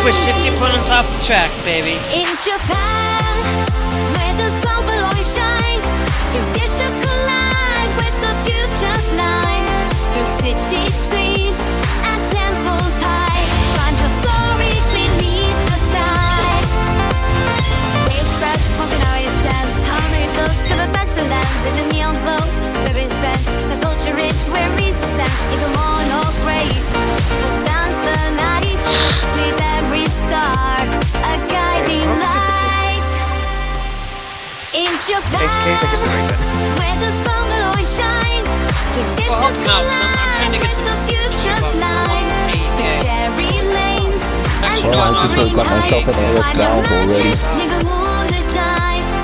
push 50 points off the track, baby. In Japan, where the sun will always shine, traditions collide with the future's line. Through city streets and temples high, find your story beneath the sky. Waves scratch, pumping out your sense. Harmony flows to the best of lands with the neon glow. Where is best, the culture rich, where is sense in the morn of grace. We'll dance the night with every star, a guiding light. In Japan, where the sun will always shine, traditions collide with the future's line. The cherry lanes and soaring heights, find your magic near the moonlit nights.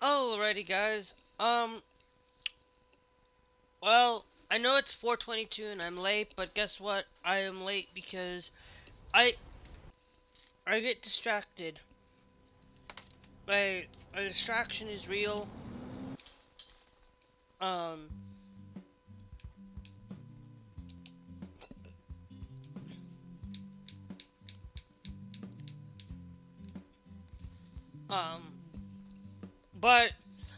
Alrighty, guys. Well, I know it's 4:22 and I'm late, but guess what? I am late because I get distracted. A distraction is real. Um. But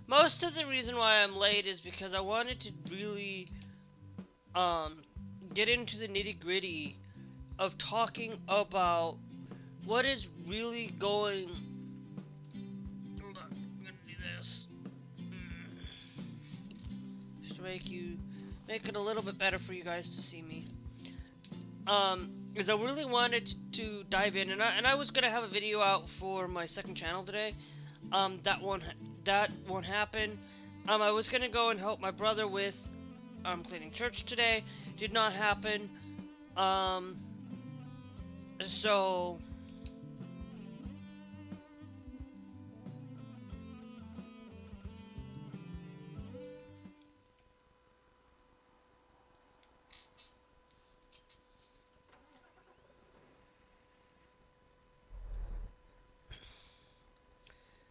most of the reason why I'm late is because I wanted to really get into the nitty-gritty of talking about what is really going. Hold on, I'm gonna do this just to make it a little bit better for you guys to see me. Because I really wanted to dive in, and I was gonna have a video out for my second channel today. That won't happen. I was gonna go and help my brother with cleaning church today. Did not happen.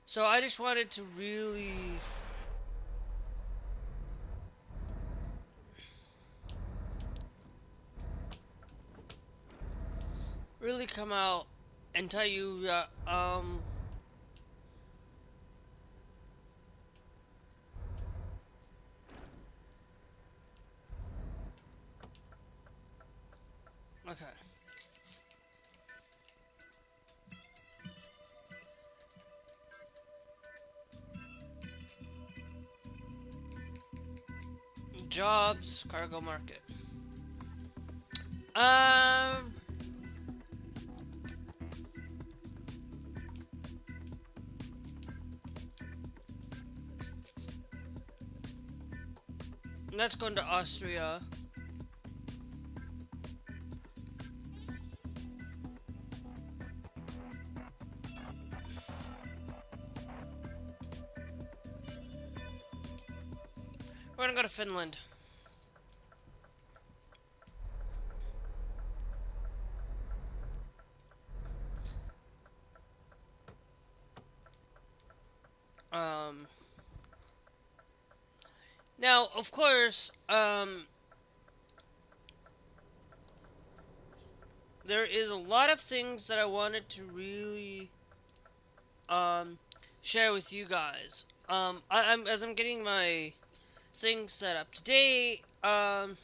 So I just wanted to really come out and tell you that okay. Jobs, cargo market. Let's go into Austria. We're gonna go to Finland. Now, of course, there is a lot of things that I wanted to really share with you guys. As I'm getting my things set up today, go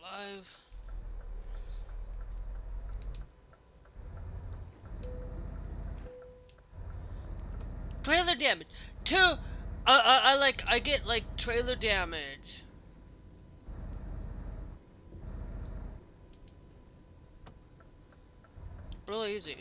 live. Trailer damage. I get like trailer damage. Really easy.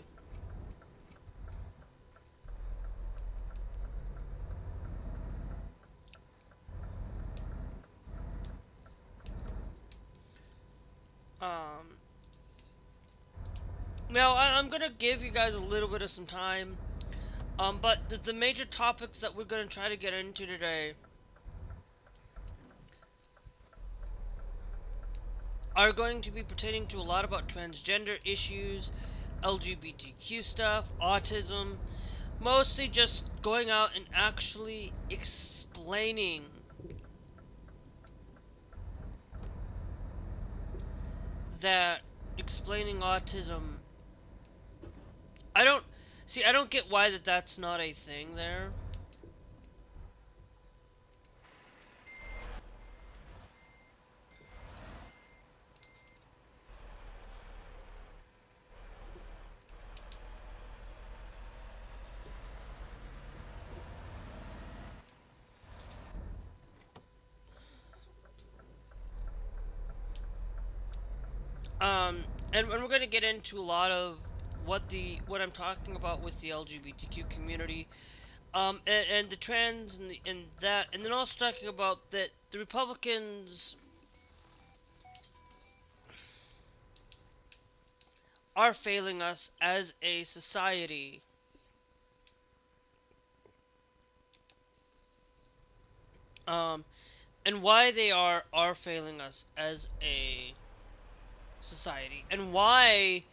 Now I'm gonna give you guys a little bit of some time. But the major topics that we're gonna try to get into today are going to be pertaining to a lot about transgender issues, LGBTQ stuff, autism, mostly just going out and actually explaining explaining autism. I don't get why that's not a thing there. And we're going to get into a lot of what I'm talking about with the LGBTQ community, and the trans and that, and then also talking about that the Republicans are failing us as a society. And why they are failing us as a society, and why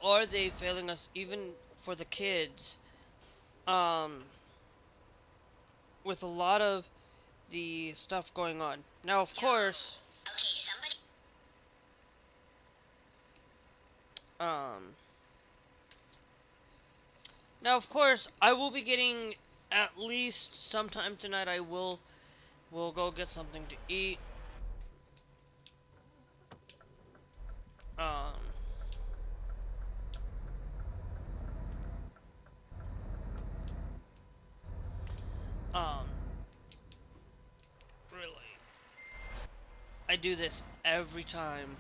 are they failing us even for the kids, with a lot of the stuff going on now, of course. Now of course I will be getting, at least sometime tonight, I will go get something to eat. Really, I do this every time.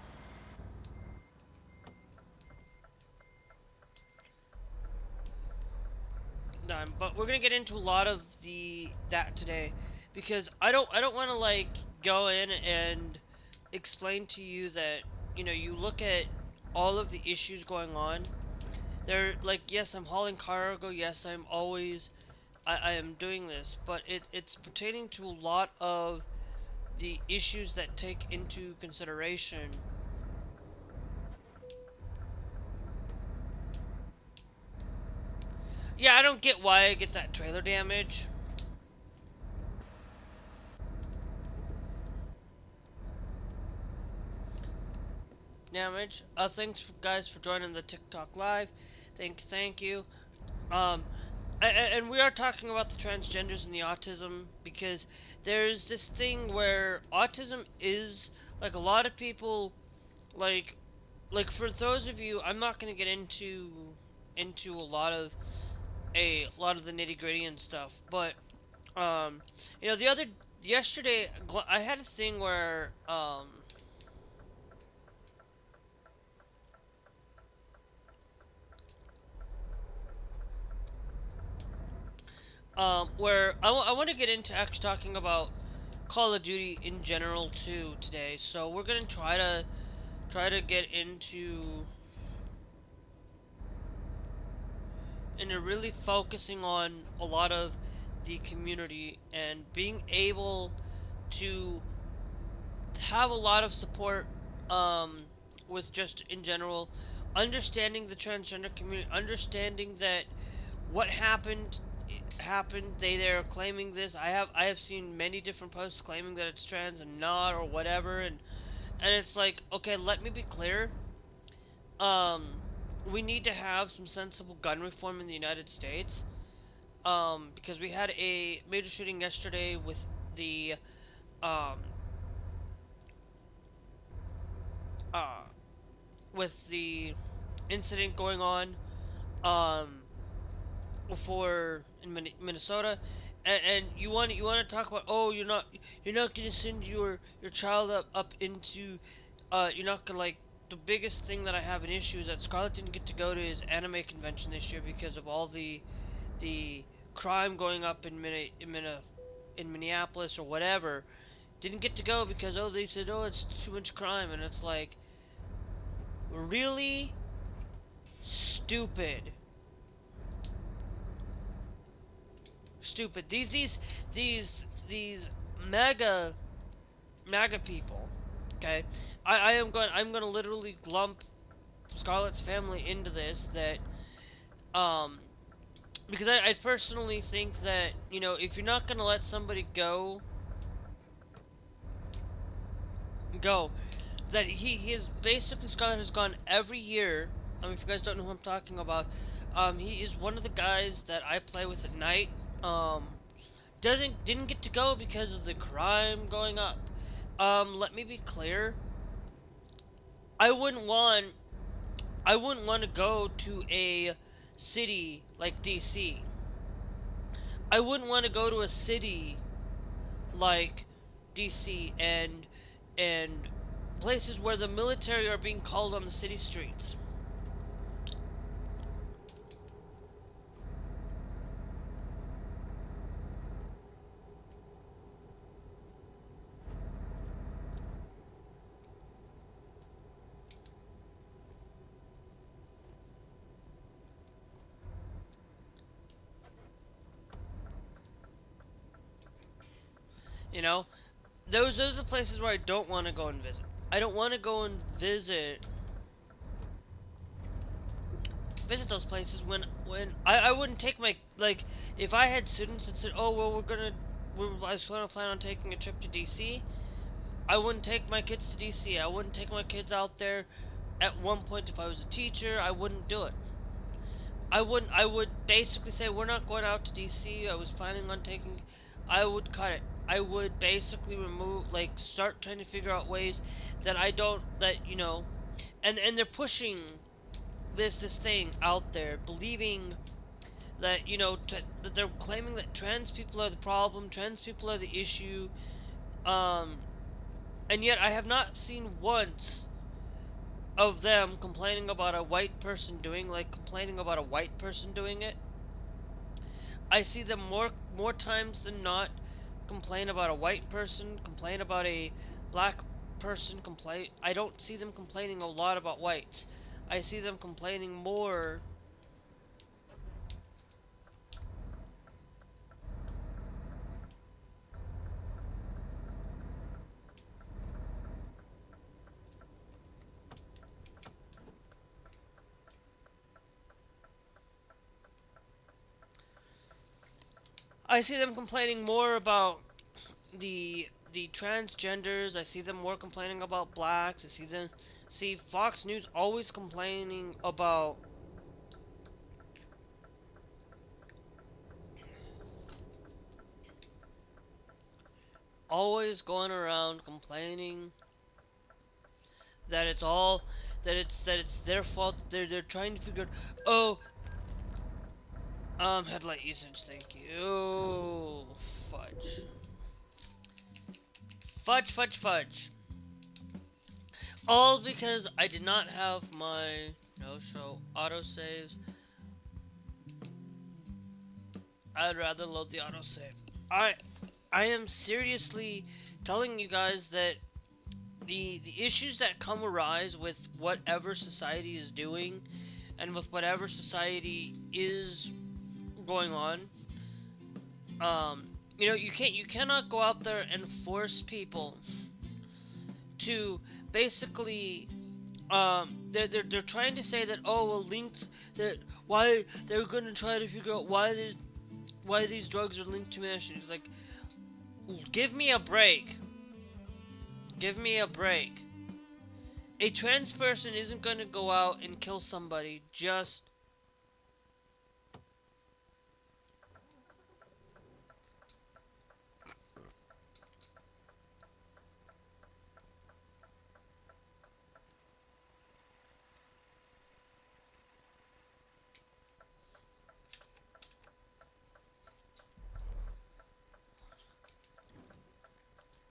But we're gonna get into a lot of that today, because I don't want to like go in and explain to you that, you look at all of the issues going on. They're like, yes, I'm hauling cargo, yes, I am doing this, but it's pertaining to a lot of the issues that take into consideration. Yeah, I don't get why I get that trailer damage. Thanks guys for joining the TikTok live. Thank you. And we are talking about the transgenders and the autism, because there's this thing where autism is, like, a lot of people, like for those of you, I'm not gonna get into a lot of the nitty gritty and stuff, but yesterday I had a thing where where I want to get into actually talking about Call of Duty in general too today. So we're gonna try to get into really focusing on a lot of the community and being able to have a lot of support, with just in general understanding the transgender community, understanding that what happened. They're claiming this. I have seen many different posts claiming that it's trans and not, or whatever, and it's like, okay, let me be clear. We need to have some sensible gun reform in the United States, because we had a major shooting yesterday with the with the incident going on, in Minnesota, and you want to talk about, oh, you're not gonna send your child up into you're not gonna, like, the biggest thing that I have an issue is that Scarlett didn't get to go to his anime convention this year because of all the crime going up in Minneapolis or whatever. Didn't get to go because, oh, they said, oh, it's too much crime, and it's like, really stupid. Stupid. These MAGA people. Okay, I'm gonna literally lump Scarlett's family into this. That um because I personally think that, if you're not gonna let somebody go, that he is basically, Scarlett has gone every year. If you guys don't know who I'm talking about, he is one of the guys that I play with at night. Didn't get to go because of the crime going up. Let me be clear. I wouldn't want to go to a city like DC. I wouldn't want to go to a city like DC and places where the military are being called on the city streets. You know, those are the places where I don't want to go and visit. I don't want to go and visit those places when I wouldn't take my, like, if I had students that said, oh, well, I was going to plan on taking a trip to DC, I wouldn't take my kids to DC. I wouldn't take my kids out there. At one point, if I was a teacher, I wouldn't do it. I would basically say, we're not going out to DC. I was planning on taking, I would cut it. I would basically start trying to figure out ways that I don't, and they're pushing this thing out there, believing that, that they're claiming that trans people are the problem, trans people are the issue, and yet I have not seen once of them complaining about a white person doing it. I see them more times than not complain about a white person, complain about a black person, I don't see them complaining a lot about whites. I see them complaining more about the transgenders. I see them more complaining about blacks. See Fox News always complaining about always going around complaining that it's their fault. They're trying to figure out, oh, headlight usage, thank you. Oh, fudge. Fudge. All because I did not have my no-show autosaves. I'd rather load the autosave. I am seriously telling you guys that the issues that arise with whatever society is doing and with whatever society is going on, you cannot go out there and force people to basically they're trying to say that, oh, well, linked, that why they're going to try to figure out why these drugs are linked to mention. It's like, give me a break. A trans person isn't going to go out and kill somebody just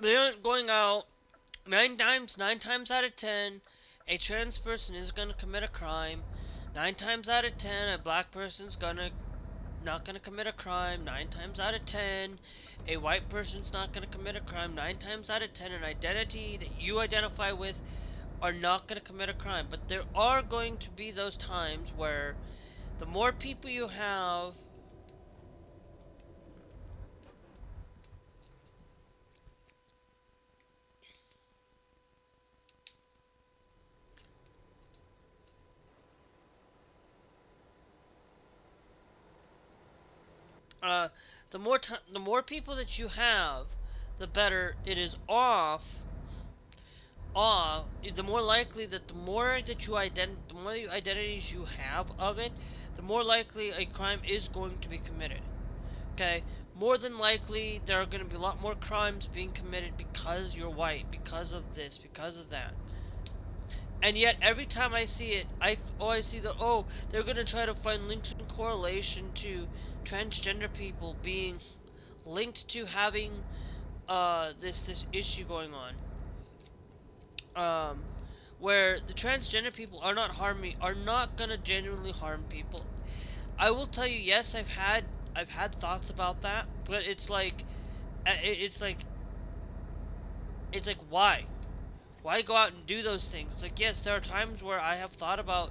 They aren't going out. Nine times out of 10, a trans person is gonna commit a crime. 9 times out of 10, a black person's not gonna commit a crime. 9 times out of 10, a white person's not gonna commit a crime. 9 times out of 10, an identity that you identify with are not gonna commit a crime. But there are going to be those times where the more people you have, the more people that you have, the better it is off. The more likely that the more identities you have of it, the more likely a crime is going to be committed. Okay, more than likely there are going to be a lot more crimes being committed because you're white, because of this, because of that. And yet, every time I see it, I see they're going to try to find links in correlation to transgender people being linked to having this issue going on. Where the transgender people are not gonna genuinely harm people. I will tell you, yes, I've had thoughts about that, but it's like why? Why go out and do those things? It's like, yes, there are times where I have thought about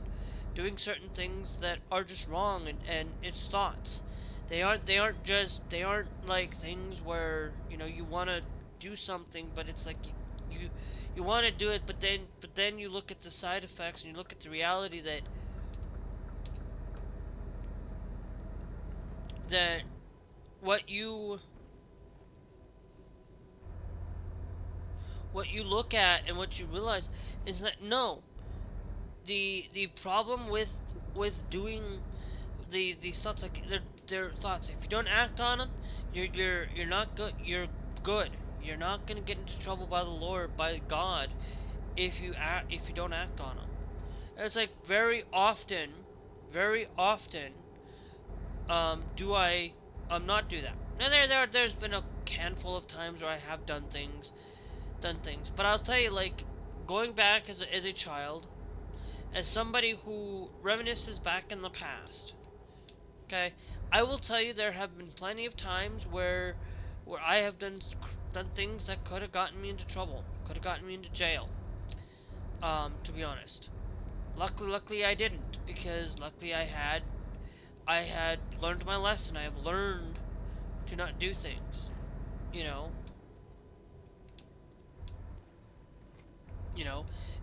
doing certain things that are just wrong, and it's thoughts. They aren't like things where, you want to do something, but it's like you want to do it, but then you look at the side effects and you look at the reality that what you look at and what you realize is that no, the problem with doing these thoughts, like they're thoughts. If you don't act on them, you're not good. You're good. You're not gonna get into trouble by the Lord, by God, if you don't act on them. And it's like very often, do I not do that. Now there's been a handful of times where I have done things, but I'll tell you, like, going back as a child, as somebody who reminisces back in the past, okay, I will tell you there have been plenty of times where I have done things that could have gotten me into trouble, could have gotten me into jail, to be honest. Luckily I didn't, because luckily I had learned my lesson. I have learned to not do things, you know.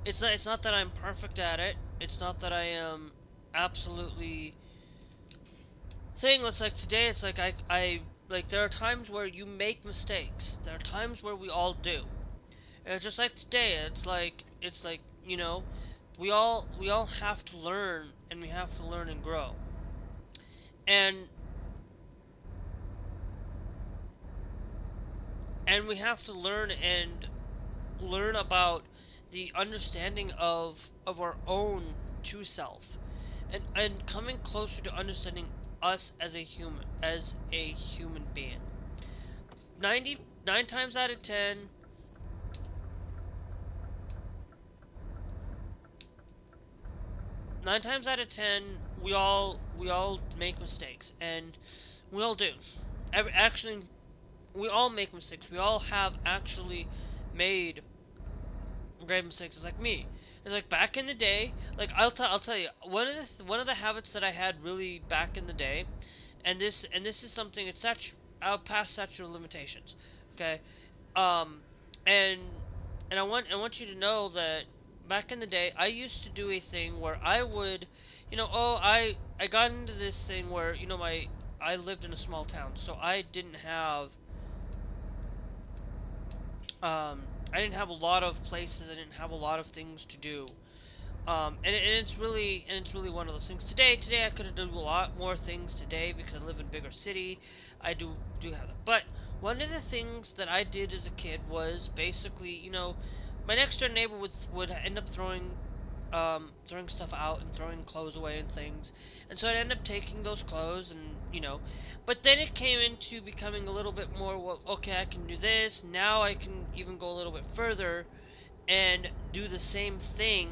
It's not that I'm perfect at it. It's not that I am absolutely thing. Like today, it's like I like, there are times where you make mistakes. There are times where we all do. And just like today, it's like we all have to learn, and we have to learn and grow. And we have to learn about the understanding of our own true self, and coming closer to understanding us as a human being. 99 times out of 10, we all make mistakes, and we all do. Actually, we all make mistakes. We all have actually made grave mistakes. It's like me. It's like back in the day. Like I'll tell you, one of the habits that I had really back in the day, and this is something, it's past statute of limitations. Okay, and I want you to know that back in the day, I used to do a thing where I would, I got into this thing where, I lived in a small town, so I didn't have a lot of places. I didn't have a lot of things to do. And it's really one of those things. Today I could have done a lot more things today because I live in a bigger city. I do have that. But one of the things that I did as a kid was basically, my next door neighbor would end up throwing stuff out and throwing clothes away and things. And so I'd end up taking those clothes and you know. But then it came into becoming a little bit more, well, okay, I can do this. Now I can even go a little bit further and do the same thing.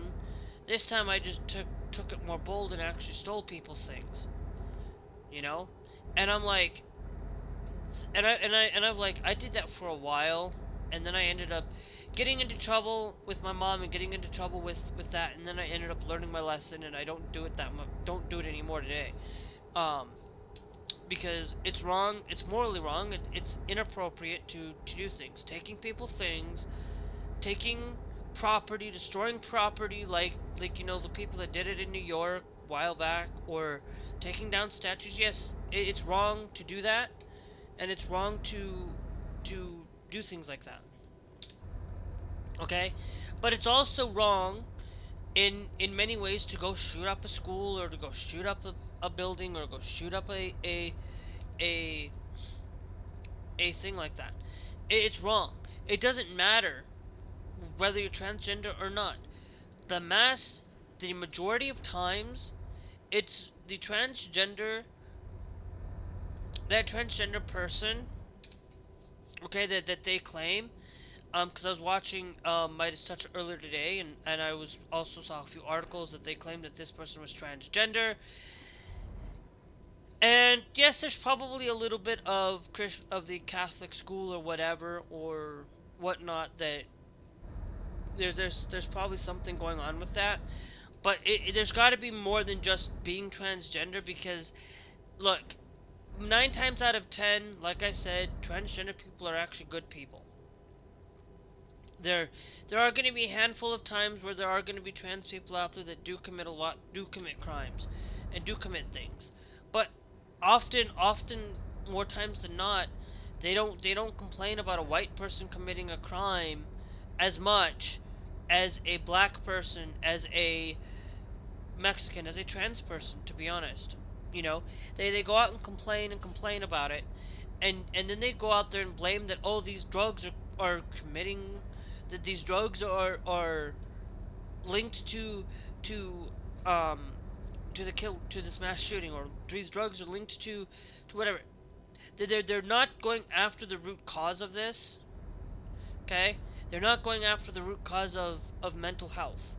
This time I just took it more bold and actually stole people's things, you know. And I'm like, I'm like, I did that for a while, and then I ended up getting into trouble with my mom and getting into trouble with that, and then I ended up learning my lesson, and I don't do it that much, don't do it anymore today, because it's wrong, it's morally wrong, it's inappropriate to do things, taking people things, taking property, destroying property, like you know, the people that did it in New York a while back, or taking down statues. Yes, it's wrong to do that, and it's wrong to do things like that. Okay, but it's also wrong in many ways to go shoot up a school, or to go shoot up a building, or go shoot up a thing like that. It's wrong. It doesn't matter whether you're transgender or not. The majority of times, it's the transgender person, okay, that they claim, because I was watching Midas Touch earlier today, and I was also saw a few articles that they claimed that this person was transgender. And yes, there's probably a little bit of the Catholic school or whatever or whatnot, that there's probably something going on with that. But there's got to be more than just being transgender, because look, 9 times out of 10, like I said, transgender people are actually good people. There are going to be a handful of times where there are going to be trans people out there that do commit crimes, and do commit things. But often more times than not, they don't complain about a white person committing a crime as much as a black person, as a Mexican, as a trans person, to be honest. You know, they go out and complain about it, and then they go out there and blame that, oh, these drugs are committing, that these drugs are linked to this mass shooting, or these drugs are linked to whatever. They're not going after the root cause of this. Okay? They're not going after the root cause of mental health.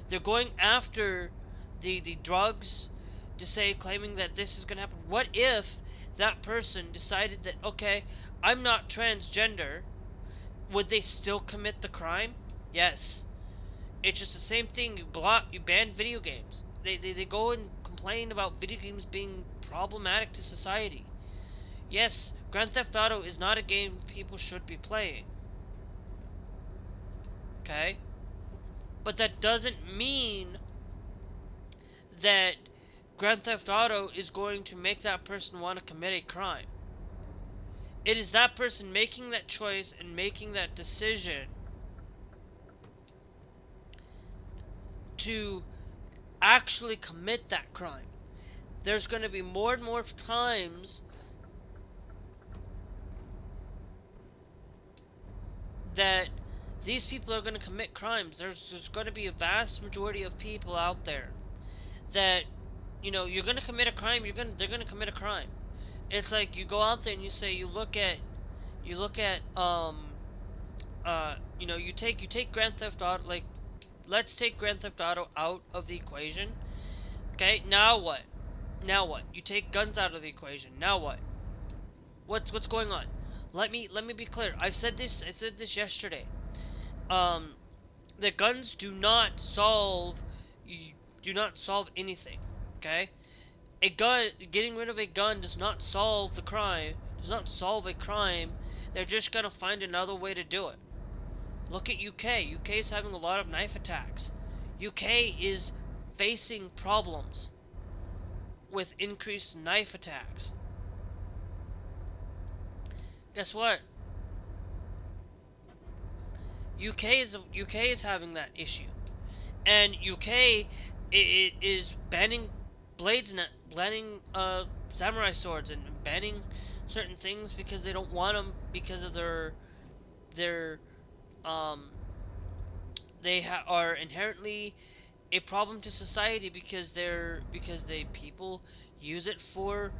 They're going after the drugs, to say, claiming that this is going to happen. What if that person decided that, okay, I'm not transgender, would they still commit the crime? Yes. It's just the same thing. You ban video games. They go and complain about video games being problematic to society. Yes, Grand Theft Auto is not a game people should be playing. Okay? But that doesn't mean that Grand Theft Auto is going to make that person want to commit a crime. It is that person making that choice and making that decision to actually commit that crime. There's going to be more and more times that these people are going to commit crimes. There's going to be a vast majority of people out there that, you know, you're going to commit a crime, they're going to commit a crime. It's like you go out there and you say, you look at you know, you take Grand Theft Auto, like, let's take Grand Theft Auto out of the equation. Okay, now what? You take guns out of the equation. Now what? What's going on? Let me be clear. I said this yesterday. The guns do not solve anything. Okay? Getting rid of a gun does not solve the crime. Does not solve a crime. They're just gonna find another way to do it. Look at UK. UK is having a lot of knife attacks. UK is facing problems with increased knife attacks. Guess what? UK is having that issue, and UK is banning banning samurai swords, and banning certain things because they don't want them, because of their they are inherently a problem to society, because people use it for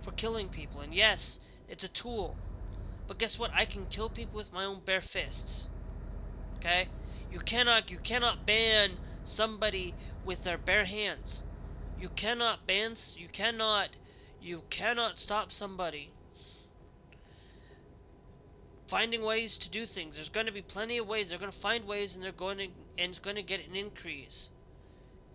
for killing people. And yes, it's a tool. But guess what? I can kill people with my own bare fists. Okay? You cannot ban somebody with their bare hands. You cannot stop somebody finding ways to do things. There's going to be plenty of ways. They're going to find ways, and it's going to get an increase.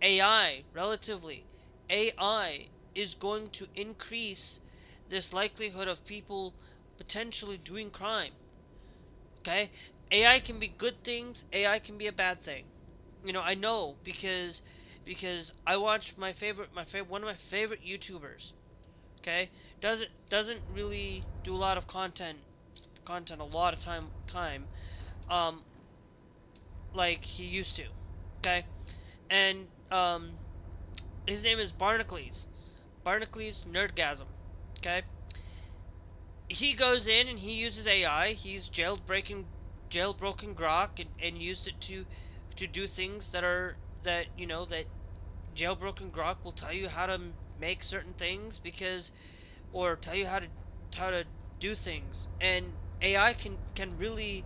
AI, relatively, AI is going to increase this likelihood of people potentially doing crime. Okay? AI can be good things, AI can be a bad thing. You know, I know because I watch one of my favorite YouTubers. Okay? Doesn't really do a lot of content a lot of time like he used to. Okay? And his name is Barnacles Nerdgasm. Okay? He goes in and he uses AI. He's jailbroken grok and used it to do things that jailbroken grok will tell you how to make certain things or tell you how to do things. And AI can really,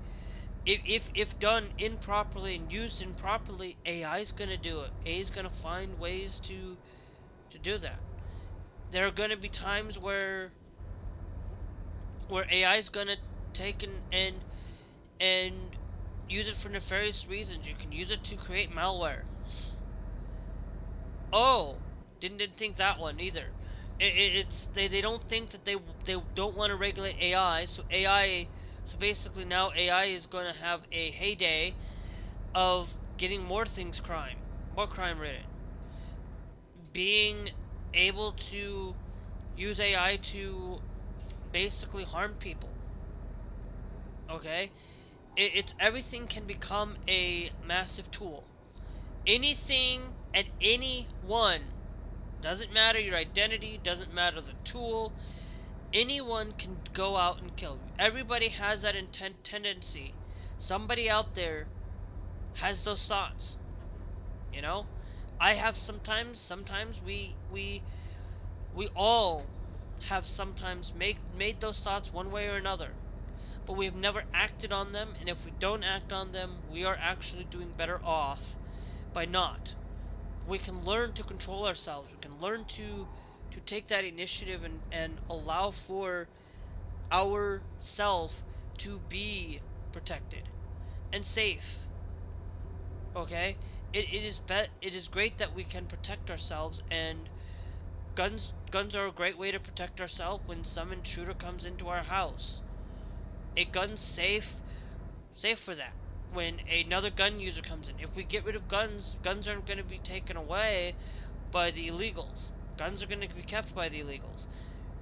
if done improperly and used improperly, AI is gonna do it. AI is gonna find ways to do that. There are gonna be times where AI is gonna take and use it for nefarious reasons. You can use it to create malware. Oh, didn't think that one either. They don't think that they don't want to regulate AI, so basically now AI is going to have a heyday of getting more crime ridden, being able to use AI to basically harm people. Okay? It's everything can become a massive tool. Anything and anyone, doesn't matter your identity, doesn't matter the tool, anyone can go out and kill. Everybody has that tendency. Somebody out there has those thoughts. You know? I have sometimes we all have sometimes made those thoughts one way or another. But we have never acted on them, and if we don't act on them, we are actually doing better off by not. We can learn to control ourselves. We can learn to take that initiative and allow for our self to be protected and safe. Okay? It is great that we can protect ourselves, and guns are a great way to protect ourselves when some intruder comes into our house. A gun's safe for that. When another gun user comes in, if we get rid of guns aren't going to be taken away by the illegals. Guns are going to be kept by the illegals.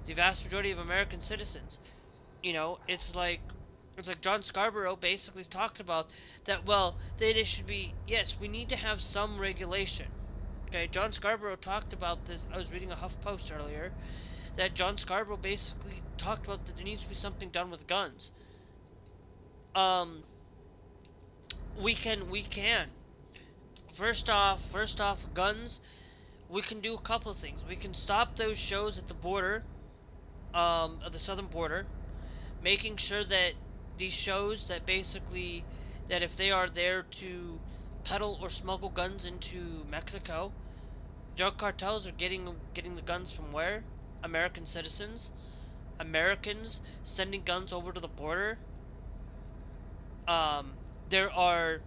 The vast majority of American citizens. You know, it's like John Scarborough basically talked about that. Well, they should be. Yes, we need to have some regulation. Okay, John Scarborough talked about this. I was reading a HuffPost earlier that John Scarborough basically talked about that there needs to be something done with guns. We can. First off, guns. We can do a couple of things. We can stop those shows at the border, of the southern border, making sure that these shows that basically, that if they are there to peddle or smuggle guns into Mexico, drug cartels are getting the guns from where? American citizens. Americans sending guns over to the border. There are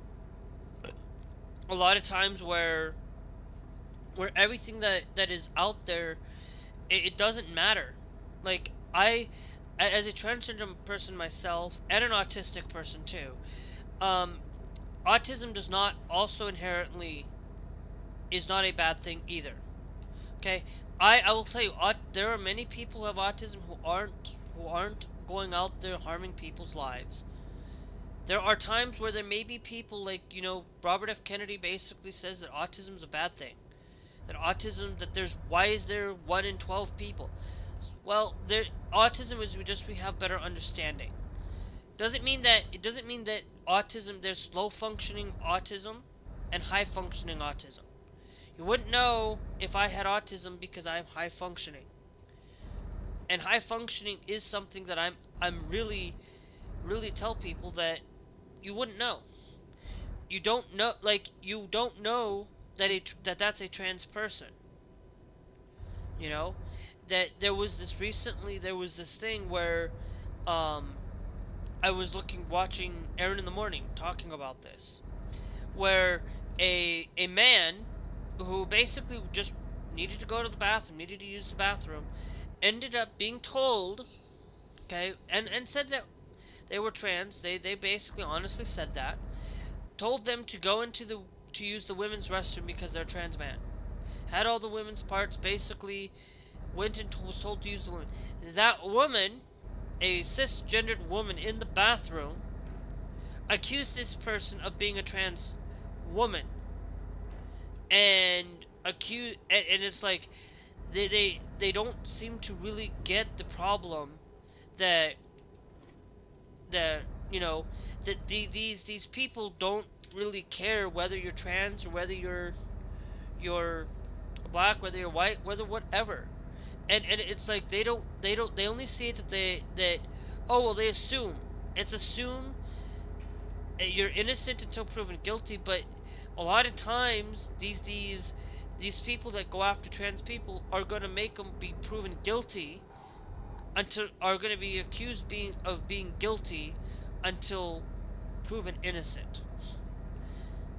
a lot of times where everything that is out there, it doesn't matter. Like, I, as a transgender person myself, and an autistic person too, autism does not also inherently is not a bad thing either. Okay, I will tell you, there are many people who have autism who aren't going out there harming people's lives. There are times where there may be people like, you know, Robert F. Kennedy basically says that autism is a bad thing. Why is there 1 in 12 people? Well, autism is just we have better understanding. It doesn't mean that autism, there's low functioning autism and high functioning autism. You wouldn't know if I had autism because I'm high functioning. And high functioning is something that I'm really tell people that you wouldn't know. You don't know, like, you don't know that that's a trans person. You know, that there was this thing where I was watching Aaron in the Morning talking about this, where a man who basically just needed to go to the bathroom, needed to use the bathroom, ended up being told, okay, and said that they were trans. They basically honestly said that, told them to go to use the women's restroom because they're a trans man. Had all the women's parts, basically went and was told to use the women. That woman, a cisgendered woman in the bathroom, accused this person of being a trans woman, and it's like they don't seem to really get the problem that you know, that these people don't really care whether you're trans or whether you're black, whether you're white, whether whatever. And it's like they only see it that oh well, they assume you're innocent until proven guilty. But a lot of times these people that go after trans people are going to make them be proven guilty, are going to be accused of being guilty until proven innocent.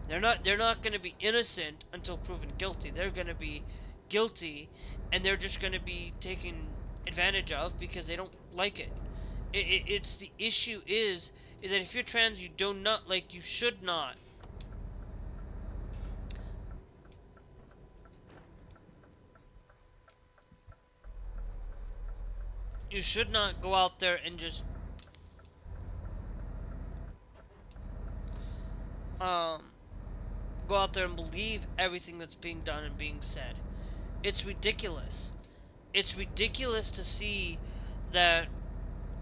They're not going to be innocent until proven guilty. They're going to be guilty, and they're just going to be taken advantage of because they don't like it. It's the issue is that if you're trans, you should not. You should not go out there and just go out there and believe everything that's being done and being said. It's ridiculous. It's ridiculous to see that,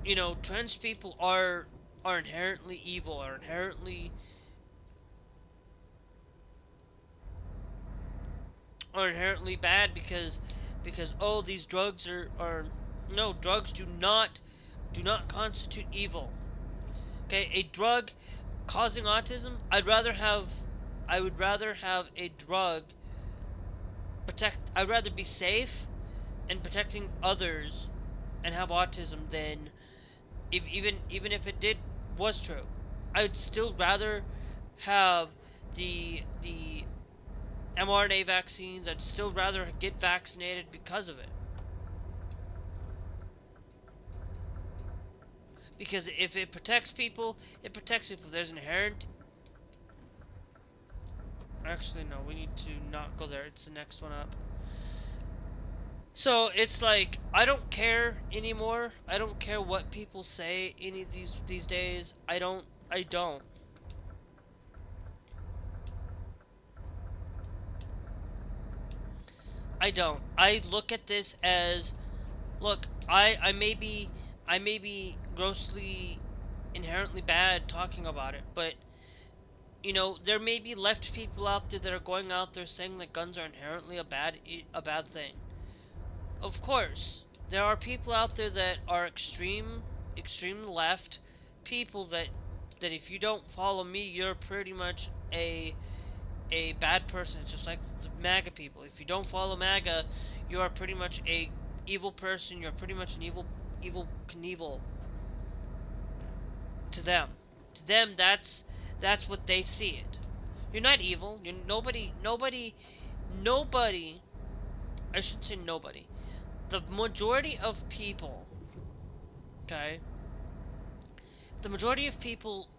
you know, trans people are inherently evil, are inherently bad because oh, these drugs are no, drugs do not constitute evil. Okay, a drug causing autism, I would rather have a drug I'd rather be safe and protecting others and have autism than even if it was true. I would still rather have the mRNA vaccines. I'd still rather get vaccinated because of it. Because if it protects people, it protects people. There's inherent... Actually, no, we need to not go there. It's the next one up. So, it's like, I don't care anymore. I don't care what people say any of these days. I don't. I look at this as, look, I may be grossly inherently bad talking about it, but you know, there may be left people out there that are going out there saying that guns are inherently a bad thing. Of course, there are people out there that are extreme left people that if you don't follow me, you're pretty much a bad person. It's just like the MAGA people. If you don't follow MAGA, you are pretty much a evil person. You're pretty much an evil Knievel. To them, that's what they see it. You're not evil. You're nobody. I should say nobody. The majority of people, okay? The majority of people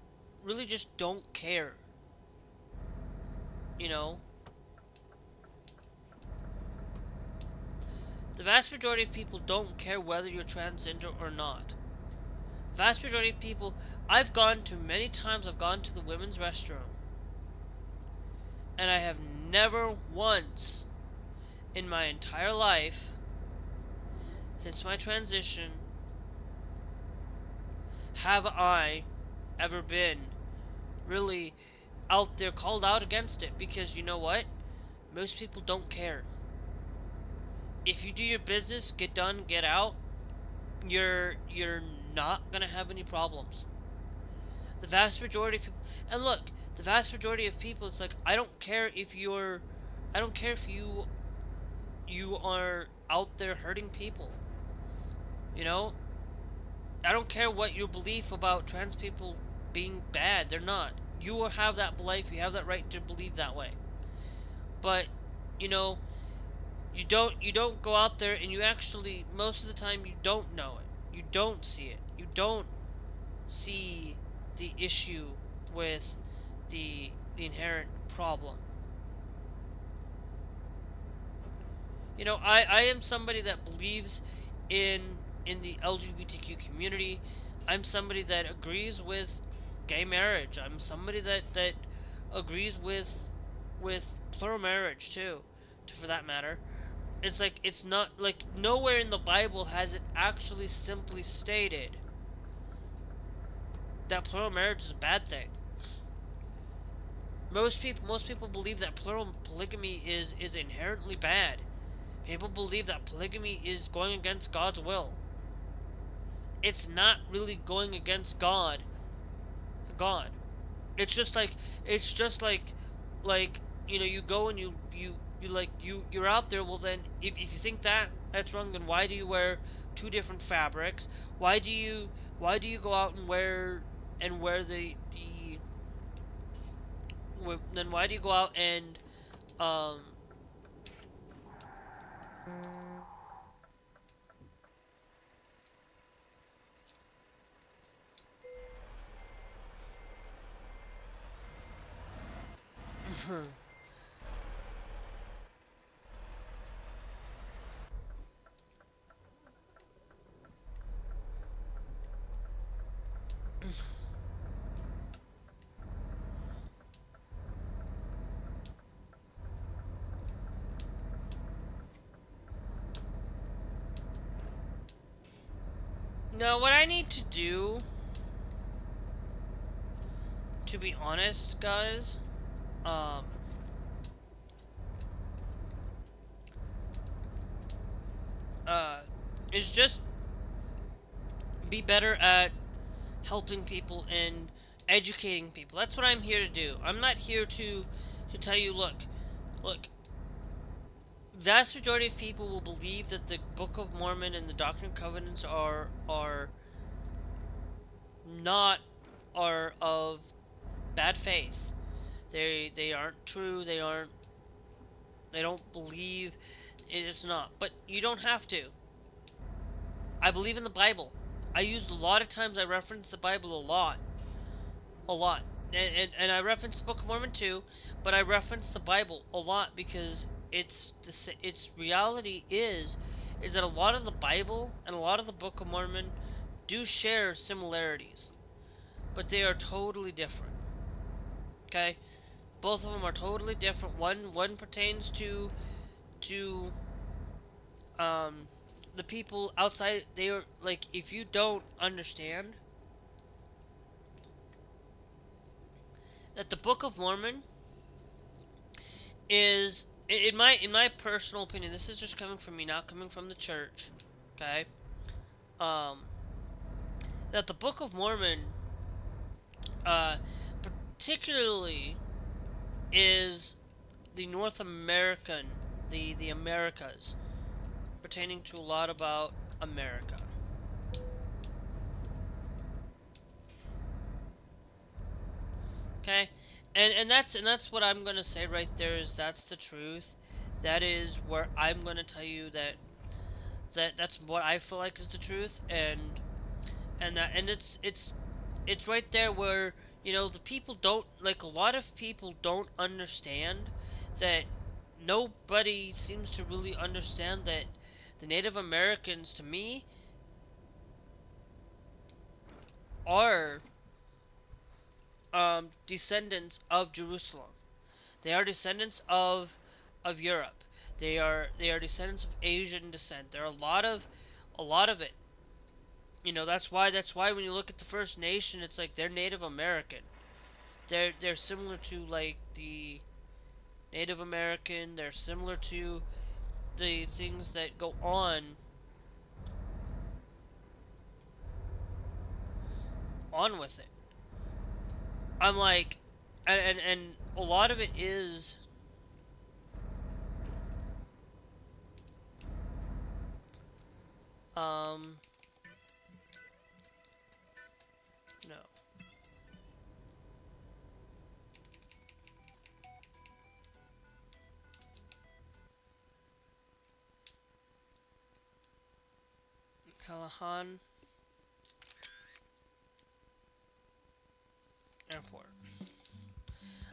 really just don't care. You know? The vast majority of people don't care whether you're transgender or not. The vast majority of people... many times I've gone to the women's restroom, and I have never once in my entire life, since my transition, have I ever been really out there called out against it, because you know what? Most people don't care. If you do your business, get done, get out, you're not gonna have any problems. The vast majority of people, and look, the vast majority of people, it's like, I don't care if you are out there hurting people. You know, I don't care what your belief about trans people being bad. They're not. You will have that belief. You have that right to believe that way. But, you know, you don't go out there, and you actually, most of the time, you don't know it. You don't see it. You don't see the issue with the inherent problem. You know, I am somebody that believes in the LGBTQ community. I'm somebody that agrees with gay marriage. I'm somebody that agrees with plural marriage too, for that matter. It's like, it's not like, nowhere in the Bible has it actually simply stated that plural marriage is a bad thing. Most people believe that plural polygamy is inherently bad. People believe that polygamy is going against God's will. It's not really going against God. It's just like, like, you know, you go and you're out there. Well, then, if you think that's wrong, then why do you wear two different fabrics? Why do you go out and wear then why do you go out and um now, what I need to do, to be honest, guys, um is just be better at helping people and educating people. That's what I'm here to do. I'm not here to tell you, look, vast majority of people will believe that the Book of Mormon and the Doctrine and Covenants are not are of bad faith. They aren't true. They don't believe it is not. But you don't have to. I believe in the Bible. I use a lot of times, I reference the Bible a lot, and I reference the Book of Mormon too, but I reference the Bible a lot because its reality is that a lot of the Bible and a lot of the Book of Mormon do share similarities, but they are totally different. Okay, both of them are totally different. One pertains to the people outside. They are like, if you don't understand that the Book of Mormon is, in my personal opinion, this is just coming from me, not coming from the church, okay? That the Book of Mormon, particularly, is the North American, the Americas, pertaining to a lot about America. Okay, and that's what I'm gonna say right there. Is that's the truth. That is where I'm gonna tell you that's what I feel like is the truth, and it's right there where, you know, the people don't, like, a lot of people don't understand that. Nobody seems to really understand that the Native Americans, to me, are descendants of Jerusalem. They are descendants of Europe. They are descendants of Asian descent. There are a lot of it. You know, that's why when you look at the First Nation, it's like they're Native American. They're similar to, like, the Native American. They're similar to the things that go on on with it. I'm like, and a lot of it is, no. Callahan Airport.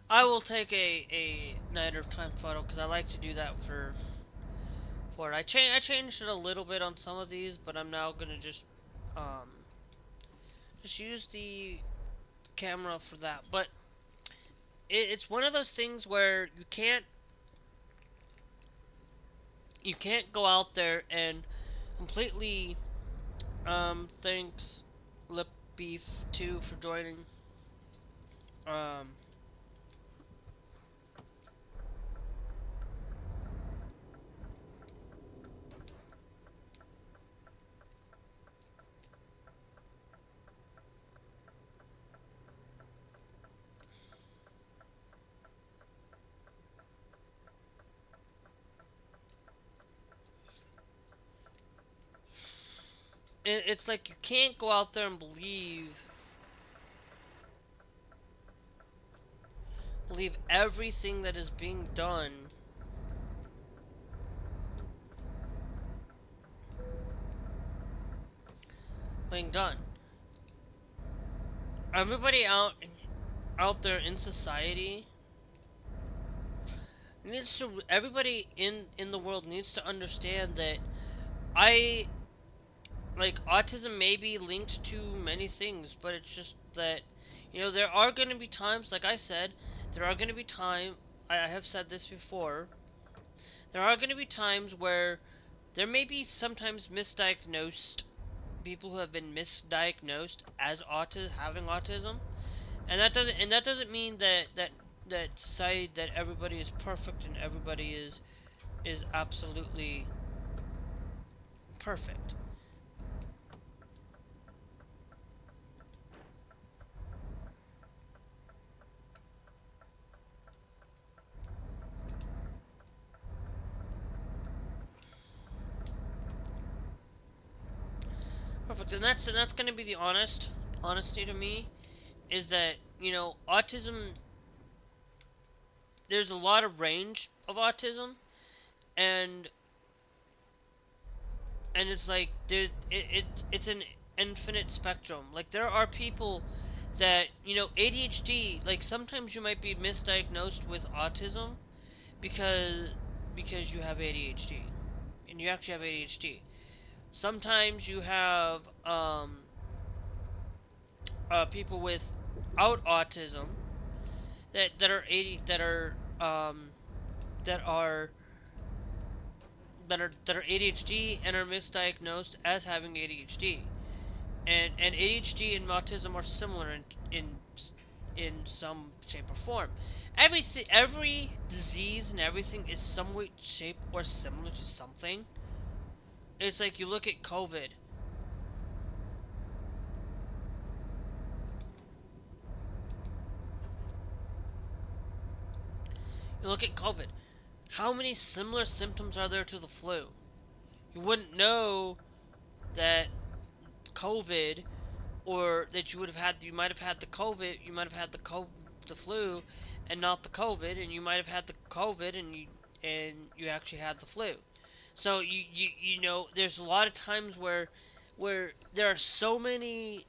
I will take a night of time photo because I like to do that for it. I changed it a little bit on some of these, but I'm now gonna just use the camera for that. But it's one of those things where you can't go out there and completely thanks Lip Beef 2 for joining. Um it's like you can't go out there and believe everything that is being done everybody out there in society everybody in the world needs to understand that I like autism may be linked to many things, but it's just that there are going to be times, like I said, there are going to be I have said this before, there are going to be times where there may be sometimes misdiagnosed people who have been misdiagnosed as having autism, and that doesn't mean that society, that everybody is perfect and everybody is absolutely perfect. Perfect, and that's going to be the honesty to me, is that autism. There's a lot of range of autism, and it's like it's an infinite spectrum. Like there are people that ADHD. Like sometimes you might be misdiagnosed with autism because you have ADHD, and you actually have ADHD. Sometimes you have people without autism that are 80 that are ADHD and are misdiagnosed as having ADHD. And ADHD and autism are similar in some shape or form. Every disease and everything is some way, shape, or similar to something. It's like you look at COVID. You look at COVID. How many similar symptoms are there to the flu? You wouldn't know that COVID, or that you might have had the COVID, you might have had the flu, and not the COVID, and you might have had the COVID and you actually had the flu. So there's a lot of times where there are so many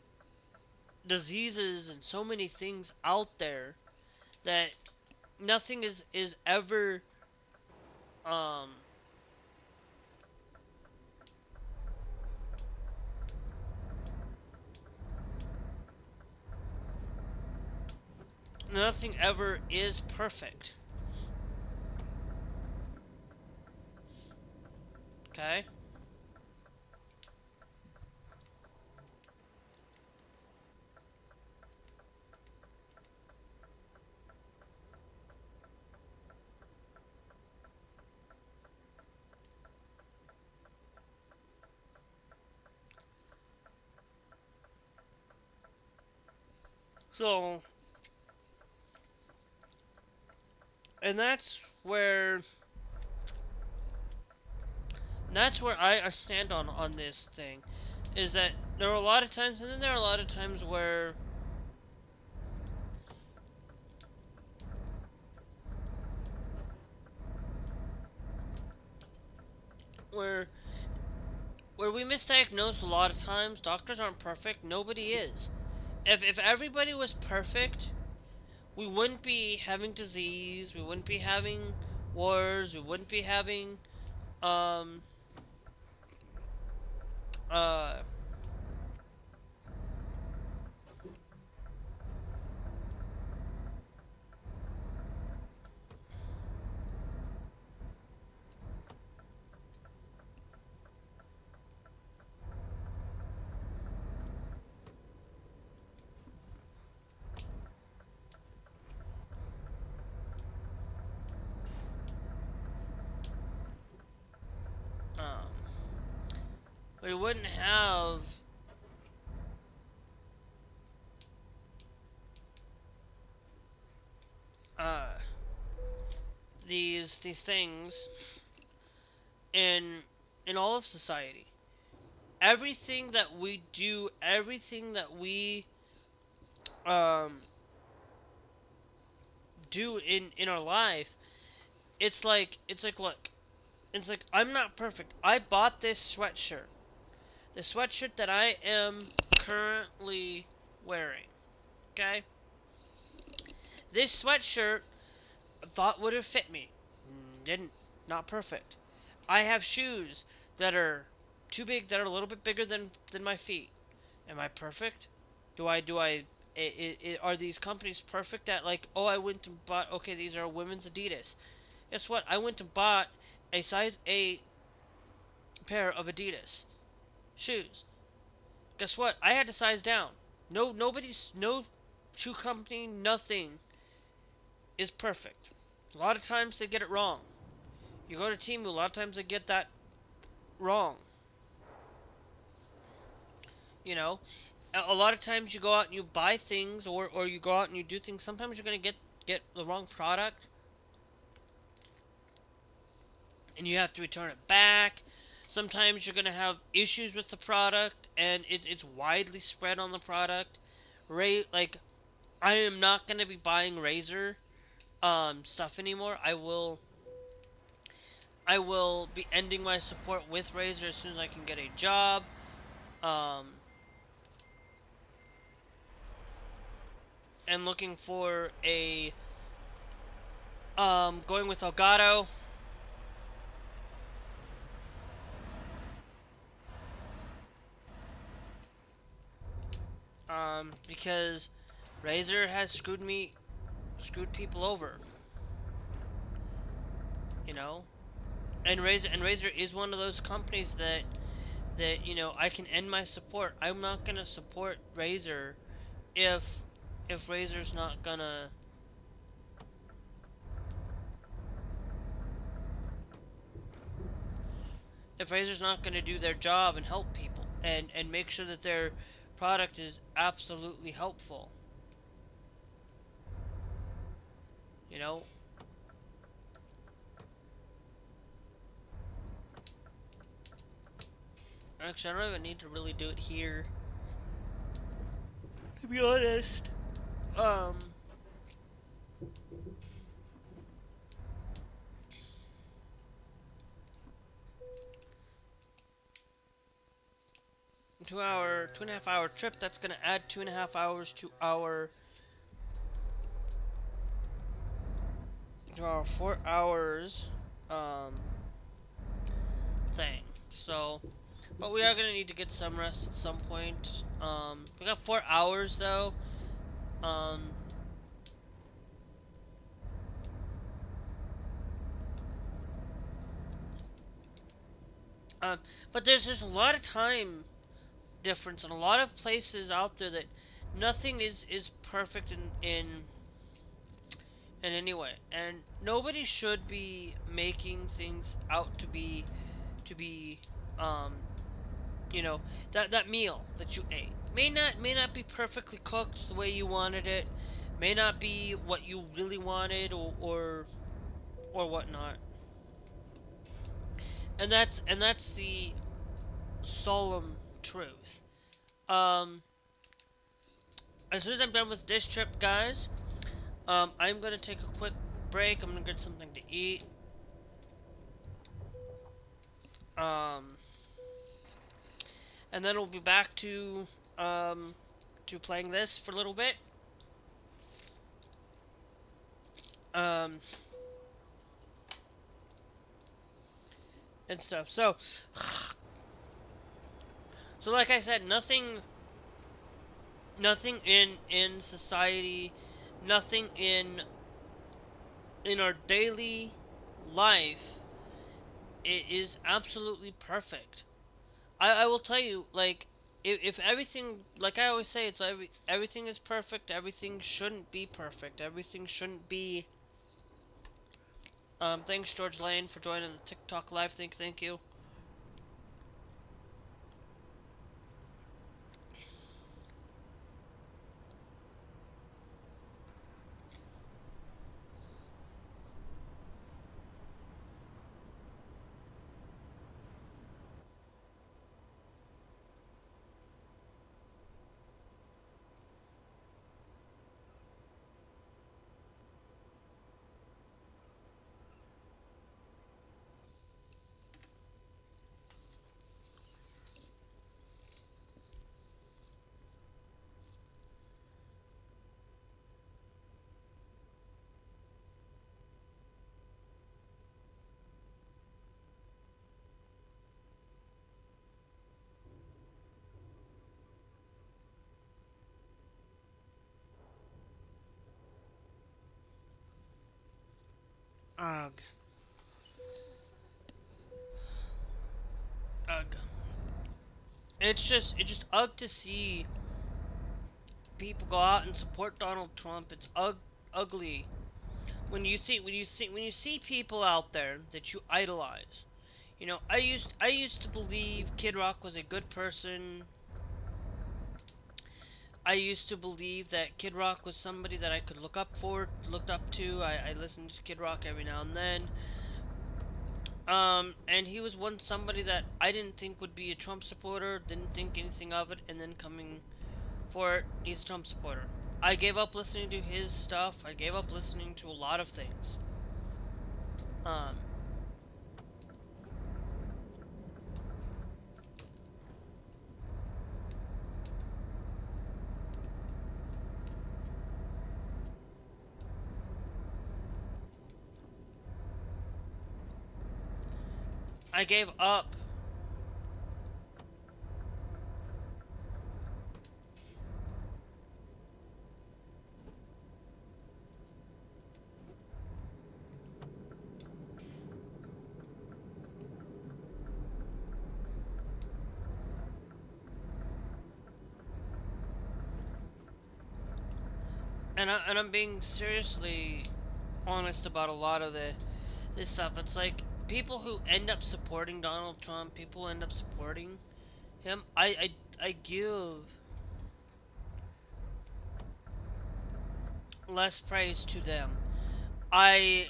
diseases and so many things out there that nothing is ever um nothing ever is perfect. Okay? So, and that's where I stand on this thing, is that there are a lot of times, and then there are a lot of times where where we misdiagnose a lot of times. Doctors aren't perfect. Nobody is. If everybody was perfect, we wouldn't be having disease. We wouldn't be having wars. We wouldn't be having um uh um we wouldn't have uh these things in all of society. Everything that we do, everything that we um do in our life, it's like look, it's like I'm not perfect. I bought this sweatshirt. The sweatshirt that I am currently wearing. Okay? This sweatshirt thought would have fit me. Didn't. Not perfect. I have shoes that are too big, that are a little bit bigger than my feet. Am I perfect? Are these companies perfect at, like, oh, I went and bought, okay, these are women's Adidas. Guess what? I went and bought a size 8 pair of Adidas shoes. Guess what? I had to size down. No shoe company, nothing is perfect. A lot of times they get it wrong. You go to Temu, a lot of times they get that wrong. You know, a lot of times you go out and you buy things, or you go out and you do things. Sometimes you're gonna get the wrong product, and you have to return it back. Sometimes you're gonna have issues with the product, and it's widely spread on the product. Like, I am not gonna be buying Razer stuff anymore. I will be ending my support with Razer as soon as I can get a job. And looking for a going with Elgato. Because Razer has screwed people over. You know, and Razer is one of those companies that you know I can end my support. I'm not gonna support Razer if Razer's not gonna do their job and help people and make sure that their product is absolutely helpful. You know? Actually, I don't even need to really do it here. To be honest. 2.5 hour trip, that's gonna add 2.5 hours to our 4 hours thing. So, but we are gonna need to get some rest at some point. We got 4 hours though. But there's a lot of time difference in a lot of places out there that nothing is perfect in any way, and nobody should be making things out to be you know, that meal that you ate, may not be perfectly cooked the way you wanted it, may not be what you really wanted, or whatnot. And that's the solemn truth. Um, as soon as I'm done with this trip, guys, I'm gonna take a quick break. I'm gonna get something to eat. Um, and then we'll be back to playing this for a little bit. Um, and stuff. So like I said, nothing in society, nothing in our daily life, it is absolutely perfect. I will tell you, like, if everything, like I always say, it's everything is perfect. Everything shouldn't be perfect. Everything shouldn't be. Thanks George Lane for joining the TikTok live. Thank you. Ugh. Ugh. It's just ugh to see people go out and support Donald Trump. It's ugly when you see people out there that you idolize. You know, I used to believe Kid Rock was a good person. I used to believe that Kid Rock was somebody that I could looked up to. I listened to Kid Rock every now and then. And he was once somebody that I didn't think would be a Trump supporter, didn't think anything of it, and then coming for it, he's a Trump supporter. I gave up listening to his stuff. I gave up listening to a lot of things. Um, I gave up. And I'm being seriously honest about a lot of this stuff. It's like people who end up supporting Donald Trump, people end up supporting him. I give less praise to them. I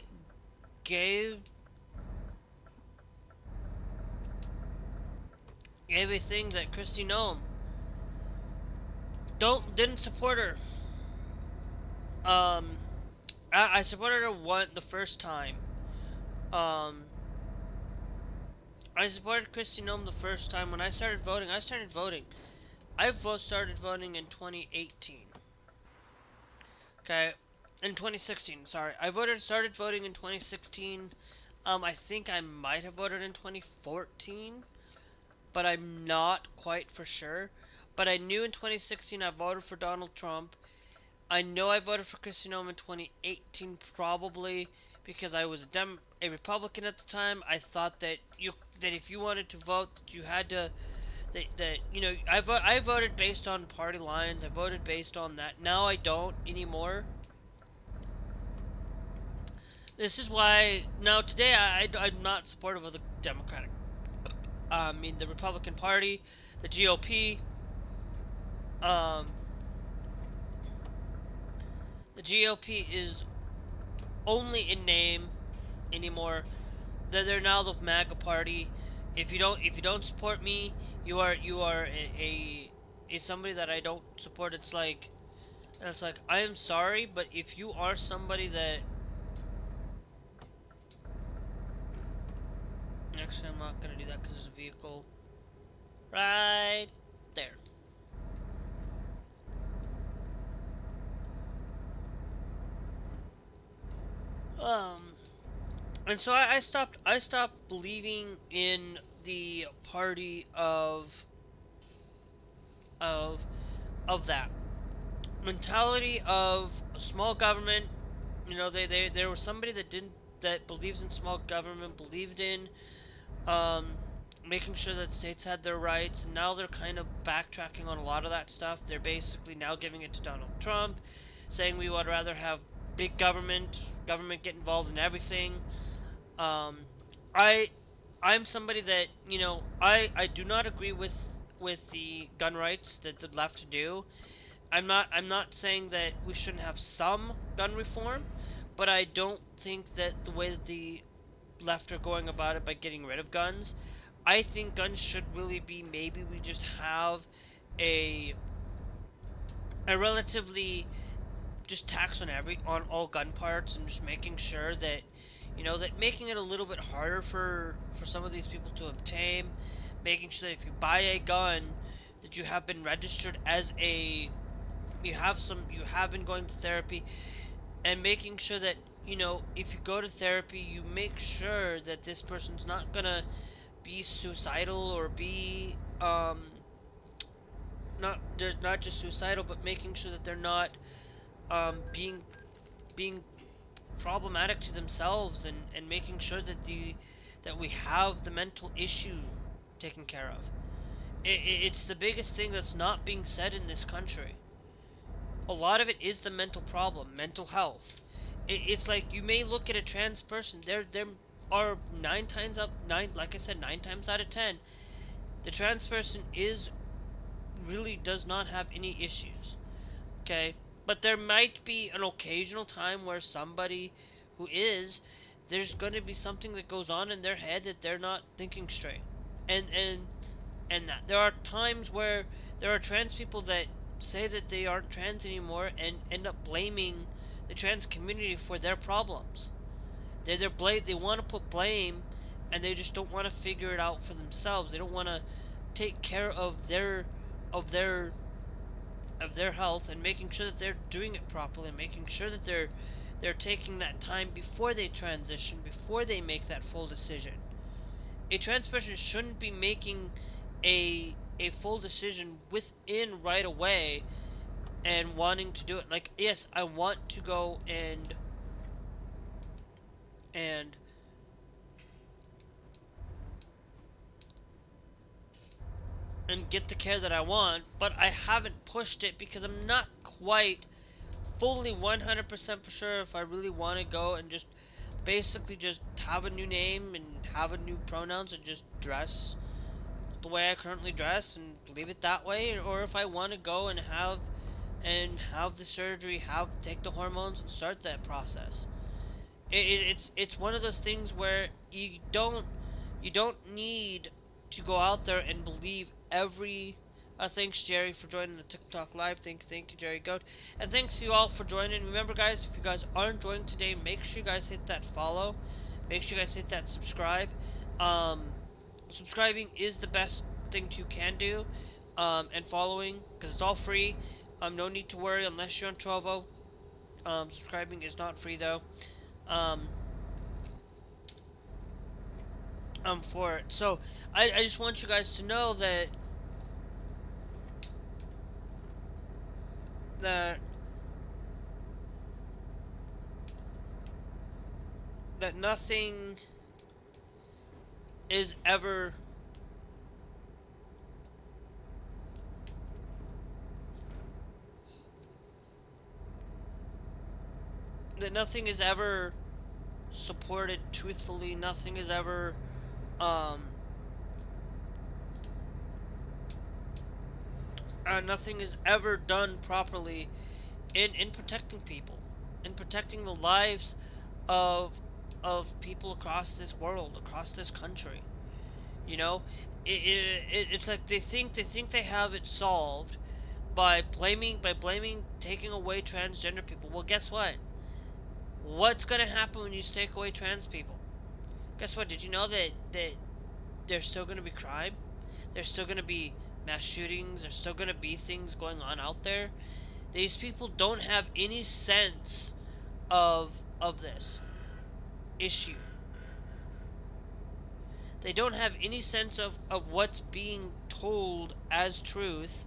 gave everything that Kristi Noem didn't support her. I supported her the first time. I supported Kristi Noem the first time when I started voting. I started voting in 2018. Okay, in 2016. Sorry, started voting in 2016. I think I might have voted in 2014, but I'm not quite for sure. But I knew in 2016 I voted for Donald Trump. I know I voted for Kristi Noem in 2018, probably because I was a Republican at the time. I thought that if you wanted to vote, that you had to I voted based on party lines. I voted based on that. Now I don't anymore. This is why now today I'm not supportive of the the Republican Party, the GOP. Um, the GOP is only in name anymore. They're now the MAGA party. If you don't support me, you are a somebody that I don't support. It's like I am sorry, but if you are somebody that actually I'm not gonna do that because there's a vehicle right there. Um, and so I stopped believing in the party of of that mentality of small government. You know, there was somebody that believes in small government, believed in um, making sure that states had their rights, and now they're kind of backtracking on a lot of that stuff. They're basically now giving it to Donald Trump, saying we would rather have big government get involved in everything. Um, I I'm somebody that, I do not agree with the gun rights that the left do. I'm not saying that we shouldn't have some gun reform, but I don't think that the way that the left are going about it by getting rid of guns, I think guns should really be, maybe we just have a a relatively just tax on all gun parts, and just making sure that, that making it a little bit harder for some of these people to obtain, making sure that if you buy a gun, that you have been registered as a you have been going to therapy, and making sure that, if you go to therapy, you make sure that this person's not gonna be suicidal, or be not just suicidal, but making sure that they're not being problematic to themselves, and making sure that we have the mental issue taken care of. It's the biggest thing that's not being said in this country. A lot of it is the mental problem, mental health. It's like, you may look at a trans person, there are like I said, 9 times out of 10, the trans person does not have any issues. Okay? But there might be an occasional time where somebody who there's going to be something that goes on in their head that they're not thinking straight. And that there are times where there are trans people that say that they aren't trans anymore, and end up blaming the trans community for their problems. They want to put blame, and they just don't want to figure it out for themselves. They don't want to take care of of their their health, and making sure that they're doing it properly, and making sure that they're taking that time before they transition, before they make that full decision. A trans person shouldn't be making a full decision within right away, and wanting to do it. Like, yes, I want to go and get the care that I want, but I haven't pushed it because I'm not quite fully 100% for sure if I really want to go and just basically just have a new name and have a new pronouns, and just dress the way I currently dress and leave it that way, or if I want to go and have the surgery, take the hormones, and start that process. It's one of those things where you don't need to go out there and believe every. Thanks, Jerry, for joining the TikTok live. Thank you, Jerry Goat, and thanks to you all for joining. Remember, guys, if you guys aren't joining today, make sure you guys hit that follow. Make sure you guys hit that subscribe. Subscribing is the best thing you can do, and following, because it's all free. No need to worry unless you're on Trovo. Subscribing is not free though. For it. So I just want you guys to know that nothing is ever supported truthfully. Nothing is ever nothing is ever done properly in protecting people, in protecting the lives of people across this world, across this country. You know, it's like they think they have it solved by blaming taking away transgender people. Well, guess what? What's gonna happen when you take away trans people? Guess what? Did you know that there's still gonna be crime? There's still gonna be mass shootings. There's still gonna be things going on out there. These people don't have any sense of this issue. They don't have any sense of what's being told as truth.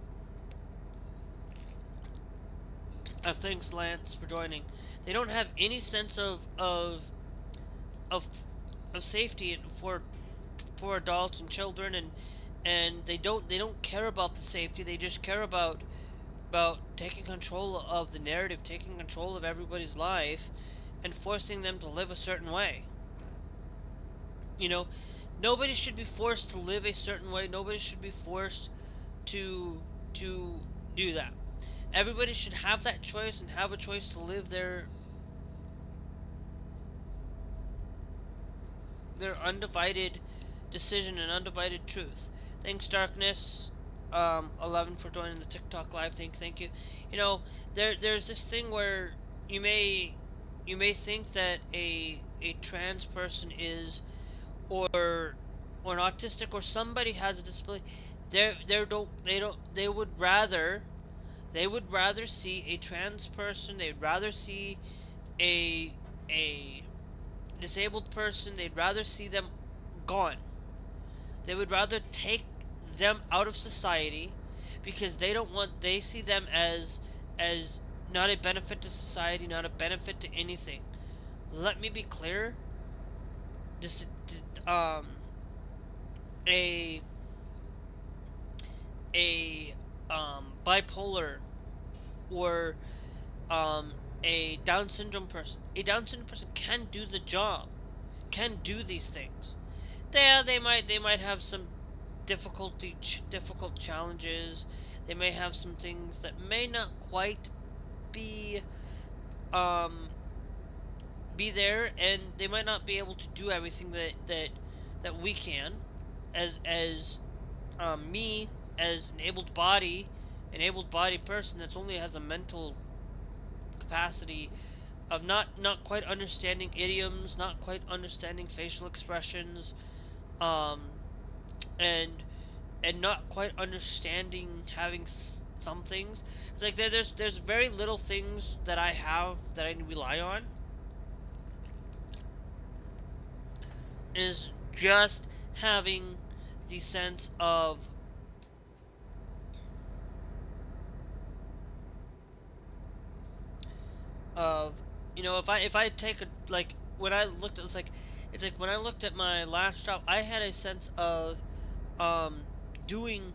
Thanks, Lance, for joining. They don't have any sense of of safety for adults and children, and they don't care about the safety. They just care about taking control of the narrative, taking control of everybody's life, and forcing them to live a certain way. You know, nobody should be forced to live a certain way. Nobody should be forced to do that. Everybody should have that choice and have a choice to live their undivided decision and undivided truth. Thanks, Darkness 11 for joining the TikTok live. Thank you. You know, there's this thing where you may think that a trans person is, or an autistic, or somebody has a disability. They would rather see a trans person. They'd rather see a disabled person. They'd rather see them gone. They would rather take them out of society, because they see them as not a benefit to society, not a benefit to anything. Let me be clear. This bipolar, or a Down syndrome person. A Down syndrome person can do the job, can do these things. They might have some difficult challenges. They may have some things that may not quite be there, and they might not be able to do everything that we can, as me, as an able body person that's only has a mental capacity of not quite understanding idioms, not quite understanding facial expressions, and not quite understanding having some things. It's like there's very little things that I have that I rely on. Is just having the sense of you know, if I take a, like, when I looked at, it's like when I looked at my last job, I had a sense of doing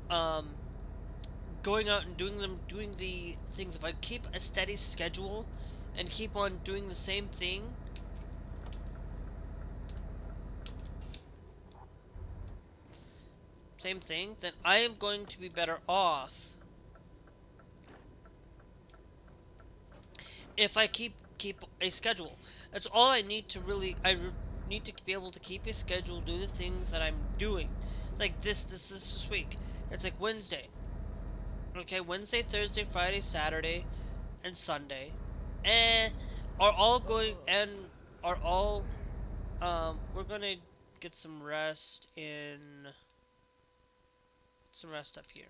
going out and doing the things. If I keep a steady schedule and keep on doing the same thing, then I am going to be better off if I keep a schedule. That's all I need to really. Need to be able to keep a schedule, do the things that I'm doing. It's like this week. It's like Wednesday. Okay, Wednesday, Thursday, Friday, Saturday, and Sunday, are all going, and are all we're gonna get some rest up here.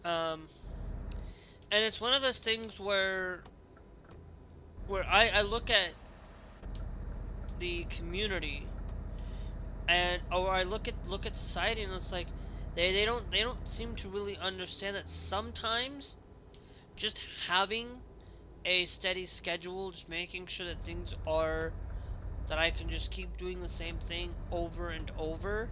And it's one of those things where I look at the community, or I look at society, and it's like they don't seem to really understand that sometimes just having a steady schedule, just making sure that things are, that I can just keep doing the same thing over and over.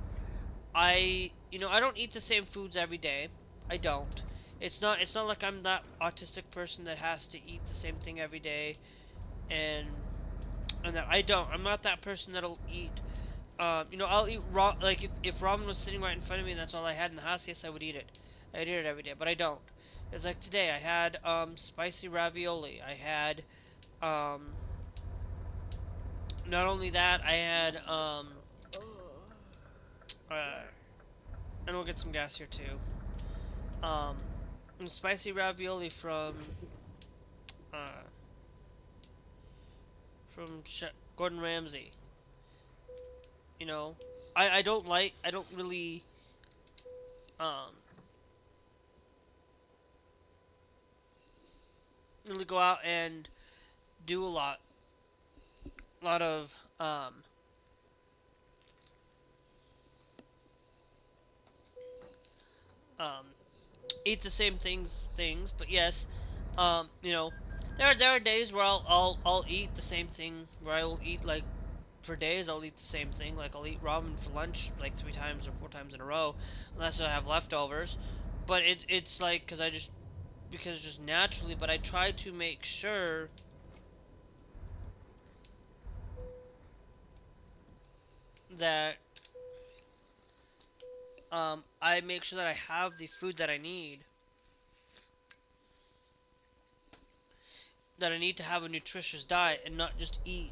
I don't eat the same foods every day. I don't. It's not like I'm that autistic person that has to eat the same thing every day, and that I'm not that person that'll eat. I'll eat raw. Like if ramen was sitting right in front of me and that's all I had in the house, yes, I would eat it. I'd eat it every day, but I don't. It's like today I had spicy ravioli. I had not only that, I had and we'll get some gas here too. Spicy ravioli uh, from Gordon Ramsay. You know, I don't really really go out and do a lot of um, eat the same things. But yes, there are days where I'll eat the same thing. Where I will eat like for days. I'll eat the same thing. Like I'll eat ramen for lunch like 3 times or 4 times in a row, unless I have leftovers. But it's like because just naturally. But I try to make sure that I make sure that I have the food that I need. That I need to have a nutritious diet and not just eat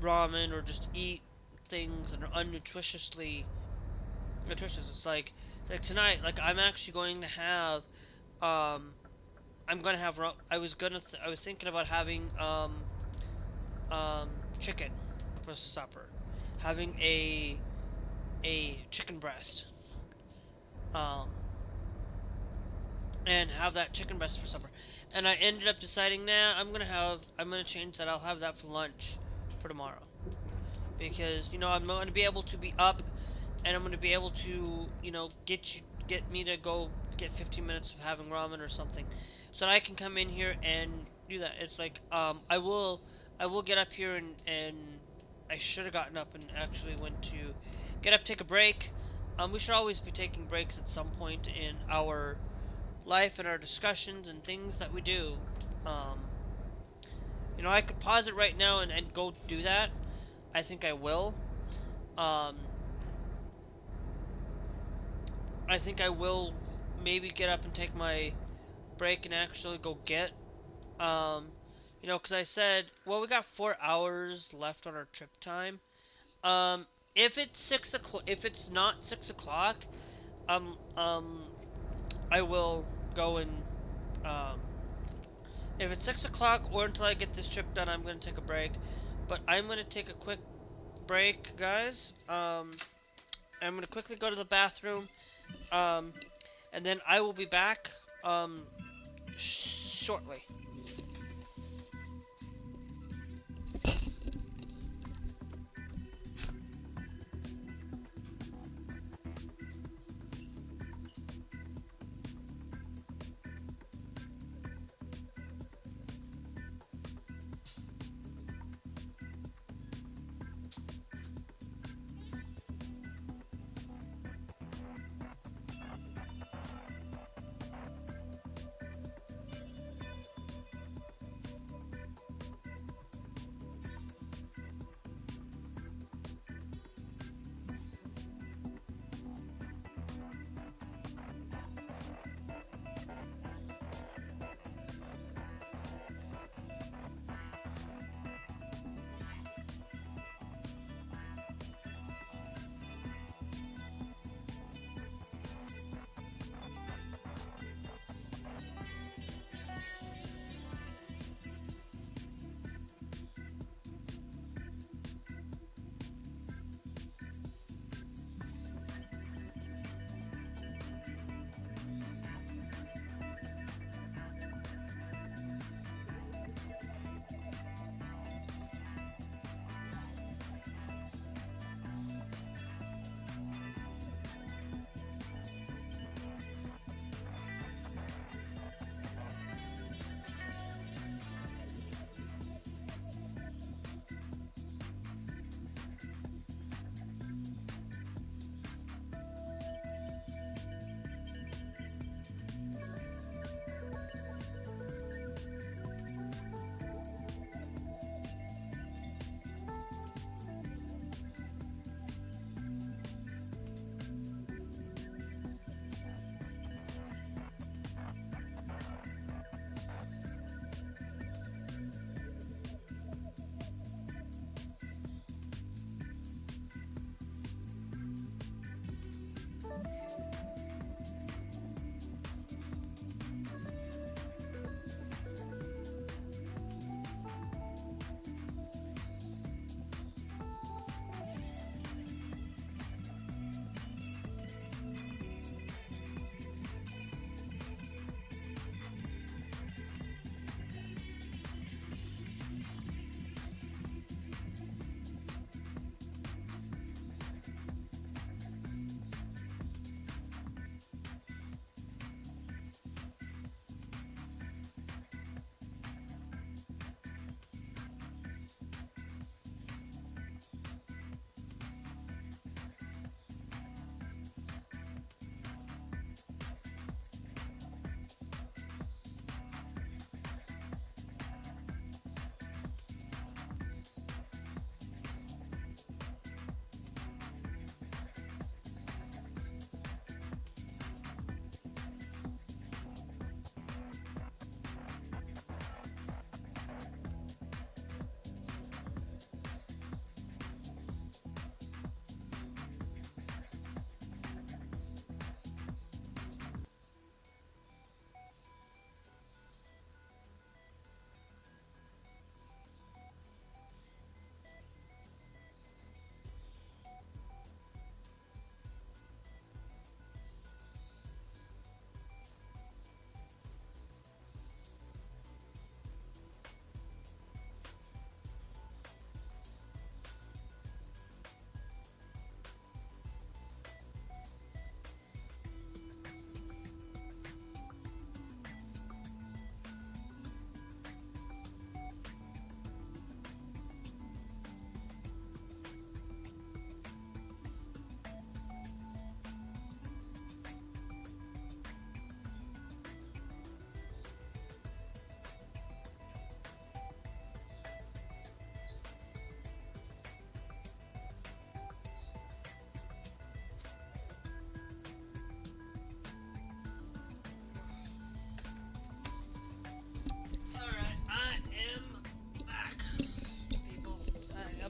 ramen or just eat things that are unnutritiously nutritious. It's like tonight, like I'm actually going to have, I'm gonna have. I was thinking about having chicken for supper, having a chicken breast, and have that chicken breast for supper. And I ended up deciding, nah, I'm gonna change that. I'll have that for lunch for tomorrow, because I'm going to be able to be up, and I'm going to be able to get me to go get 15 minutes of having ramen or something, so that I can come in here and do that. It's like I will get up here and I should have gotten up and actually went to get up, take a break. We should always be taking breaks at some point in our life and our discussions and things that we do. I could pause it right now and go do that. I think I will. I think I will maybe get up and take my break and actually go get, because I said, well, we got 4 hours left on our trip time. If it's 6 o'clock, if it's not 6 o'clock, I will go and, if it's 6 o'clock or until I get this trip done, I'm going to take a break. But I'm going to take a quick break, guys. I'm going to quickly go to the bathroom. And then I will be back, shortly.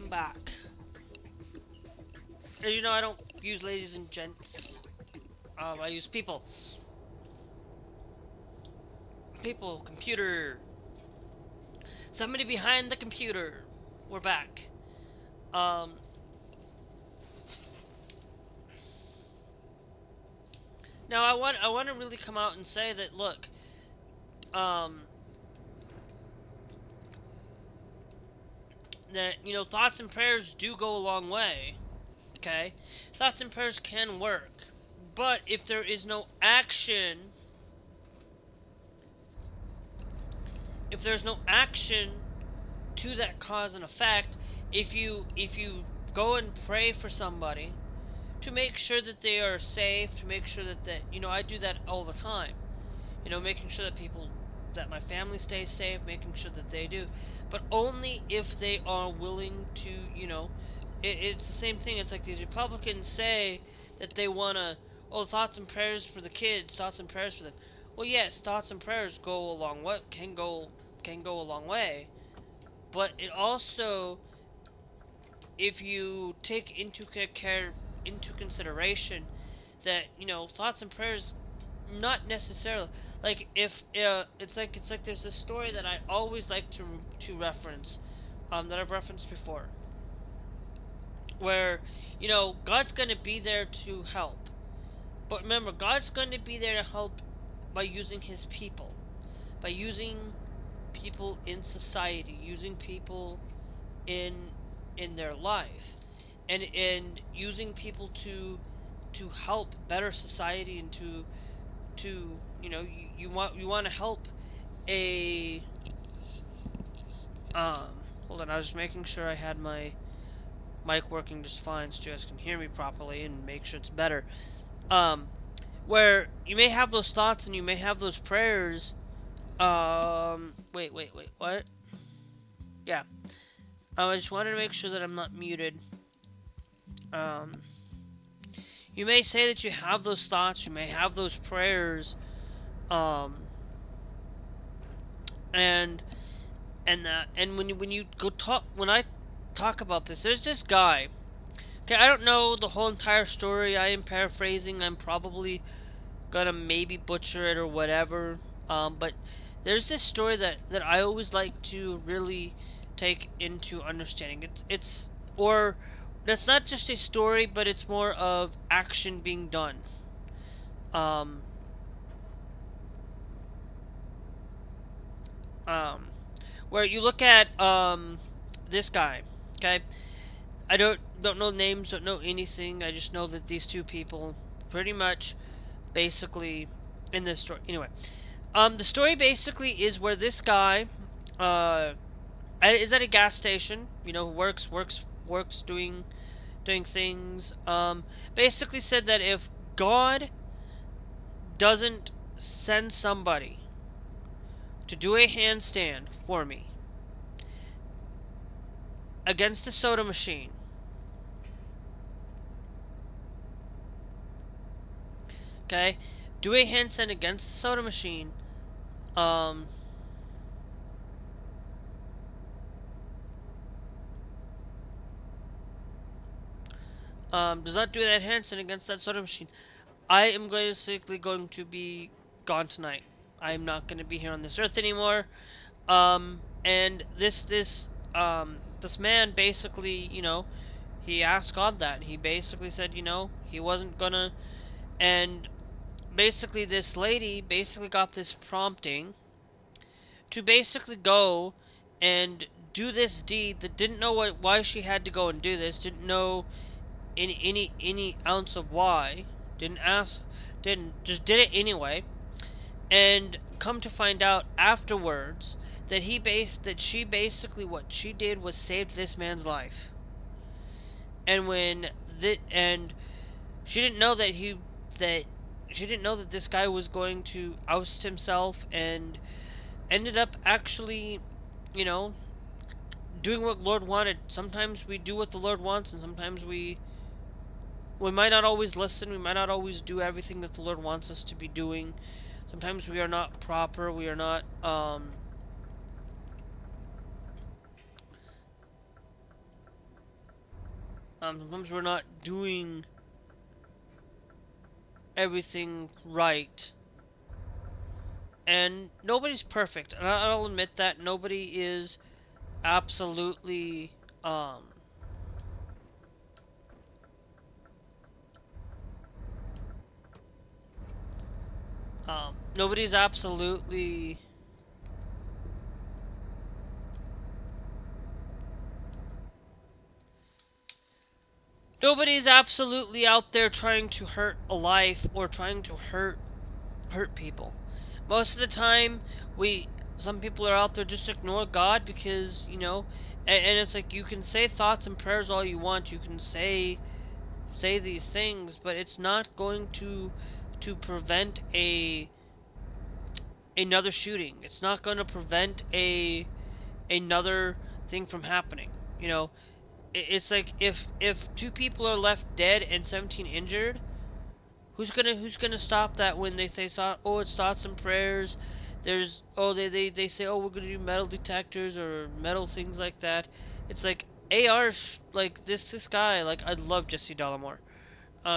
Back. As you know, I don't use ladies and gents. I use people. People, computer. Somebody behind the computer. We're back. Now I want to really come out and say that, look, that, you know, thoughts and prayers do go a long way, okay? Thoughts and prayers can work, but if there is no action, if there's no action to that cause and effect, if you go and pray for somebody to make sure that they are safe, to make sure that you know, I do that all the time, you know, making sure that people, that my family stays safe, making sure that they do, but only if they are willing to, you know, it's the same thing. It's like these Republicans say that they want to, oh, thoughts and prayers for the kids, thoughts and prayers for them. Well, yes, thoughts and prayers go a long way, can go a long way, but it also, if you take into consideration that, you know, thoughts and prayers, not necessarily, like, if it's like there's this story that I always like to reference, that I've referenced before, where, you know, God's going to be there to help, but remember, God's going to be there to help by using his people, by using people in society, using people in their life, and using people to help better society, and to you know, you want to help a hold on, I was just making sure I had my mic working just fine so you guys can hear me properly and make sure it's better. Where you may have those thoughts and you may have those prayers. Wait, what? Yeah. I just wanted to make sure that I'm not muted. You may say that you have those thoughts, you may have those prayers, and when you go talk, when I talk about this, there's this guy Okay, I don't know the whole entire story. I am paraphrasing. I'm probably gonna maybe butcher it or whatever. But there's this story that I always like to really take into understanding. It's or that's not just a story, but it's more of action being done. Um, um, where you look at this guy. Okay, I don't know names, don't know anything. I just know that these two people pretty much basically in this story. Anyway, the story basically is where this guy is at a gas station. You know, works doing things. Basically said that if God doesn't send somebody to do a handstand for me against the soda machine, okay, do a handstand against the soda machine, does not do that handstand against that soda machine, I am basically going to be gone tonight. I am not going to be here on this earth anymore. And this man basically, you know, he asked God that. He basically said, you know, he wasn't gonna, and basically this lady basically got this prompting to basically go and do this deed that didn't know why she had to go and do this, didn't know any ounce of why, didn't ask, didn't, just did it anyway, and come to find out afterwards that she basically, what she did was saved this man's life. And and she didn't know that she didn't know that this guy was going to oust himself, and ended up actually, you know, doing what Lord wanted. Sometimes we do what the Lord wants, and sometimes we might not always listen. We might not always do everything that the Lord wants us to be doing. Sometimes we are not proper. We are not sometimes we're not doing everything right. And nobody's perfect. And I'll admit that nobody is absolutely nobody's absolutely out there trying to hurt a life or trying to hurt people. Most of the time, some people are out there just ignore God because, you know, and it's like you can say thoughts and prayers all you want. You can say these things, but it's not going to prevent another shooting. It's not going to prevent another thing from happening. You know, it's like if 2 people are left dead and 17 injured, who's gonna stop that when they say, oh, it's thoughts and prayers? There's, oh, they say, oh, we're gonna do metal detectors or metal things like that. It's like AR, like this guy, like, I love Jesse Dellamore.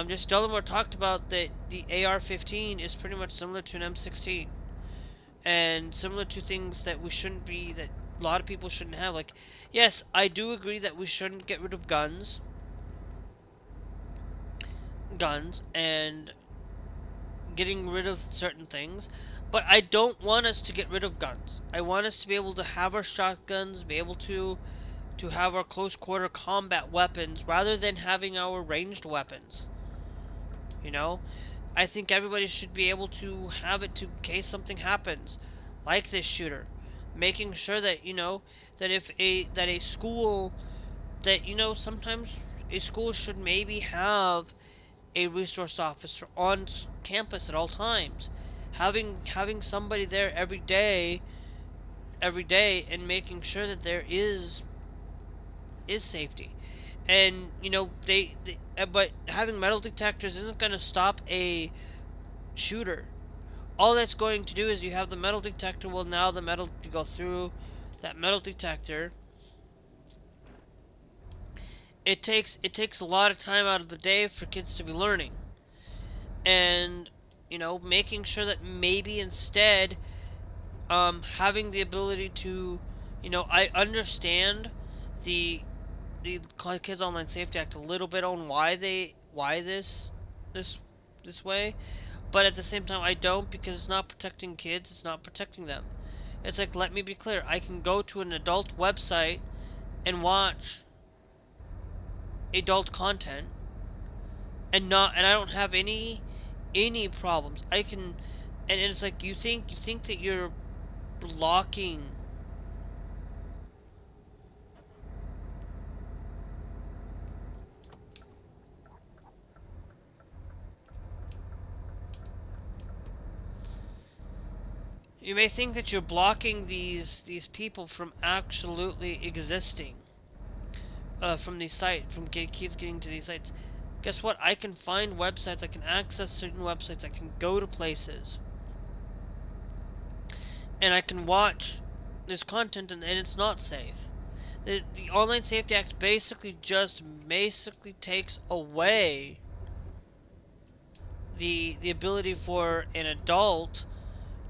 Jesse Dellamore talked about that the AR-15 is pretty much similar to an M16, and similar to things that that a lot of people shouldn't have. Like, yes, I do agree that we shouldn't get rid of guns and getting rid of certain things, but I don't want us to get rid of guns. I want us to be able to have our shotguns, be able to have our close quarter combat weapons rather than having our ranged weapons. You know, I think everybody should be able to have it in case something happens, like this shooter. Making sure that, you know, that if a school, that, you know, sometimes a school should maybe have a resource officer on campus at all times, having somebody there every day, and making sure that there is safety. And, you know, but having metal detectors isn't going to stop a shooter. All that's going to do is you have the metal detector. Well, now you go through that metal detector, it takes a lot of time out of the day for kids to be learning, and making sure that maybe instead having the ability to, I understand the Kids Online Safety Act a little bit on why this this way, but at the same time I don't, because it's not protecting kids, it's not protecting them. It's like, let me be clear, I can go to an adult website and watch adult content and I don't have any problems. I can, and it's like, you think that you're blocking you may think that you're blocking these people from absolutely existing, from these sites, from kids getting to these sites. Guess what? I can find websites, I can access certain websites, I can go to places, and I can watch this content, and it's not safe. The Online Safety Act basically takes away the ability for an adult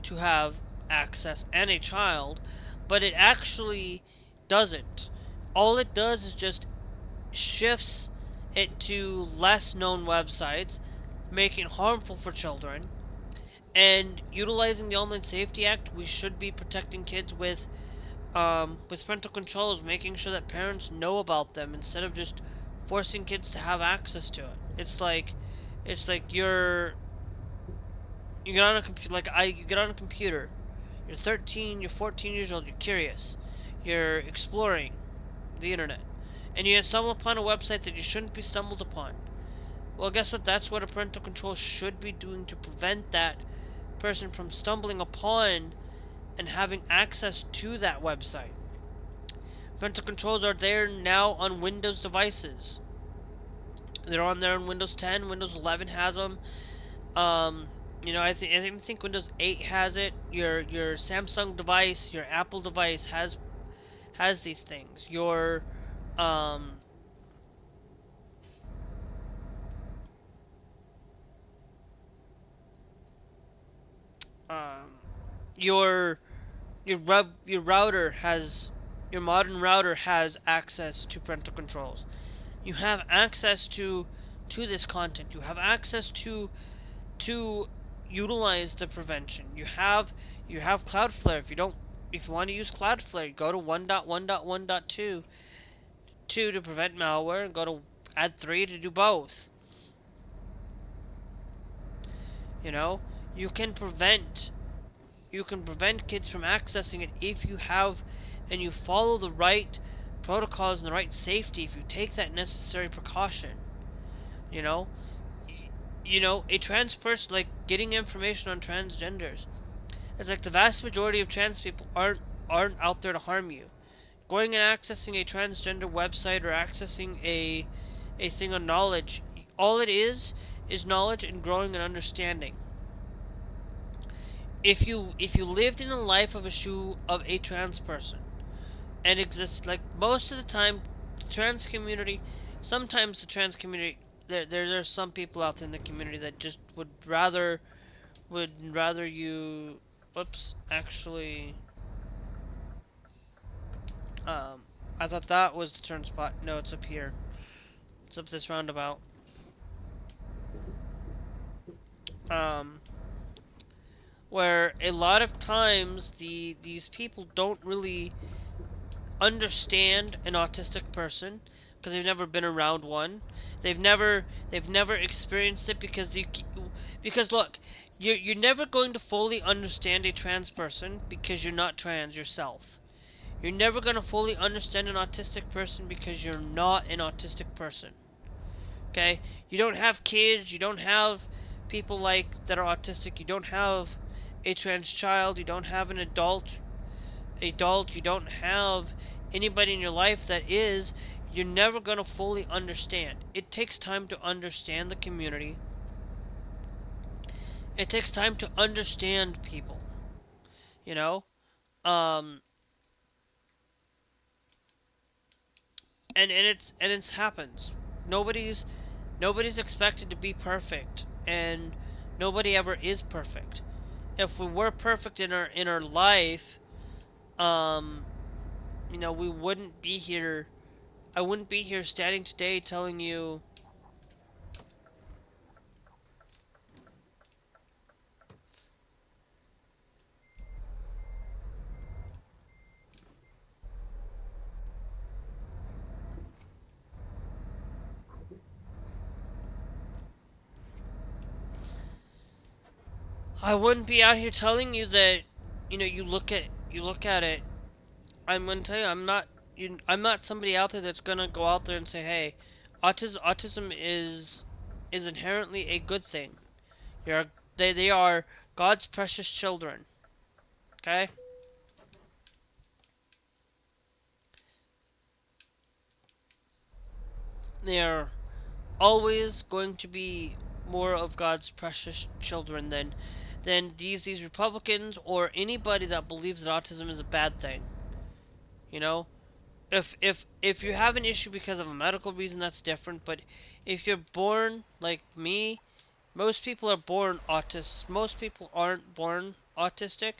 to have access, and a child, but it actually doesn't. All it does is just shifts it to less known websites, making it harmful for children. And utilizing the Online Safety Act, we should be protecting kids with parental controls, making sure that parents know about them instead of just forcing kids to have access to it. It's like you get on a computer, you get on a computer. You're 13, you're 14 years old, you're curious, you're exploring the internet, and you stumble upon a website that you shouldn't be stumbled upon. Well, guess what? That's what a parental control should be doing to prevent that person from stumbling upon and having access to that website. Parental controls are there now on Windows devices. They're on there on Windows 10, Windows 11 has them. I even think Windows 8 has it. Your Samsung device, your Apple device has these things. Your router has your modern router has access to parental controls. You have access to this content. You have access to utilize the prevention. You have Cloudflare. If you want to use Cloudflare, go to 1.1.1.2 to prevent malware, and go to add 3 to do both. You can prevent kids from accessing it if you have and you follow the right protocols and the right safety, if you take that necessary precaution. A trans person, like getting information on transgenders, it's like the vast majority of trans people aren't out there to harm you. Going and accessing a transgender website or accessing a thing on knowledge, all it is knowledge and growing and understanding. If you lived in the life of a trans person and existed, like most of the time, sometimes the trans community, there's some people out there in the community that just would rather you, actually, I thought that was the turn spot. No, it's up here. It's up this roundabout. Where a lot of times these people don't really understand an autistic person because they've never been around one. They've never experienced it because look, you're never going to fully understand a trans person because you're not trans yourself. You're never going to fully understand an autistic person because you're not an autistic person. Okay? You don't have kids, you don't have people that are autistic, you don't have a trans child, you don't have an adult, you don't have anybody in your life that is. You're never going to fully understand. It takes time to understand the community. It takes time to understand people. and it's happens. Nobody's expected to be perfect, and nobody ever is perfect. If we were perfect in our life, um, we wouldn't be here. I wouldn't be here standing today telling you. I wouldn't be out here telling you that. You look at it. I'm gonna tell you, I'm not somebody out there that's gonna go out there and say, hey, autism is inherently a good thing. They are God's precious children. Okay? They are always going to be more of God's precious children than these Republicans or anybody that believes that autism is a bad thing. You know? If you have an issue because of a medical reason, that's different, but if you're born like me, most people are born autists. Most people aren't born autistic.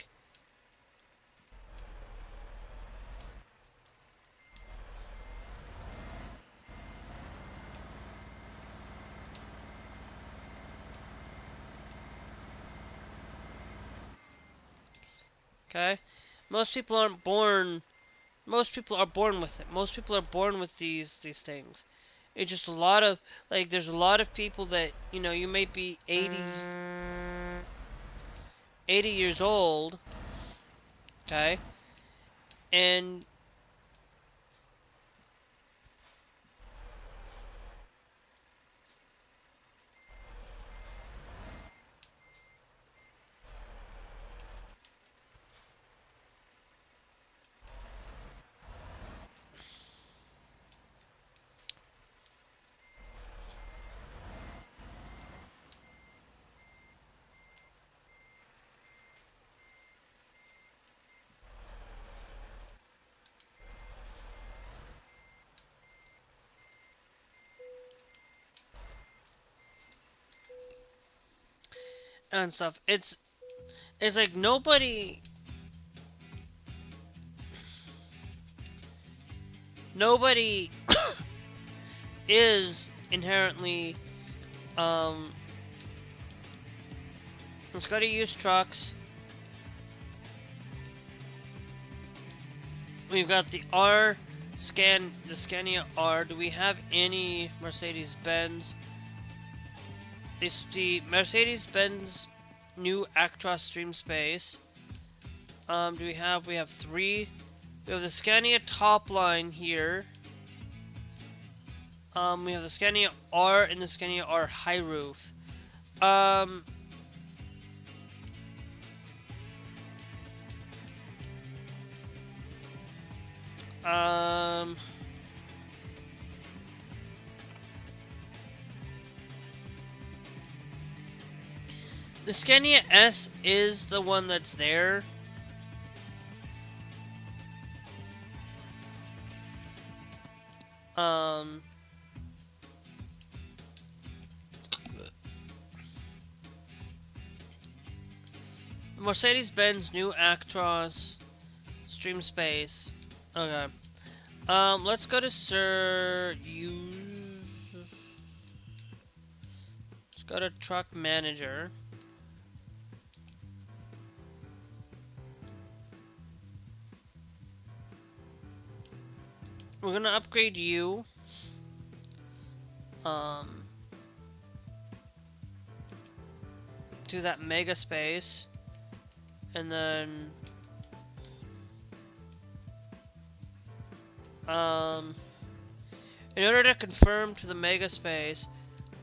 Okay? Most people aren't born. Most people are born with it. Most people are born with these things. It's just a lot of, like, there's a lot of people that, you may be 80 years old, okay? And stuff. It's like nobody is inherently it's got to use trucks. We've got the Scania R. Do we have any Mercedes-Benz? It's the Mercedes-Benz new Actros Stream Space. We have 3. We have the Scania top line here. We have the Scania R and the Scania R high roof. The Scania S is the one that's there. Mercedes-Benz new Actros Stream Space. Okay. Let's go to let's go to Truck Manager. We're gonna upgrade you. To that mega space. And then in order to confirm to the mega space,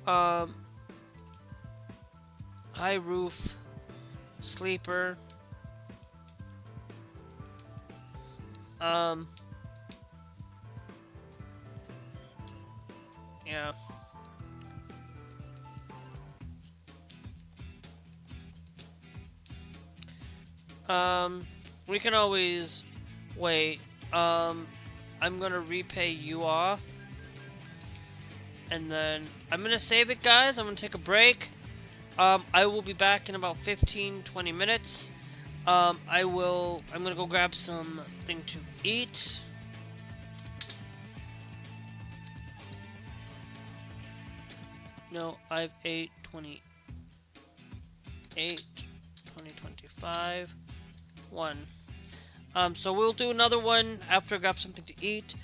high roof sleeper, yeah. We can always wait. I'm gonna repay you off. And then I'm gonna save it, guys. I'm gonna take a break. I will be back in about 15-20 minutes. I'm gonna go grab something to eat. No, I've ate 28, 2025, 1. So we'll do another one after I grab something to eat.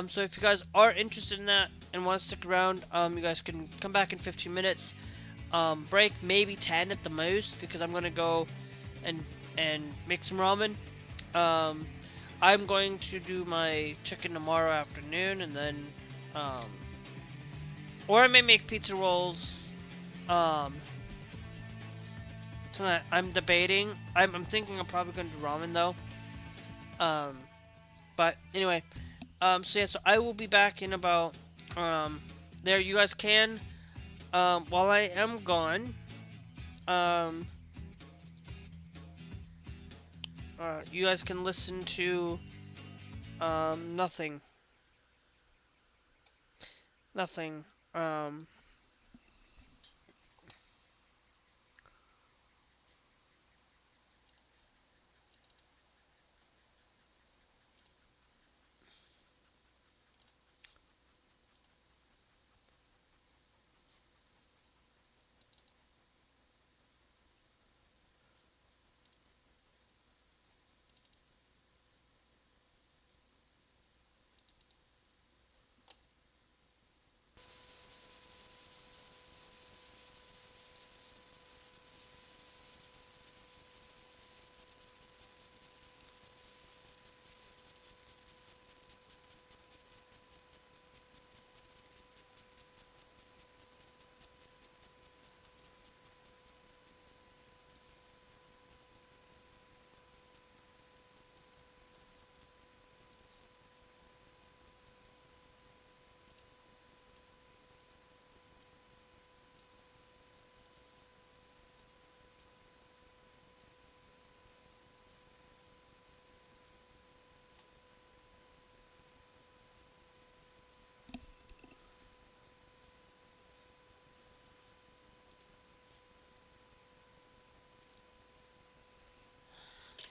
So if you guys are interested in that and want to stick around, you guys can come back in 15 minutes. Break maybe 10 at the most, because I'm gonna go and make some ramen. I'm going to do my chicken tomorrow afternoon, and then or I may make pizza rolls tonight. I'm debating. I'm thinking I'm probably gonna do ramen though. But anyway, so yeah, so I will be back in about there. You guys can while I am gone, you guys can listen to nothing.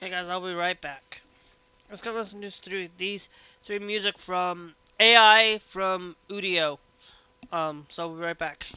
Hey guys, I'll be right back. Let's go listen to these three music from AI from Udio. So I'll be right back.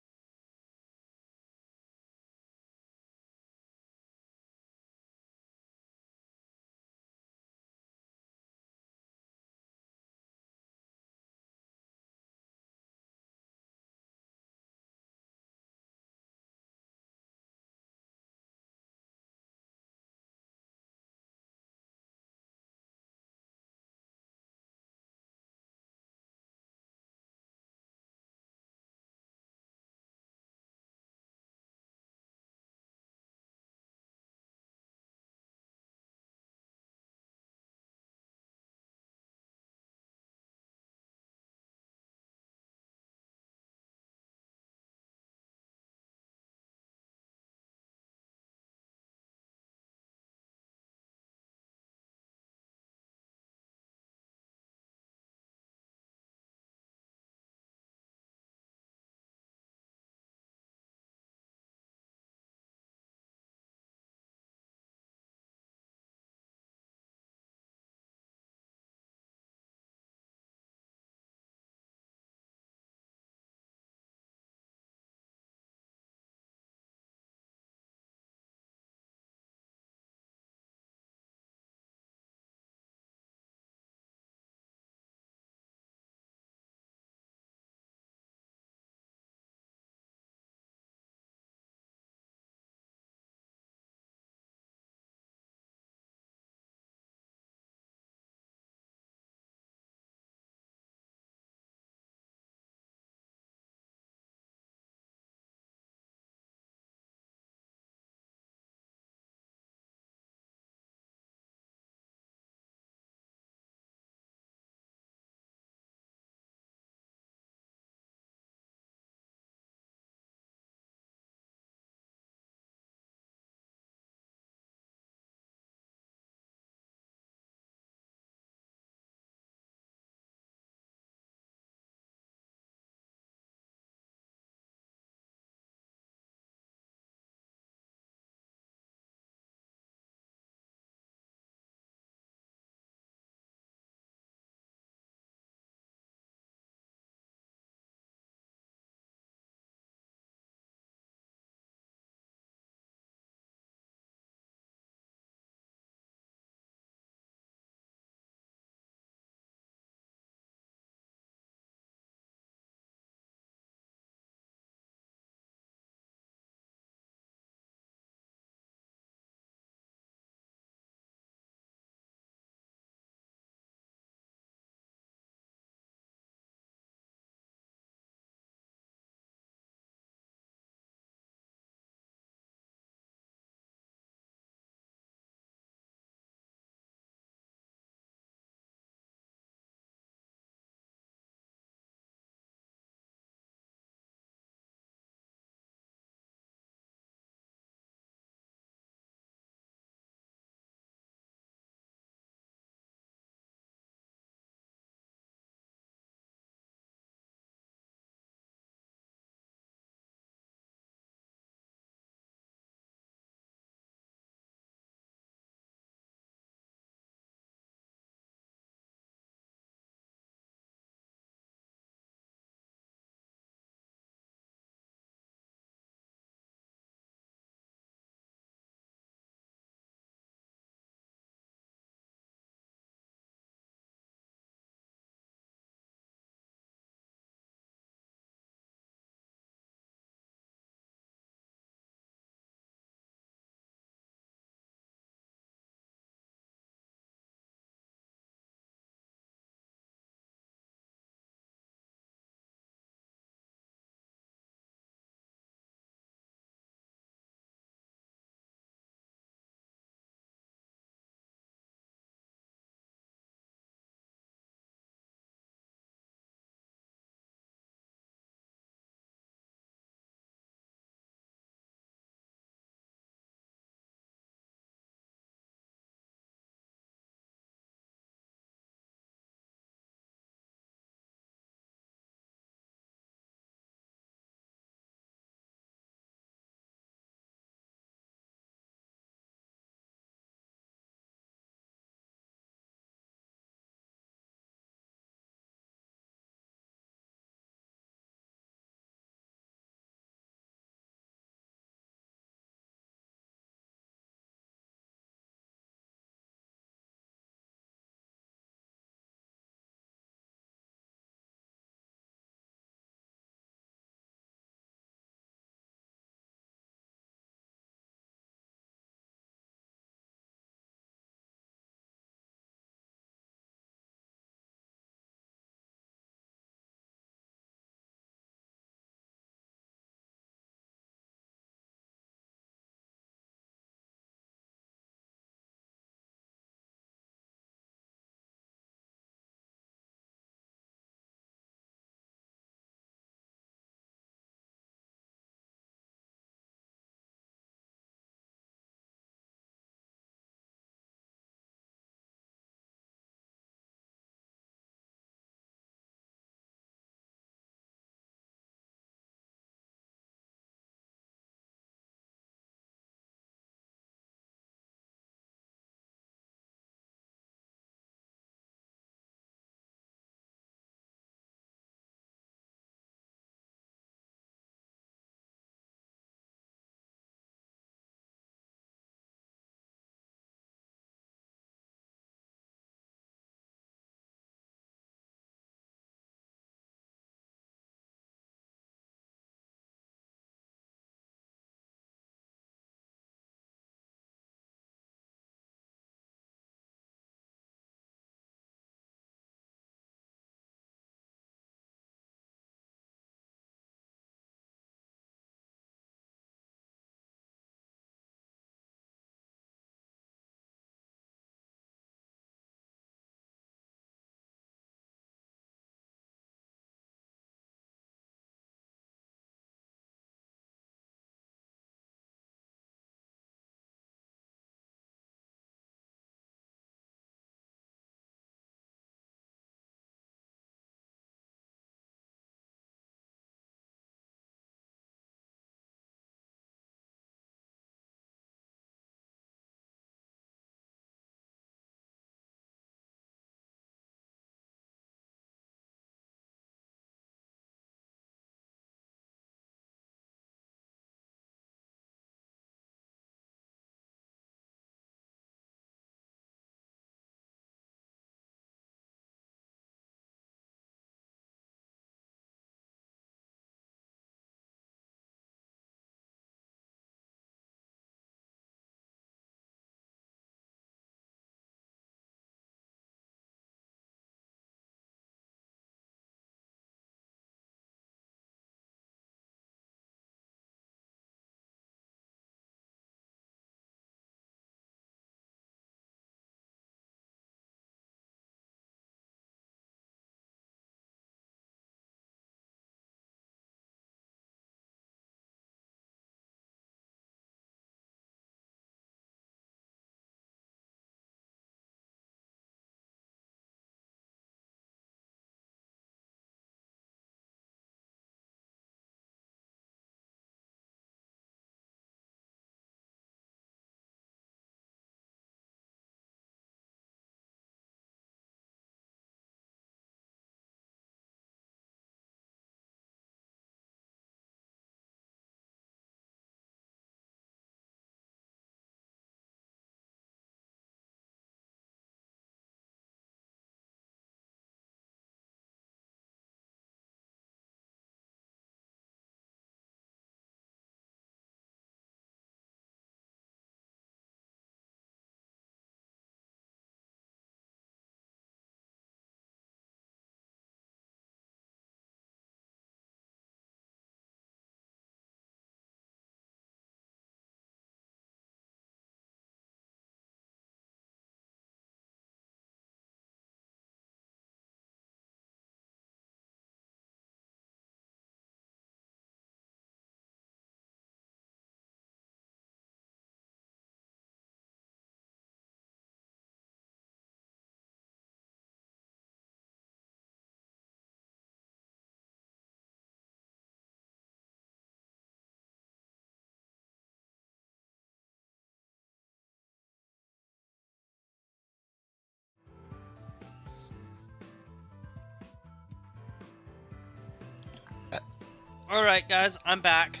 Alright, guys, I'm back.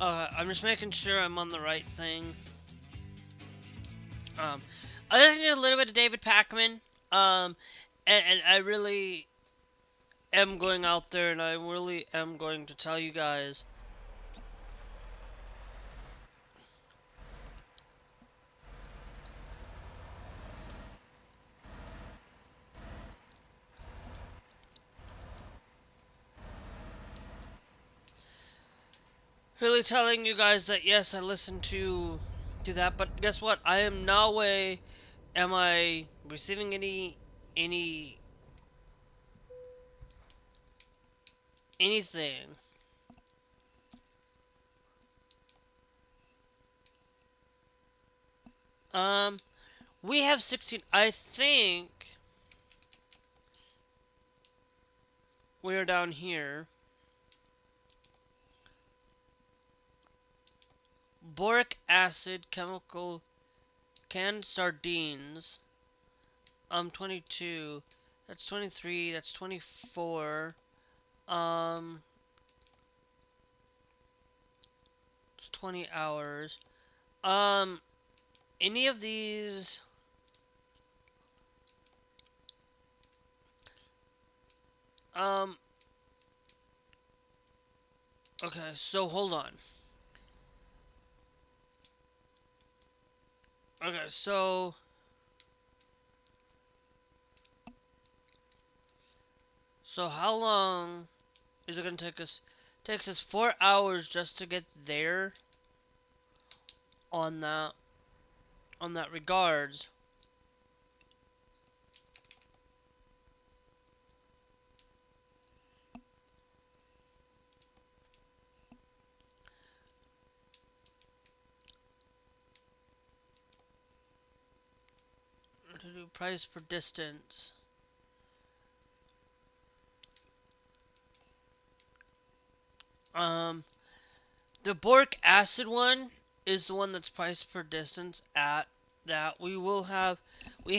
I'm just making sure I'm on the right thing. I listened to a little bit of David Pakman, and I really am going out there, and I really am going to tell you guys. Really telling you guys that yes, I listened to that, but guess what? I am no way am I receiving any anything. We have 16. I think we are down here. Boric acid, chemical, canned sardines. 22. That's 23. That's 24. It's 20 hours. Any of these. Okay, so hold on. Okay, so how long is it gonna take us? Takes us 4 hours just to get there. On that regards. To do price per distance. The boric acid one is the one that's price per distance. At that, we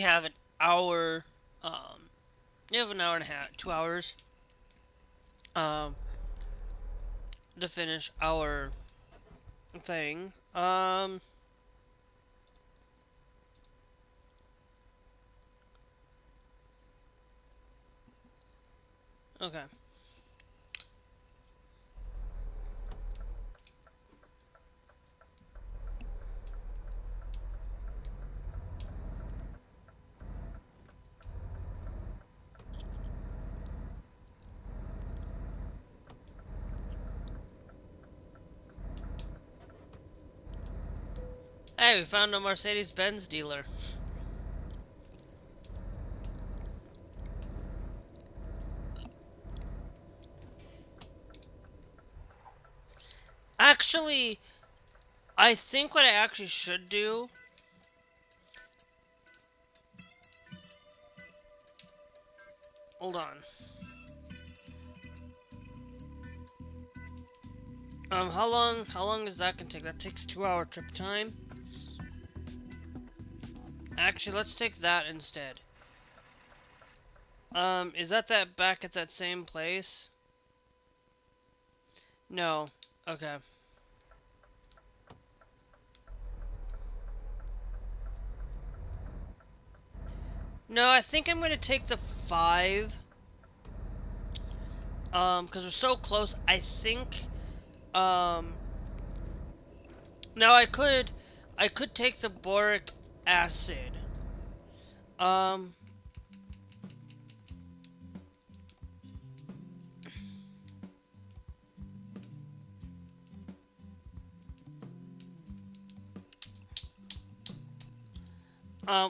have an hour. You have an hour and a half, 2 hours. To finish our thing. Okay. Hey, we found a Mercedes-Benz dealer. Actually, I think what I actually should do. Hold on. How long is that gonna take? That takes 2-hour trip time. Actually, let's take that instead. Is that back at that same place? No. Okay. No, I think I'm gonna take the 5. Because we're so close. I think. Now I could take the boric acid.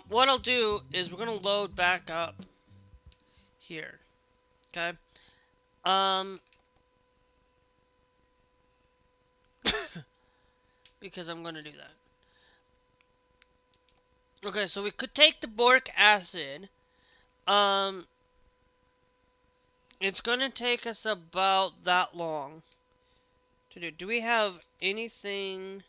What I'll do is we're gonna load back up here. Okay. Because I'm gonna do that. Okay, so we could take the boric acid. It's gonna take us about that long to do. Do we have anything?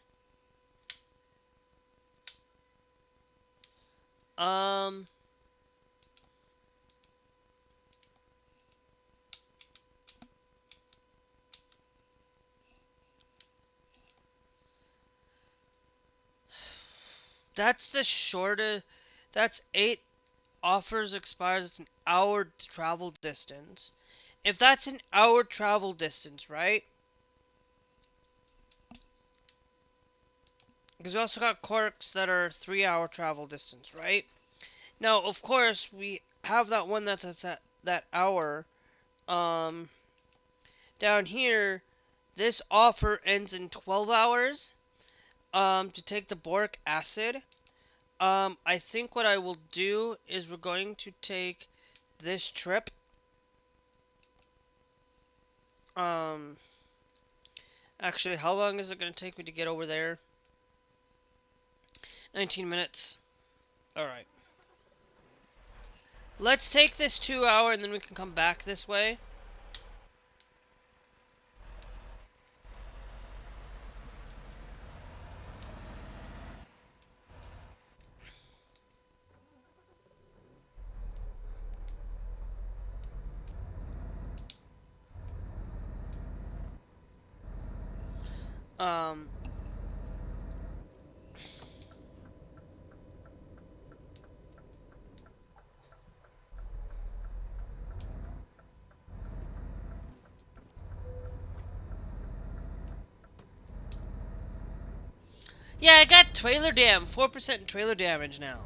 That's the shortest. That's 8 offers expires. It's an hour travel distance. If that's an hour travel distance, right? Because we also got quirks that are 3-hour travel distance, right? Now, of course, we have that one that's at that hour. Down here, this offer ends in 12 hours. To take the boric acid. I think what I will do is we're going to take this trip. Actually, how long is it going to take me to get over there? 19 minutes. Alright. Let's take this 2-hour and then we can come back this way. Um... Yeah, I got trailer 4% trailer damage now.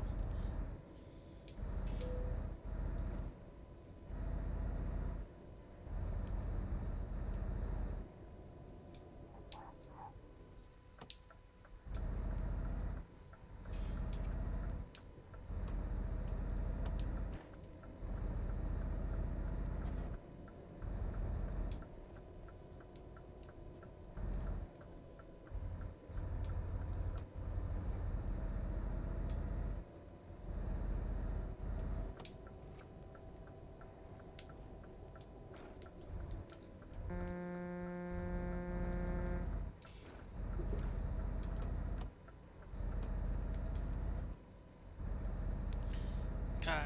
Okay.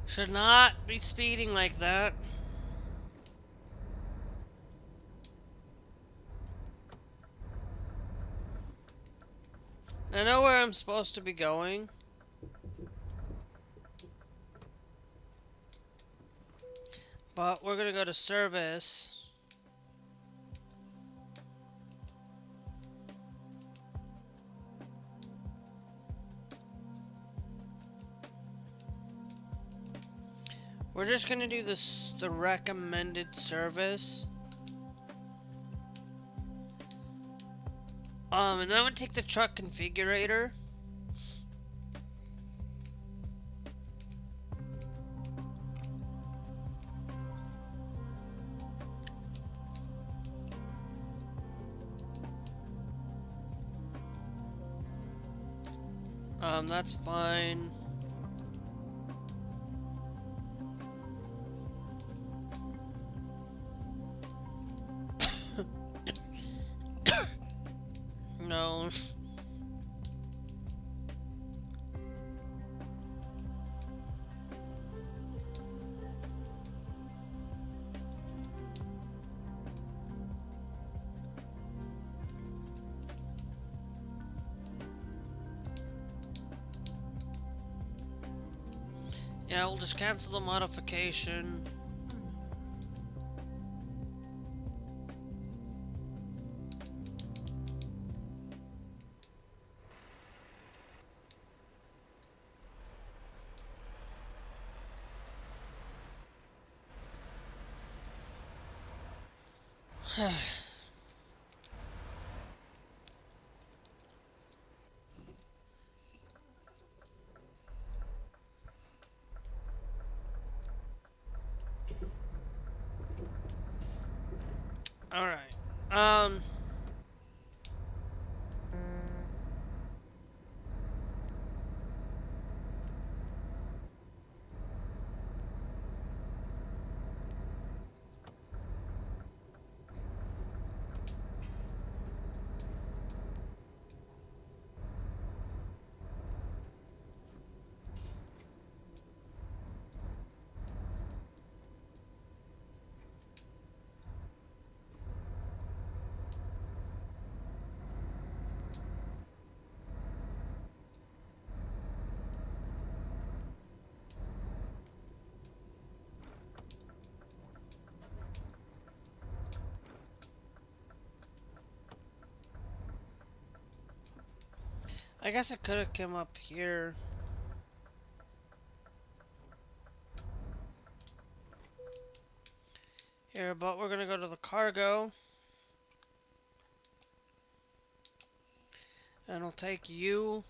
Should not be speeding like that. I know where I'm supposed to be going. But we're gonna go to service. We're just gonna do this, the recommended service. And then I'm gonna take the truck configurator. That's fine. No. Yeah, we'll just cancel the modification. Alright. I guess I could have come up here. Here, but we're gonna go to the cargo. And I'll take you.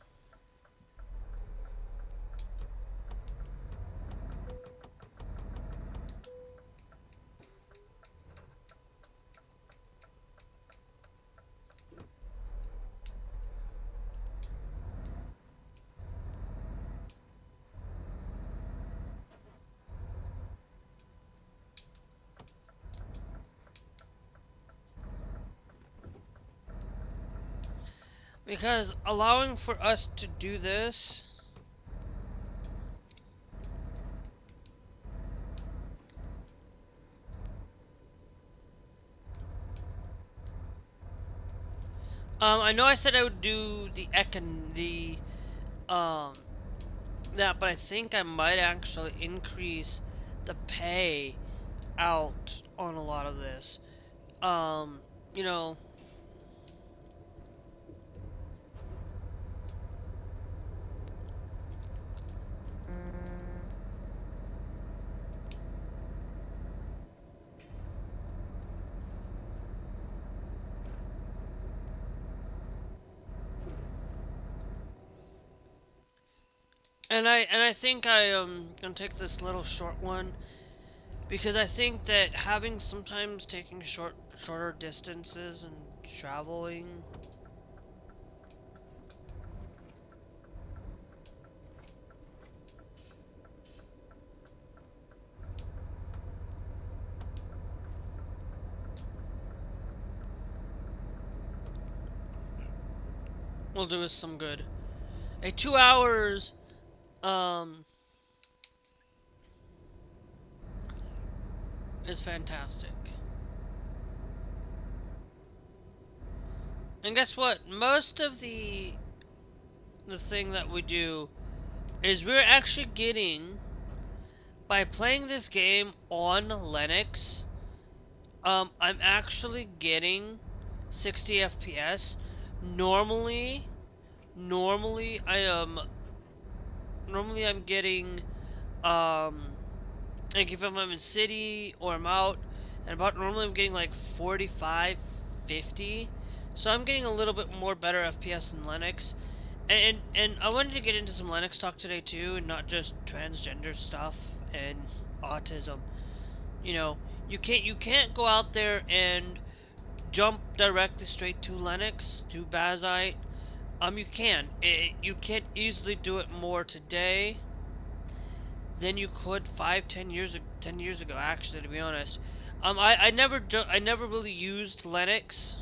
Because allowing for us to do this I know I said I would do that, but I think I might actually increase the pay out on a lot of this. You know, and I think I gonna take this little short one because I think that having sometimes taking shorter distances and traveling will do us some good. 2 hours is fantastic. And guess what? Most of the thing that we do is we're actually getting, by playing this game on Linux, I'm actually getting 60 FPS. Normally I'm getting like if I'm in city or I'm out and about, normally I'm getting like 45, 50. So I'm getting a little bit more better FPS than Linux. And I wanted to get into some Linux talk today too, and not just transgender stuff and autism. You know, you can't go out there and jump directly straight to Linux, to Bazite. You can. You can easily do it more today than you could 10 years ago. Actually, to be honest, I never really used Linux.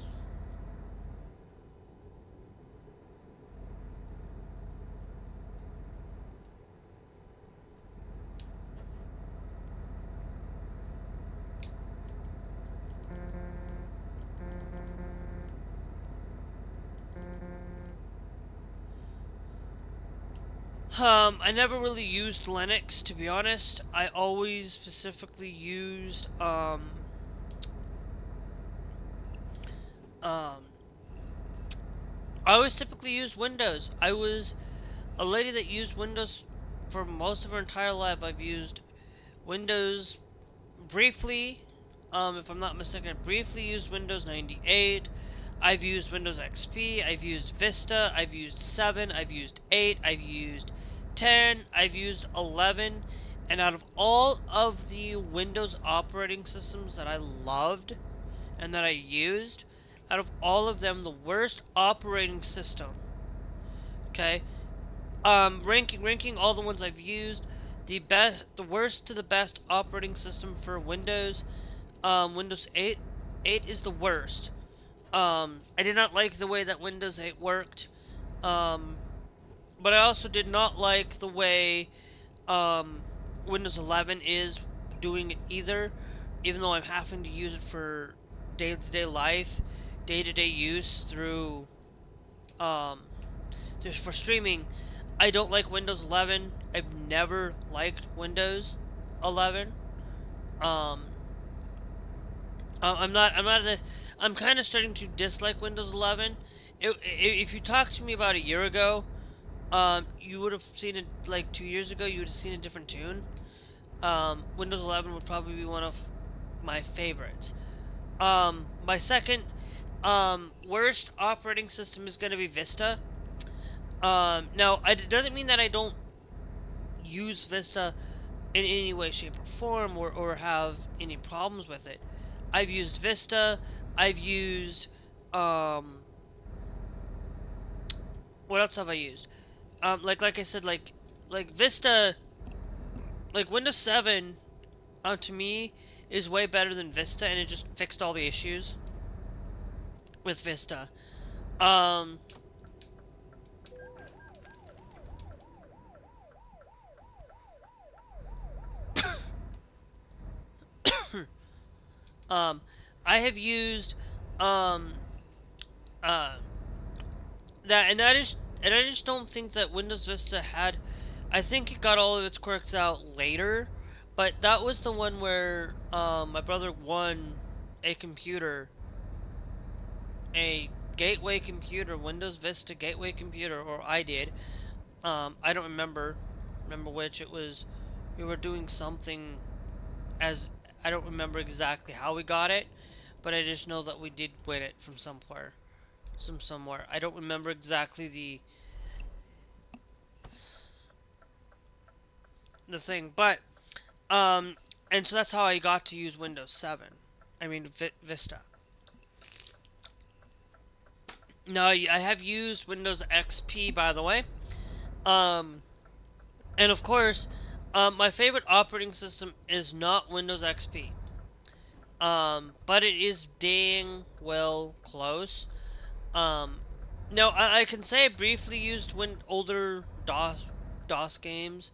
I never really used Linux, to be honest. I always specifically used, I always typically used Windows. I was a lady that used Windows for most of her entire life. I've used Windows briefly, if I'm not mistaken, I briefly used Windows 98. I've used Windows XP, I've used Vista, I've used 7, I've used 8, I've used 10, I've used 11, and out of all of the Windows operating systems that I loved and that I used, out of all of them, the worst operating system, okay, ranking all the ones I've used, the worst to the best operating system for Windows, Windows 8 is the worst. I did not like the way that Windows 8 worked, but I also did not like the way Windows 11 is doing it either, even though I'm having to use it for day-to-day life, day-to-day use through just for streaming. I don't like Windows 11. I've never liked Windows 11. I'm kind of starting to dislike Windows 11. if you talked to me about a year ago, you would have seen it like 2 years ago. You would have seen a different tune. Windows 11 would probably be one of my favorites. My second worst operating system is going to be Vista. Now, it doesn't mean that I don't use Vista in any way, shape, or form, or have any problems with it. I've used Vista. I've used, what else have I used? Like I said, like Vista, like Windows 7, to me, is way better than Vista, and it just fixed all the issues with Vista. I have used, that, and I just don't think that Windows Vista had. I think it got all of its quirks out later, but that was the one where my brother won a computer, a gateway computer, Windows Vista gateway computer, or I did. I don't remember which it was. We were doing something, as I don't remember exactly how we got it, but I just know that we did win it from somewhere. Somewhere. I don't remember exactly the thing, but and so that's how I got to use Windows 7. I mean Vista. Now I have used Windows XP, by the way. And of course, my favorite operating system is not Windows XP. But it is dang well close. Now I can say I briefly used older DOS games,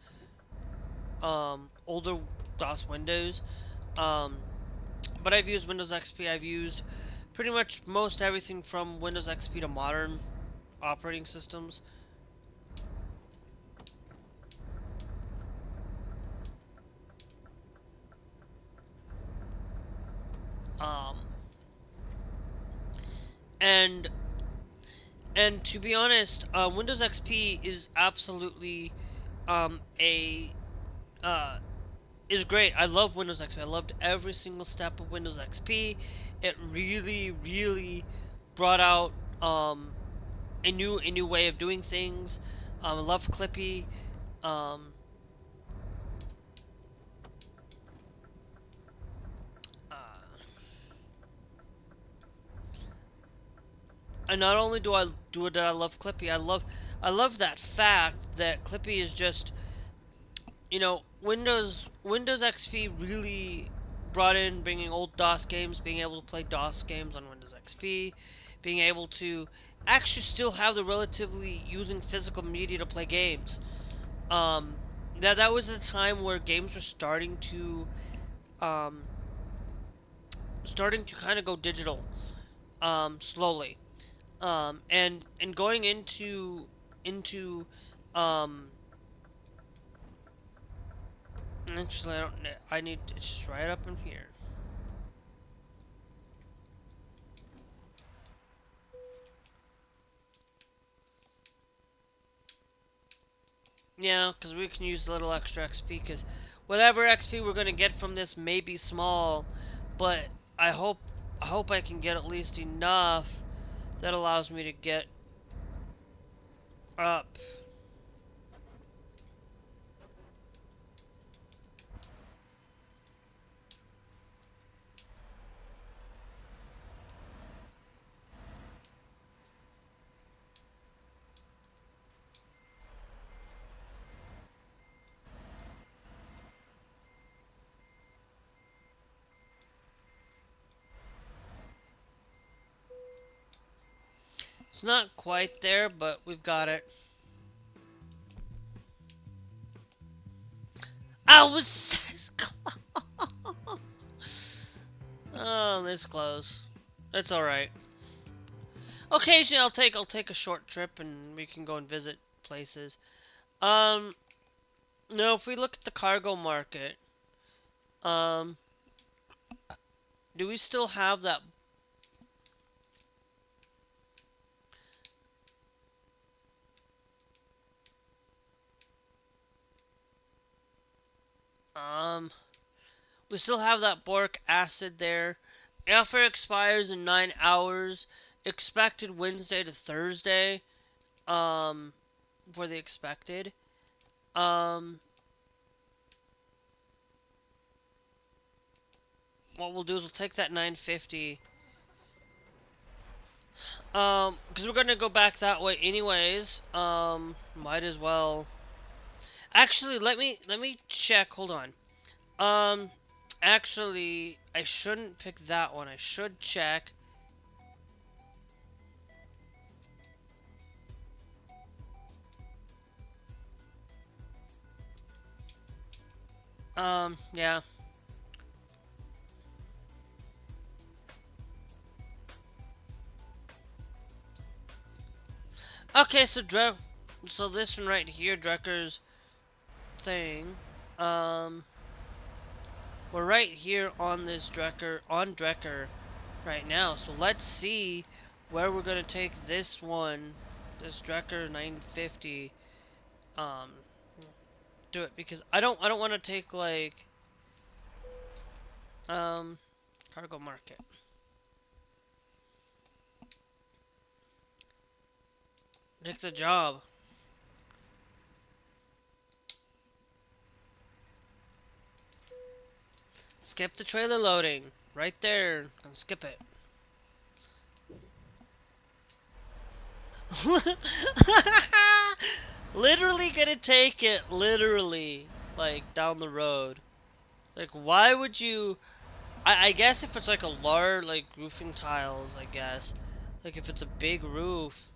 older DOS Windows, but I've used Windows XP. I've used pretty much most everything from Windows XP to modern operating systems. And to be honest, Windows XP is absolutely is great. I love Windows XP. I loved every single step of Windows XP. It really brought out a new way of doing things. I love Clippy. And not only do I love Clippy, I love that fact that Clippy is just, Windows XP really brought in bringing old DOS games, being able to play DOS games on Windows XP, being able to actually still have the relatively using physical media to play games. That was a time where games were starting to kind of go digital, slowly. And going into actually I need it's just right up in here. Yeah, because we can use a little extra XP, because whatever XP we're gonna get from this may be small, but I hope I can get at least enough that allows me to get up. It's not quite there, but we've got it. I was this close. Oh, this close. It's alright. Occasionally I'll take a short trip and we can go and visit places. Now if we look at the cargo market, do we still have that? Um, we still have that boric acid there. Offer expires in 9 hours. Expected Wednesday to Thursday. Um, for the expected. Um, what we'll do is we'll take that 950. Because we're gonna go back that way anyways. Might as well. Actually, let me check. Hold on. Um, actually, I shouldn't pick that one. I should check. Yeah. Okay, so this one right here, Drecker's thing. Um, we're right here on this Drecker right now. So let's see where we're gonna take this one, this Drecker 950. Um, do it because I don't want to take like cargo market. Take the job. Skip the trailer loading. Right there. And skip it. Literally gonna take it, literally, like, down the road. Like, why would you... I guess if it's like a large, like, roofing tiles, I guess. Like, if it's a big roof.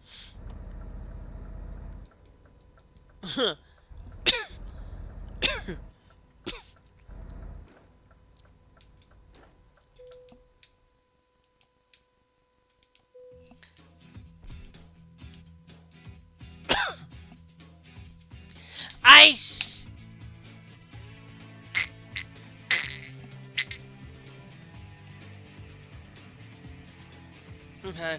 I... Okay.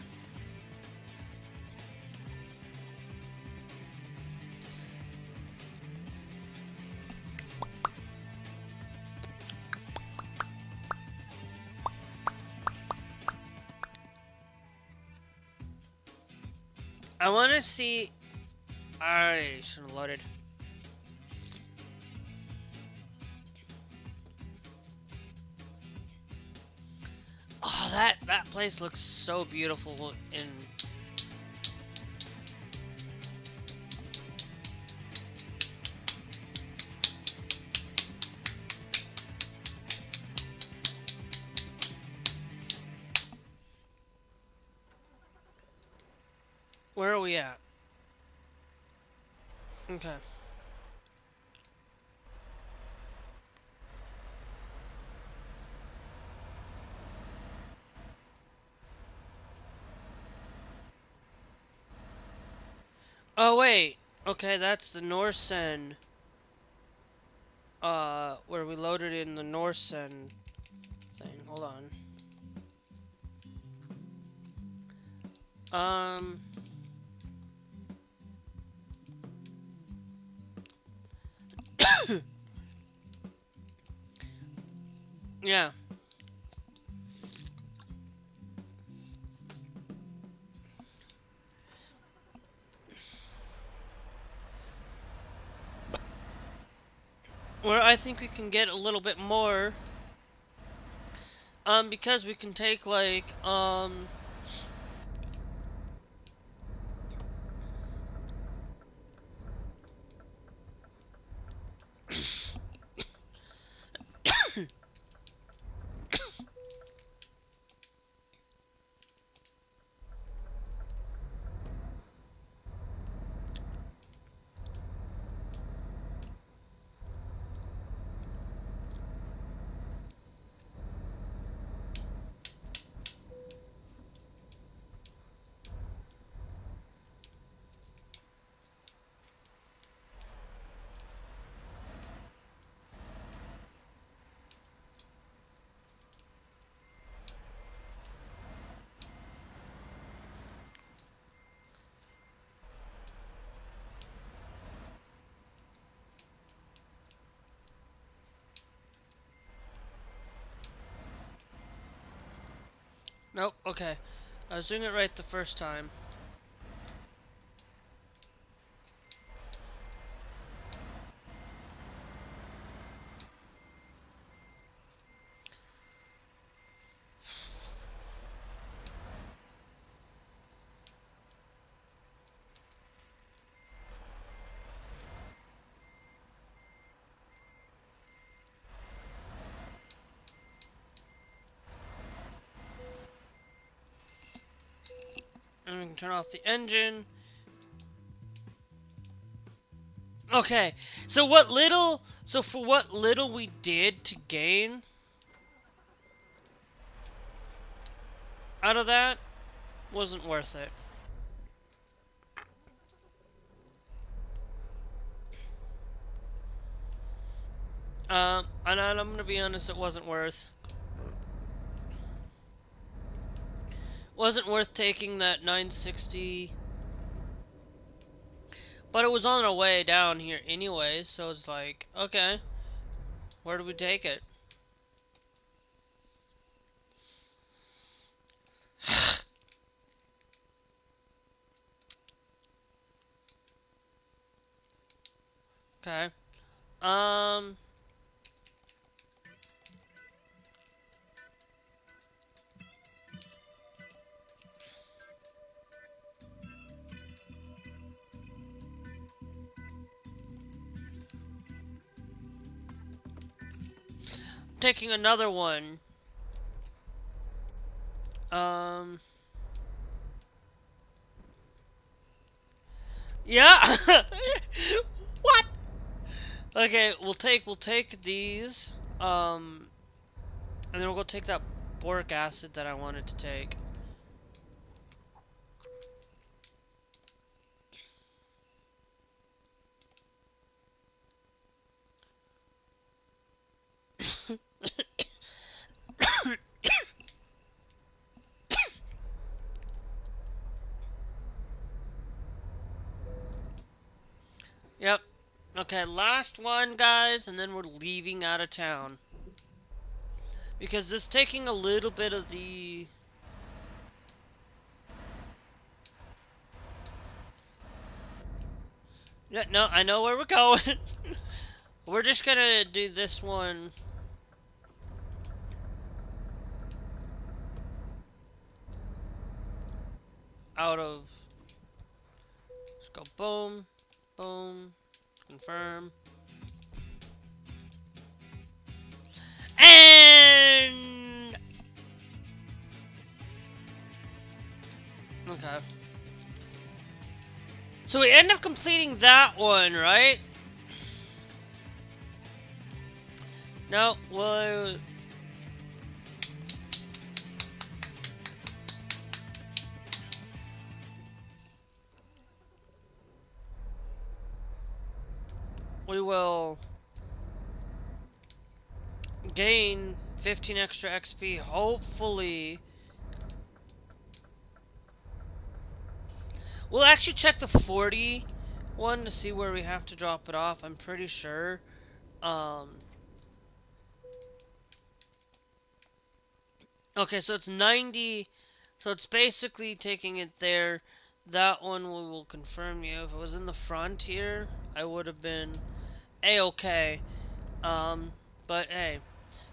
I want to see... I should have loaded. Oh, that place looks so beautiful in... Where are we at? Okay. Oh, wait. Okay, that's the Norsen. Where we loaded in the Norsen thing. Hold on. Yeah. Where I think we can get a little bit more. Because we can take, like, Nope, okay. I was doing it right the first time. And we can turn off the engine. Okay, so for what little we did to gain out of that, wasn't worth it. And I'm gonna be honest, it wasn't worth taking that 960. But it was on our way down here anyways, so it's like, okay, where do we take it? Okay. Taking another one. Yeah. What? Okay, we'll take these. And then we'll go take that boric acid that I wanted to take. Yep. Okay, last one, guys, and then we're leaving out of town. Because this taking a little bit of the... Yeah, no, I know where we're going. We're just gonna do this one. Out of... Let's go boom, boom, confirm. And... Okay. So we end up completing that one, right? No, well... We will gain 15 extra XP, hopefully. We'll actually check the 40 one to see where we have to drop it off. I'm pretty sure. Okay, so it's 90. So it's basically taking it there. That one we will confirm you. If it was in the front here, I would have been A-okay. But hey,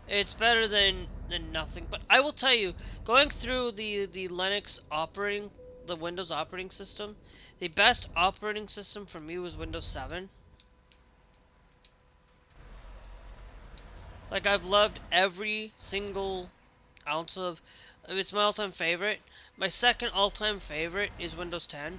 it's better than nothing. But I will tell you, going through the Linux operating, the Windows operating system, the best operating system for me was Windows 7. Like, I've loved every single ounce of... It's my all-time favorite. My second all-time favorite is Windows 10.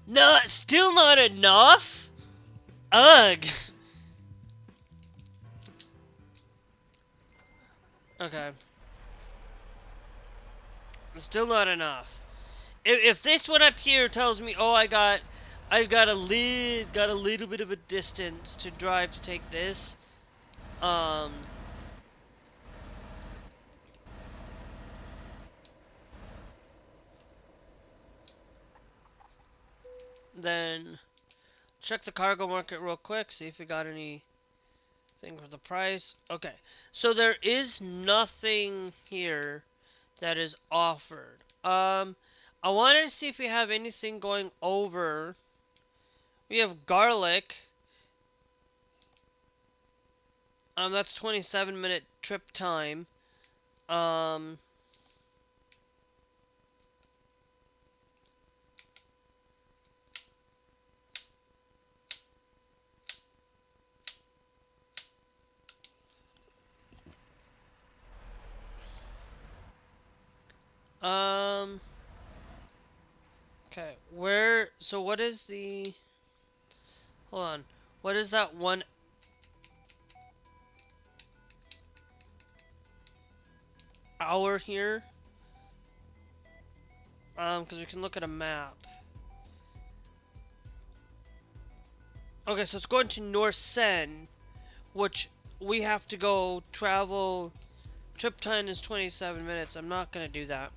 No, still not enough? Ugh. Okay. Still not enough. if this one up here tells me, oh, I've got a little bit of a distance to drive to take this, then check the cargo market real quick, see if we got anything for the price. Okay, so there is nothing here that is offered. I wanted to see if we have anything going over. We have garlic. That's 27-minute trip time. Okay, so what is the, hold on, what is that 1 hour here? Because we can look at a map. Okay, so it's going to North Sen, which we have to go travel. Trip time is 27 minutes. I'm not gonna do that.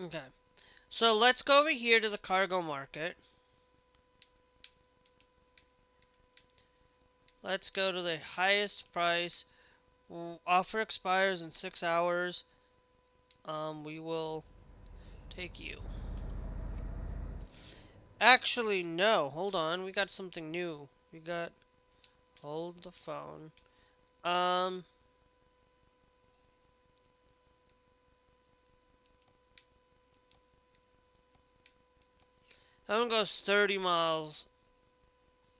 Okay, so let's go over here to the cargo market. Let's go to the highest price. Offer expires in 6 hours. We will take you. Actually, no. Hold on. We got something new. Hold the phone. That one goes 30 miles.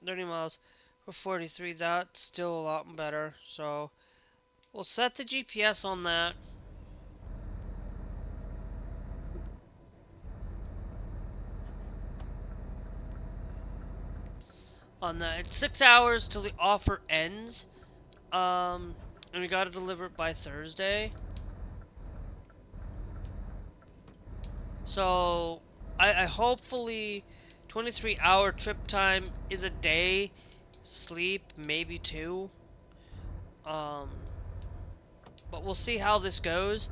30 miles for 43. That's still a lot better. So, we'll set the GPS on that. It's 6 hours till the offer ends. And we gotta deliver it by Thursday. So, I hopefully 23-hour trip time is a day. Sleep, maybe 2. But we'll see how this goes.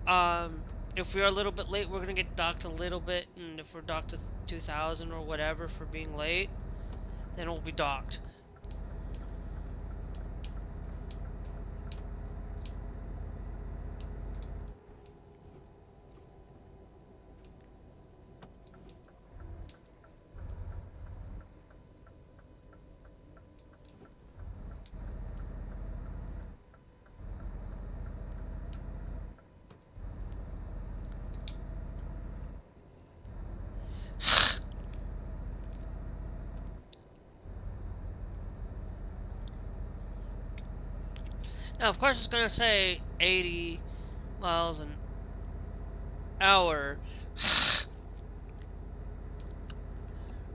If we are a little bit late, we're gonna get docked a little bit, and if we're docked to 2,000 or whatever for being late, then we'll be docked. Now, of course, it's going to say 80 miles an hour.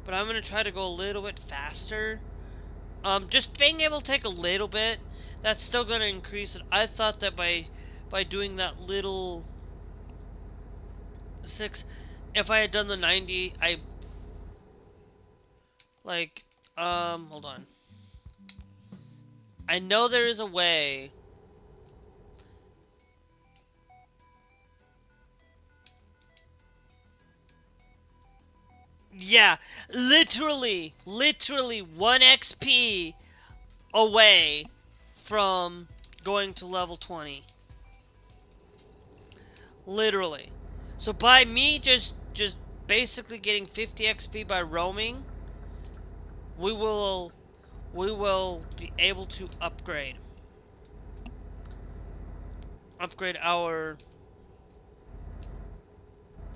But I'm going to try to go a little bit faster. Just being able to take a little bit, that's still going to increase it. I thought that by doing that little 6, if I had done the 90, hold on. I know there is a way. Yeah, literally 1 XP away from going to level 20. Literally. So by me just basically getting 50 XP by roaming, we will be able to upgrade our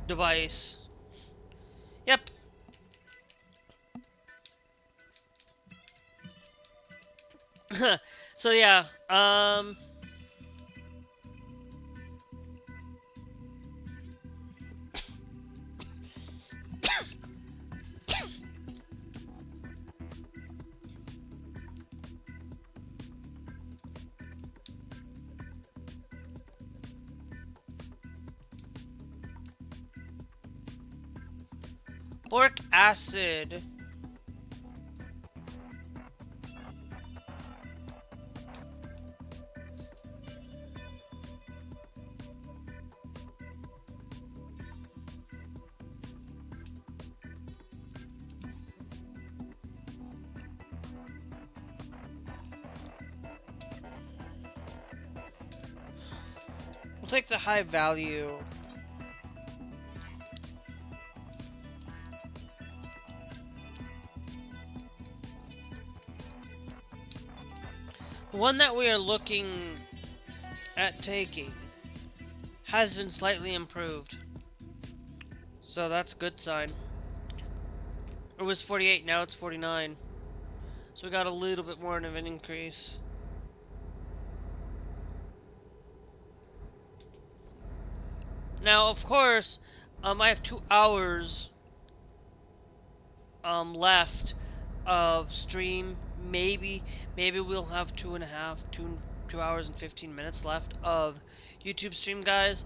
device. Yep. So yeah, Boric acid. We'll take the high value. The one that we are looking at taking has been slightly improved. So that's a good sign. It was 48, now it's 49. So we got a little bit more of an increase. Now, of course, I have 2 hours left of stream. Maybe we'll have 2 hours and 15 minutes left of YouTube stream, guys.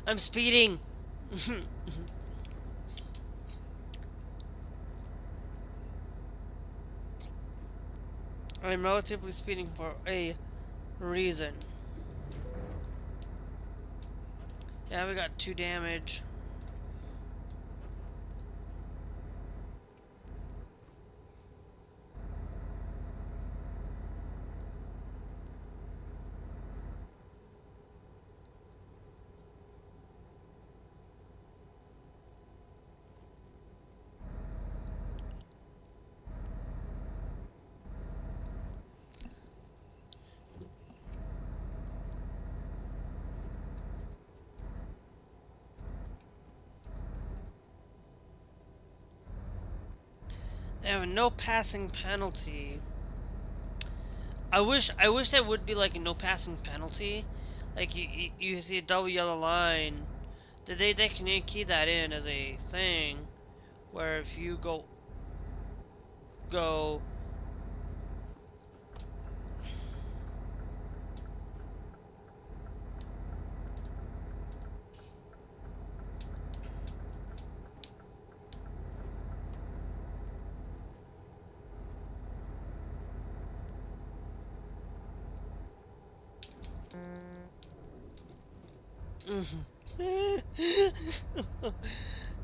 I'm speeding. I'm relatively speeding for a reason. Yeah, we got 2 damage. They have a no passing penalty. I wish there would be like a no passing penalty. Like you see a double yellow line. They can key that in as a thing where if you go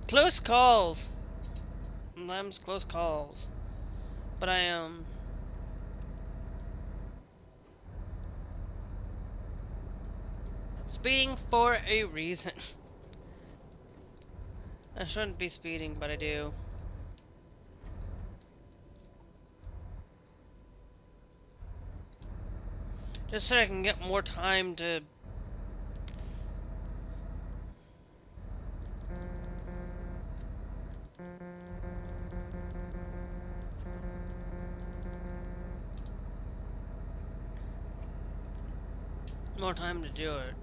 close calls. Them's close calls. But I am speeding for a reason. I shouldn't be speeding, but I do. Just so I can get more time to do it.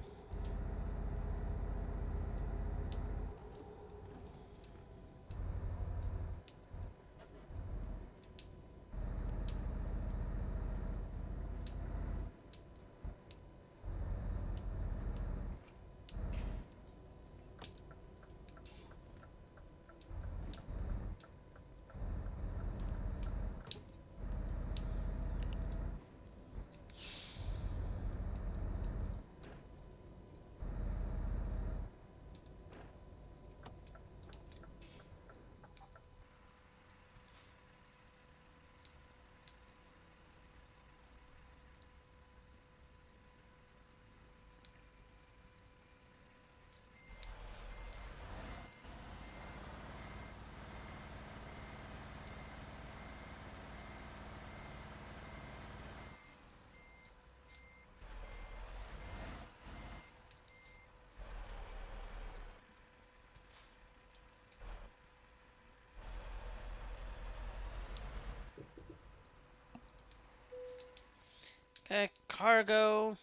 Okay, cargo.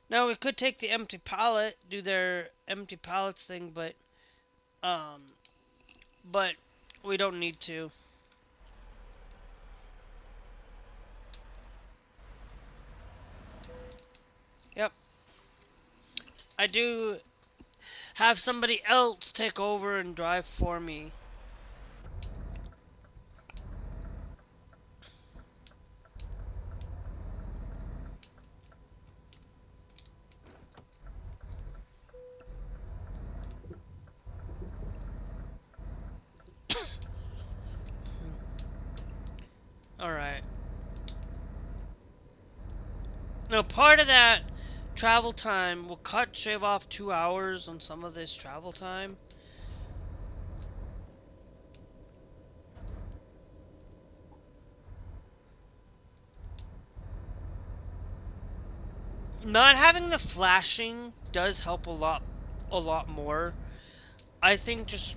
Now we could take the empty pallet, do their empty pallets thing, but we don't need to. Yep. I do have somebody else take over and drive for me. Alright. Now, part of that travel time will shave off 2 hours on some of this travel time. Not having the flashing does help a lot more. I think that's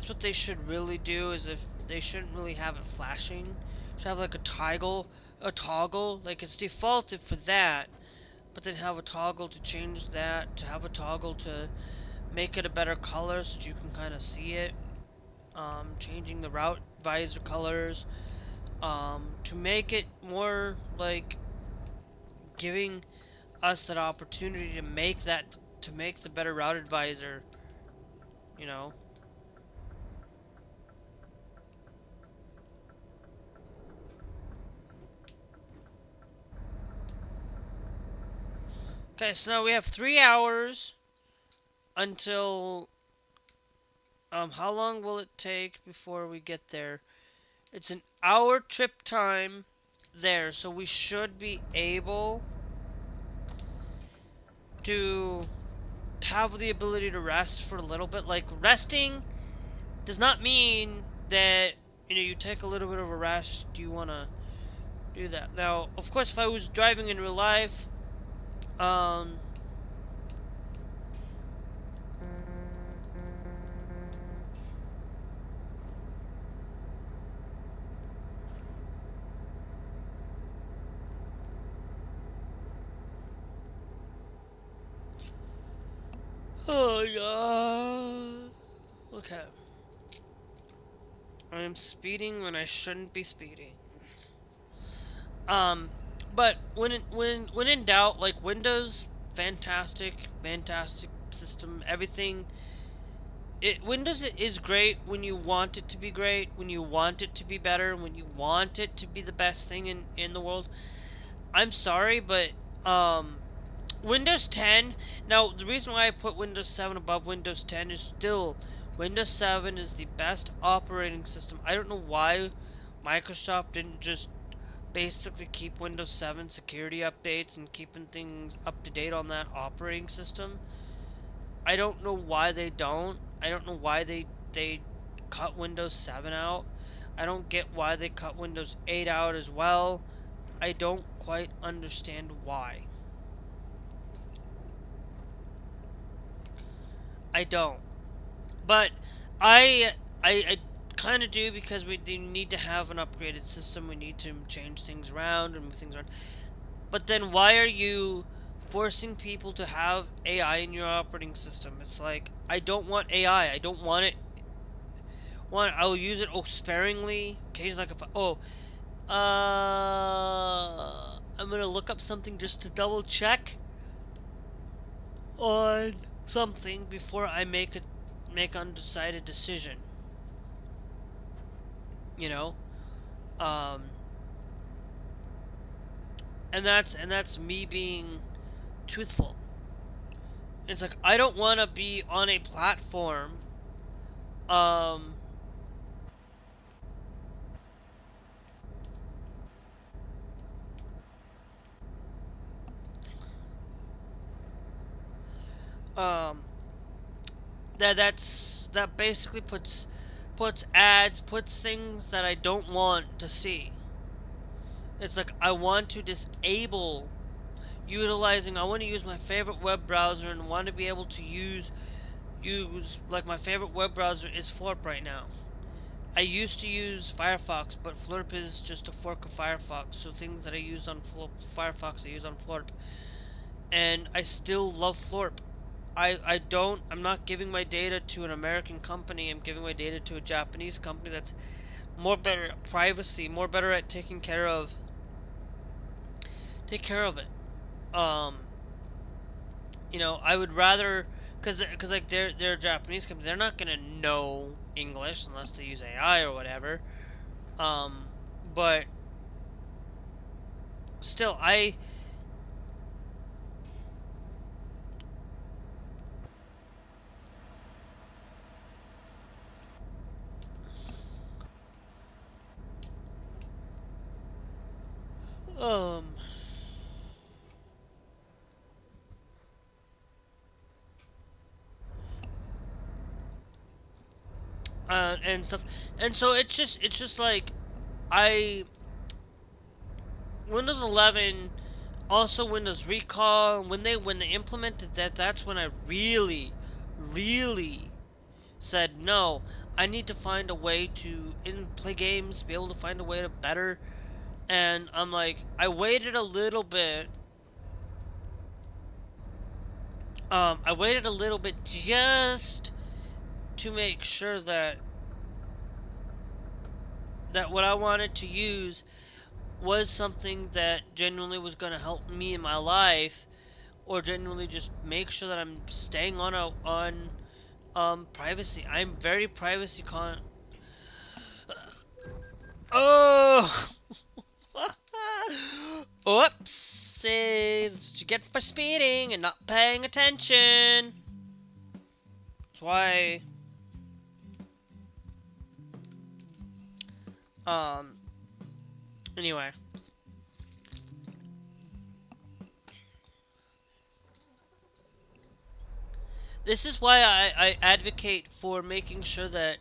what they should really do, is if they shouldn't really have it flashing. Should have like a toggle, like it's defaulted for that, but then have a toggle to change that, to have a toggle to make it a better color so that you can kind of see it. Changing the route visor colors, to make it more like giving us that opportunity to make the better routed visor, you know. Okay, so now we have 3 hours until, how long will it take before we get there? It's an hour trip time there, so we should be able to have the ability to rest for a little bit. Like, resting does not mean that, you take a little bit of a rest. Do you want to do that? Now, of course, if I was driving in real life, oh yeah. Okay. I am speeding when I shouldn't be speeding. But when in doubt, like Windows, fantastic system, everything. Windows is great when you want it to be great, when you want it to be better, when you want it to be the best thing in the world. I'm sorry, but Windows 10. Now, the reason why I put Windows 7 above Windows 10 is still Windows 7 is the best operating system. I don't know why Microsoft didn't just basically keep Windows 7 security updates and keeping things up to date on that operating system. I don't know why they don't. I don't know why they cut Windows 7 out. I don't get why they cut Windows 8 out as well. I don't quite understand why. I don't. But I kind of do, because we need to have an upgraded system. We need to change things around and move things around. But then why are you forcing people to have AI in your operating system? It's like, I don't want AI. I don't want it. I'll use it sparingly. Occasionally, like I'm gonna look up something just to double check on something before I make undecided decision. You know, and that's me being truthful. It's like, I don't want to be on a platform that basically puts ads, puts things that I don't want to see. It's like, I want to disable I want to use my favorite web browser, and want to be able to use like, my favorite web browser is Florp right now. I used to use Firefox, but Florp is just a fork of Firefox. So things that I use on Firefox, I use on Florp. And I still love Florp. I'm not giving my data to an American company. I'm giving my data to a Japanese company that's more better at privacy, more better at taking care of it. You know, I would rather, cause like they're a Japanese company, they're not gonna know English unless they use AI or whatever. But still, um. And stuff, and so it's just like I Windows 11, also Windows Recall. When they implemented that, that's when I really said no. I need to find a way to play games, be able to find a way to better. And I'm like, I waited a little bit. I waited a little bit just to make sure that what I wanted to use was something that genuinely was going to help me in my life, or genuinely just make sure that I'm staying on privacy. I'm very privacy Oh! Oopsies! That's what you get for speeding and not paying attention. That's why. Anyway. This is why I advocate for making sure that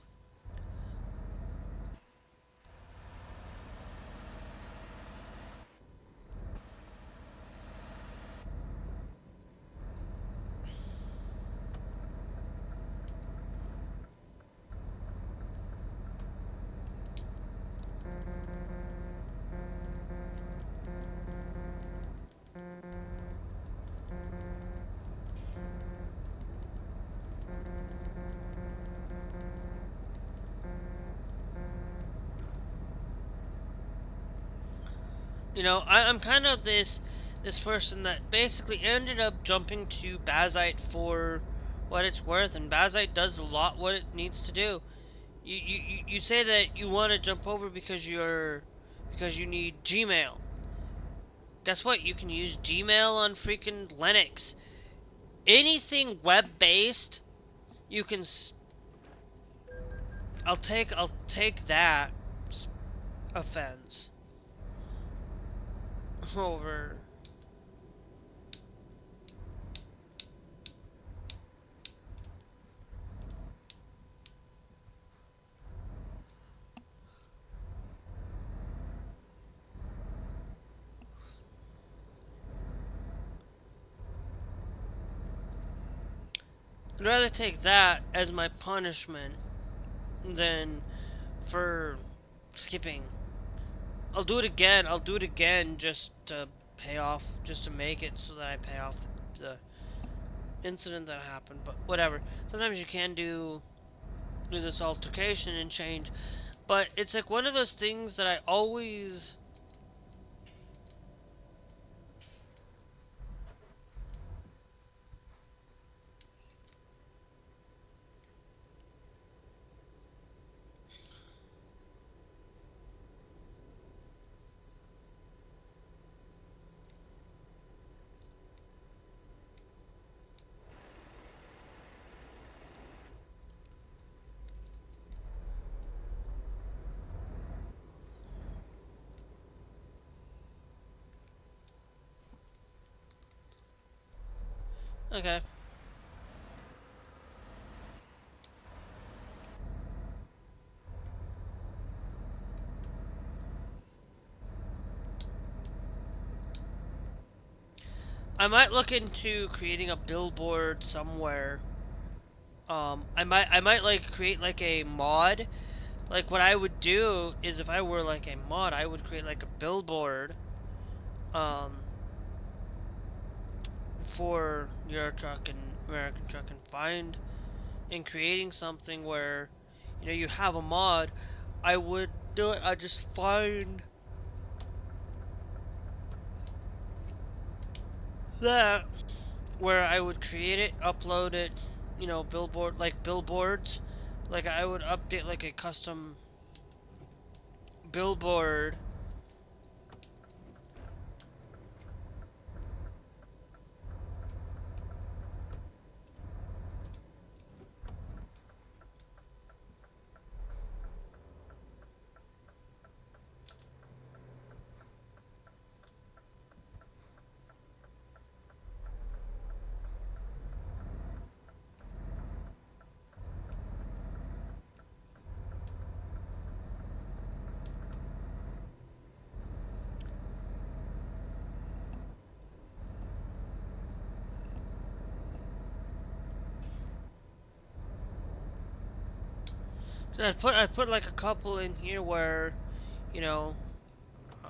you know, I'm kind of this person that basically ended up jumping to Bazite for what it's worth, and Bazite does a lot what it needs to do. You say that you want to jump over because you need Gmail. Guess what? You can use Gmail on freaking Linux. Anything web-based, you can. I'll take that offense over. I'd rather take that as my punishment than for skipping. I'll do it again just to pay off, just to make it so that I pay off the incident that happened, but whatever. Sometimes you can do this altercation and change, but it's like one of those things that I always okay. I might look into creating a billboard somewhere. I might like create like a mod Like, what I would do is, if I were like a mod, I would create like a billboard for Euro Truck and American Truck, and find and creating something where, you know, you have a mod. I would do it. I just find that where I would create it, upload it, you know, billboard, like billboards. Like, I would update like a custom billboard. So I put like a couple in here where, you know, uh,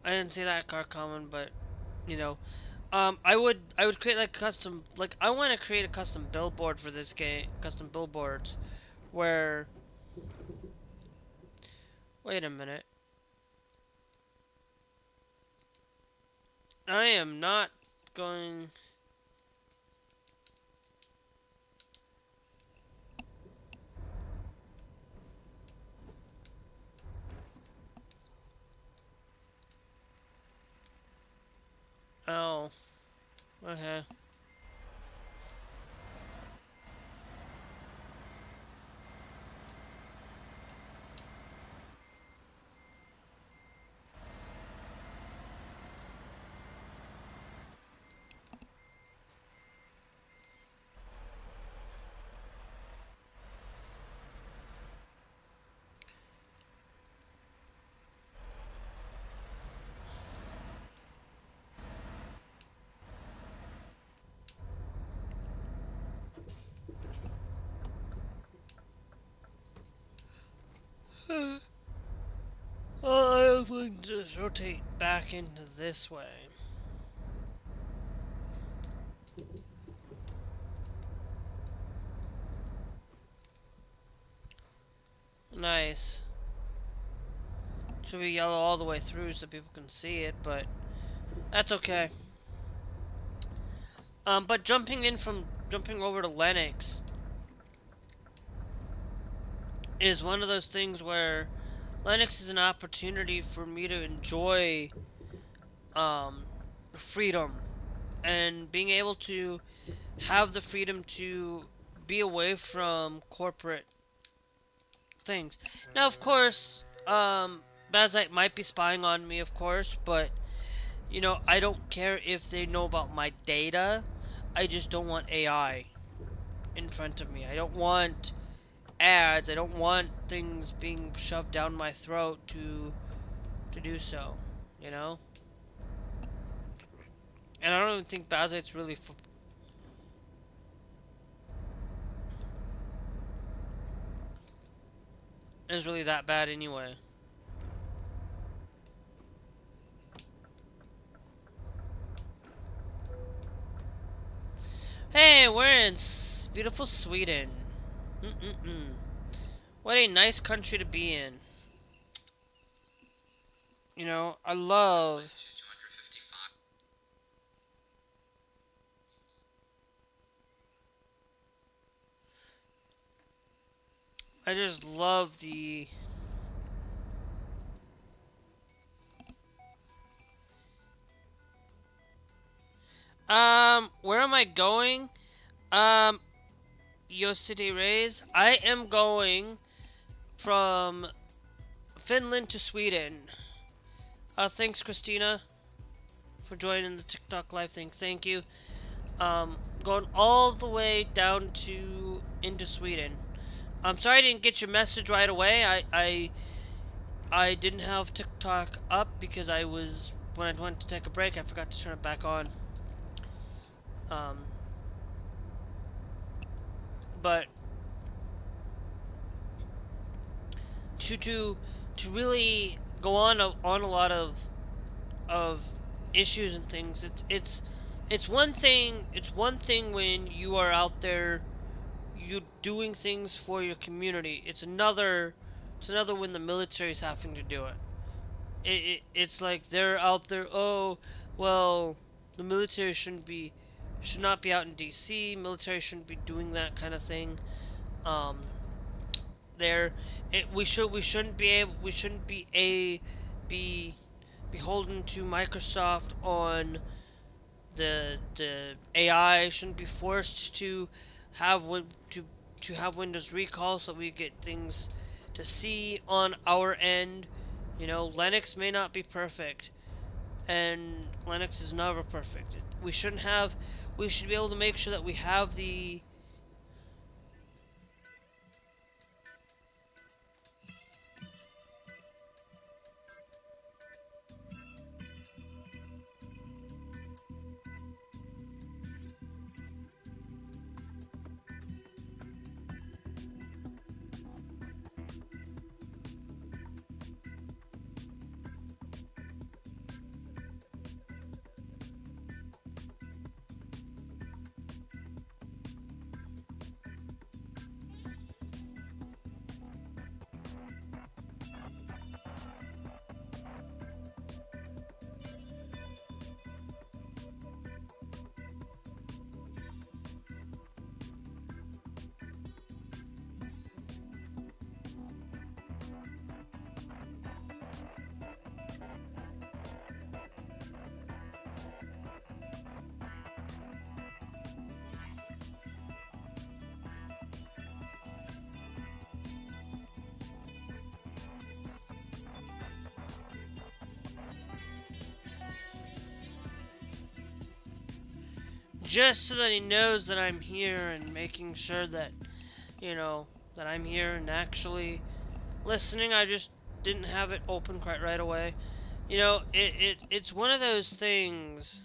I didn't see that car coming, but, you know, I would create like custom, like, I want to create a custom billboard for this game, custom billboards, where, wait a minute, I am not going. Oh, okay. I'm going to just rotate back into this way. Nice. Should be yellow all the way through so people can see it, but that's okay. But jumping over to Linux is one of those things where Linux is an opportunity for me to enjoy freedom, and being able to have the freedom to be away from corporate things. Now, of course, Bazite might be spying on me, of course, but, you know, I don't care if they know about my data. I just don't want AI in front of me. I don't want ads. I don't want things being shoved down my throat to do so, you know? And I don't even think Bazite's really is really that bad anyway. Hey, we're in beautiful Sweden. What a nice country to be in. You know, I love. I just love the. Where am I going? City Rays. I am going from Finland to Sweden. Thanks, Christina, for joining the TikTok live thing. Thank you. Going all the way down to into Sweden. I'm sorry I didn't get your message right away. I didn't have TikTok up because when I went to take a break, I forgot to turn it back on. Um, but to really go on a lot of issues and things. It's one thing. It's one thing when you are out there, you doing things for your community. It's another. It's another when the military's having to do it. It's like they're out there. Oh, well, the military should not be out in D.C. Military shouldn't be doing that kind of thing. Um, there, we shouldn't be beholden to Microsoft on the AI. Shouldn't be forced to have to have Windows recall so we get things to see on our end. You know, Linux may not be perfect, and Linux is never perfect. We shouldn't have. We should be able to make sure that we have the. Just so that he knows that I'm here and making sure that, you know, that I'm here and actually listening. I just didn't have it open quite right away. You know, it's one of those things.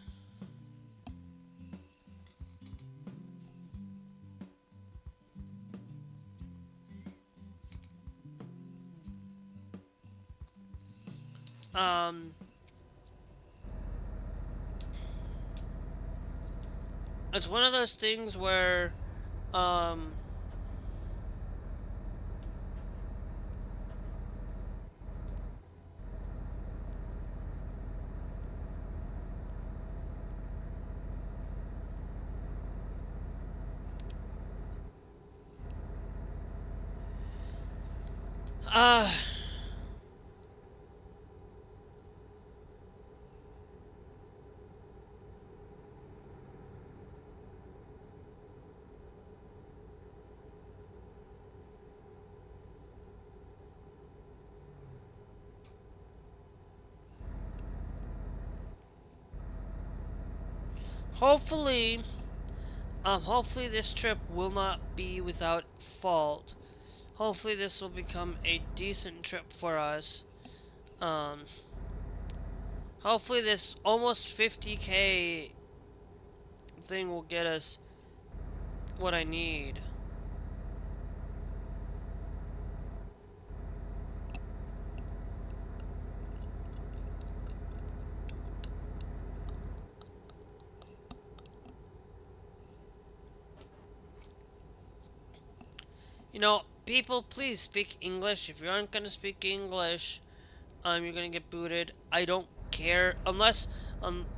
It's one of those things where, uh, hopefully, hopefully this trip will not be without fault. Hopefully this will become a decent trip for us. Hopefully this almost 50K thing will get us what I need. You know, people, please speak English. If you aren't gonna speak English, you're gonna get booted. I don't care, unless,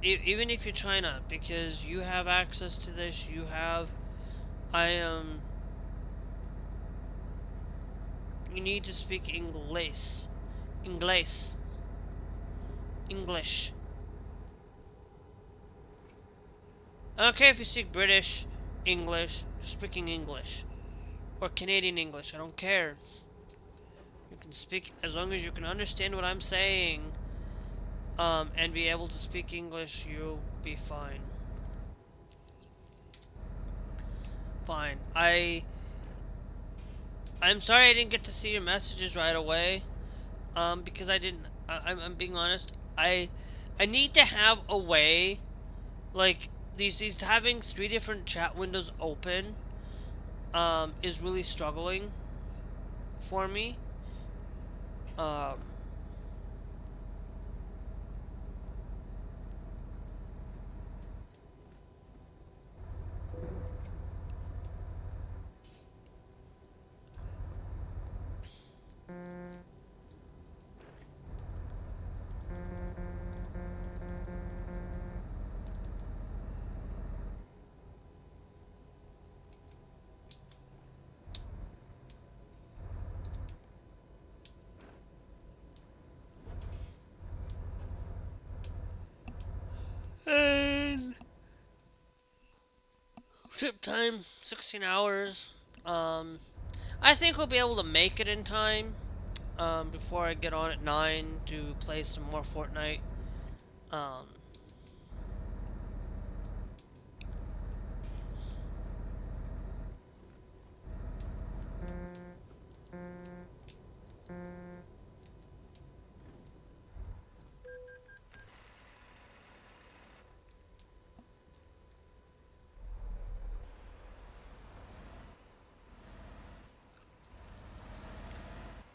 even if you're China, because you have access to this. You have, you need to speak English. English. I don't care if you speak British, English, speaking English. Or Canadian English, I don't care. You can speak, as long as you can understand what I'm saying, and be able to speak English, you'll be fine. Fine. I'm sorry I didn't get to see your messages right away, because I didn't, I'm being honest, I need to have a way, like, these having 3 different chat windows open is really struggling for me. And trip time 16 hours. I think we'll be able to make it in time before I get on at 9 to play some more Fortnite. Um,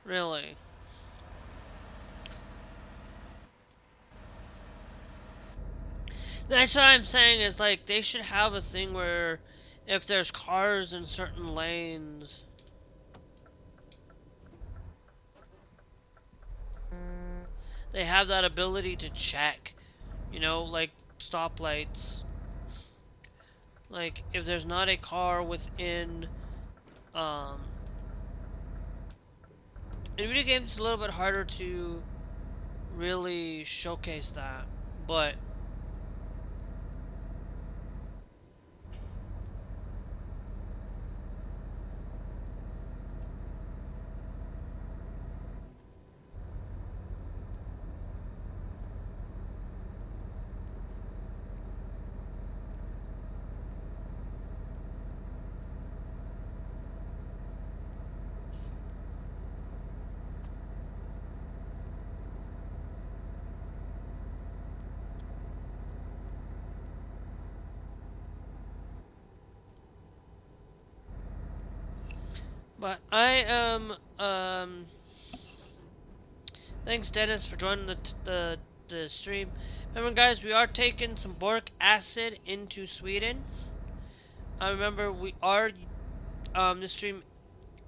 really. That's what I'm saying is like they should have a thing where if there's cars in certain lanes, they have that ability to check, you know, like stoplights. Like if there's not a car within in video games it's a little bit harder to really showcase that, but I am thanks Dennis for joining the stream. Remember guys, we are taking some boric acid into Sweden. Remember we are this stream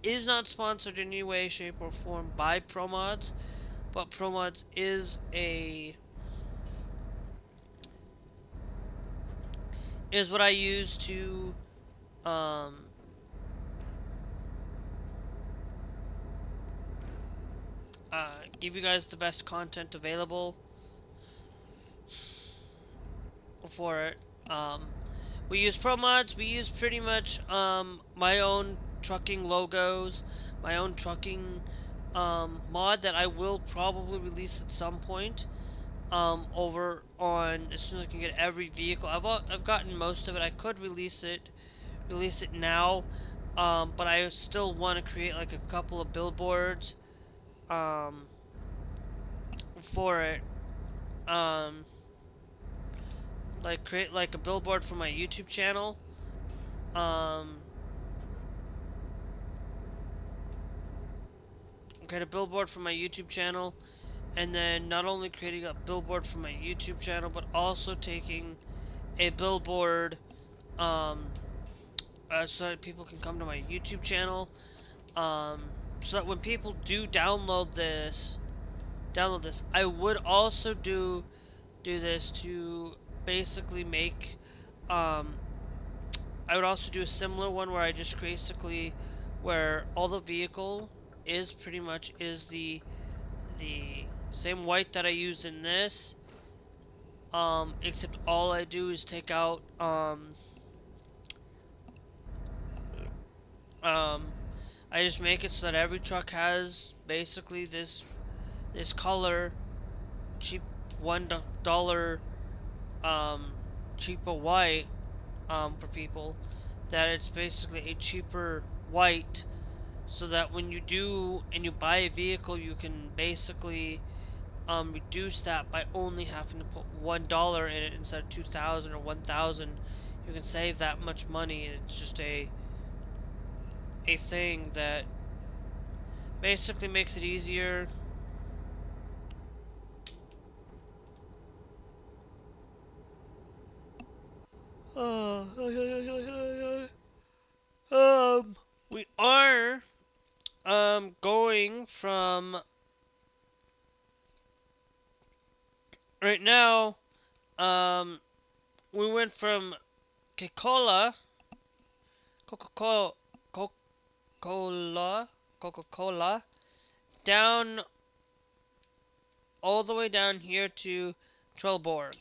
is not sponsored in any way, shape, or form by ProMods, but ProMods is what I use to give you guys the best content available for it. We use ProMods, we use pretty much my own trucking logos, my own trucking mod that I will probably release at some point over on as soon as I can get every vehicle. I've gotten most of it. I could release it now, but I still want to create like a couple of billboards for it. Like create like a billboard for my YouTube channel. Create a billboard for my YouTube channel, and then not only creating a billboard for my YouTube channel, but also taking a billboard so that people can come to my YouTube channel, so that when people do download this, I would also do this to basically make I would also do a similar one where I just basically where all the vehicle is pretty much is the same white that I used in this, except all I do is take out I just make it so that every truck has basically this color, cheap $1 cheaper white for people, that it's basically a cheaper white, so that when you do and you buy a vehicle, you can basically reduce that by only having to put $1 in it instead of 2,000 or 1,000. You can save that much money, and it's just a thing that basically makes it easier. We are going from right now. We went from Coca-Cola, Coca-Cola, down all the way down here to Trelleborg.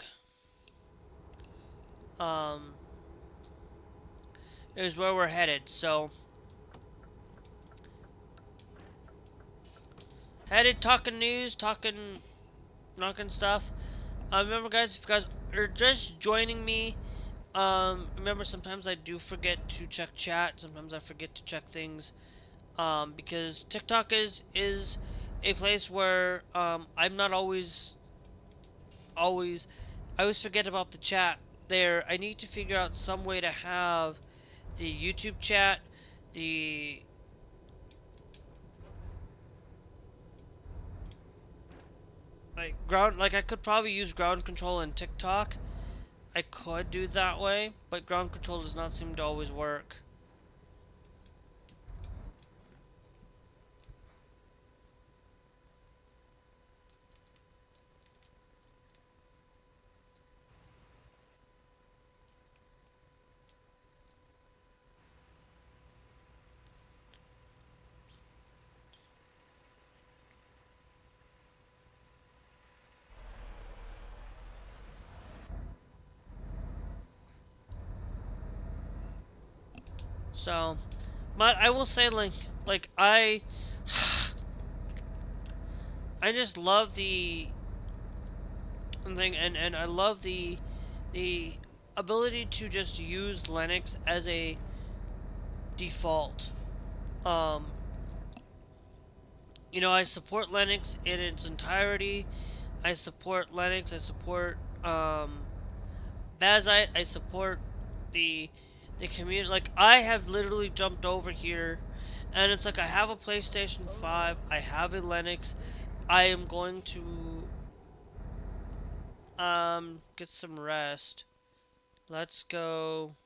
Is where we're headed. So, headed, talking news, talking stuff. Remember, guys, if you guys are just joining me, remember sometimes I do forget to check chat. Sometimes I forget to check things, because TikTok is a place where I'm not always. I always forget about the chat there. I need to figure out some way to have the YouTube chat, the like I could probably use ground control in TikTok. I could do that way, but ground control does not seem to always work. So, but I will say, like I just love the thing, and I love the ability to just use Linux as a default. You know, I support Linux in its entirety. I support Linux. I support Bazite. I support the community. Like, I have literally jumped over here, and it's like I have a PlayStation 5. I have a Linux. I am going to get some rest. Let's go.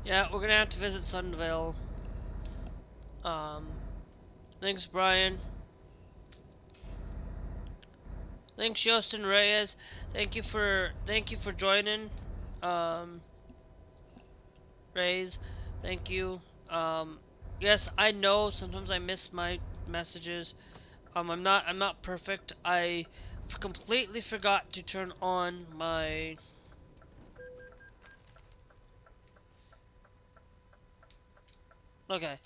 Yeah, we're gonna have to visit Sunnyvale. Thanks, Brian. Thanks, Justin Reyes. Thank you for joining. Reyes, thank you. Yes, I know sometimes I miss my messages. I'm not perfect. I completely forgot to turn on my. Okay,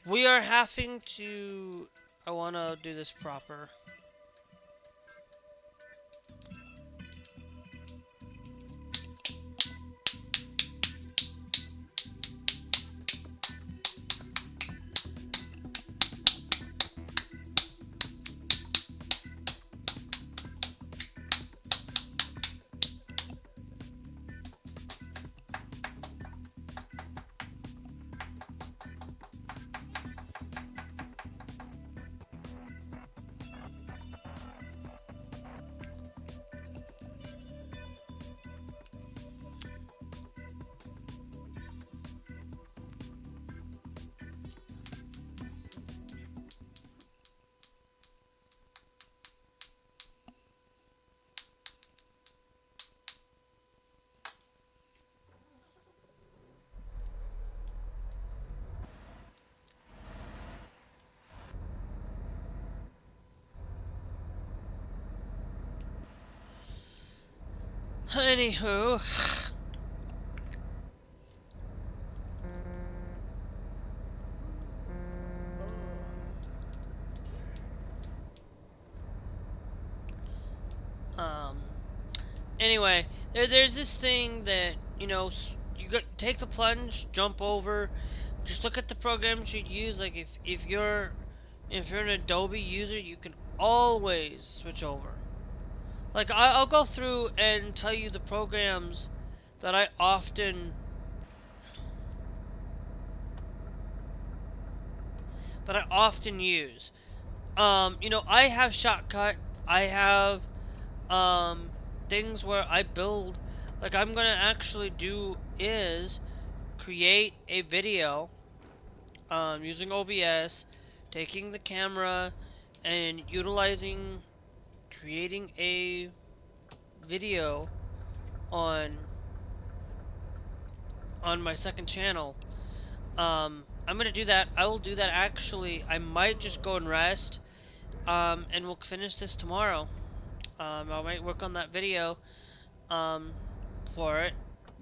we are having to. I want to do this proper. Anywho. Anyway, there's this thing that, you know, take the plunge, jump over, just look at the programs you'd use. Like if you're an Adobe user, you can always switch over. Like I'll go through and tell you the programs that I often use. You know, I have Shotcut. I have things where I build. Like I'm gonna actually do is create a video using OBS, taking the camera and creating a video on my second channel. I'm gonna do that. I will do that actually. I might just go and rest, and we'll finish this tomorrow. I might work on that video, for it,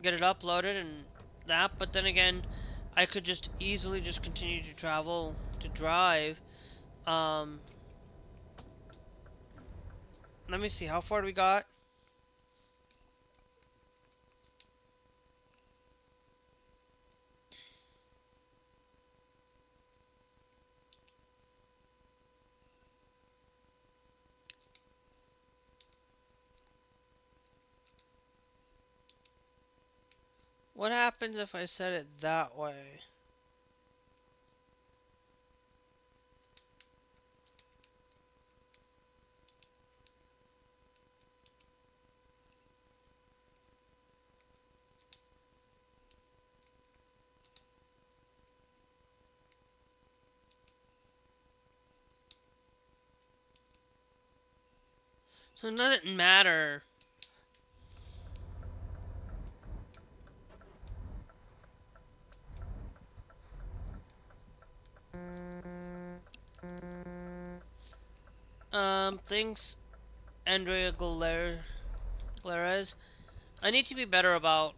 get it uploaded and that, but then again, I could just easily just continue to drive. Let me see, how far do we got? What happens if I set it that way? So it doesn't matter. Thanks, Andrea Glarez. I need to be better about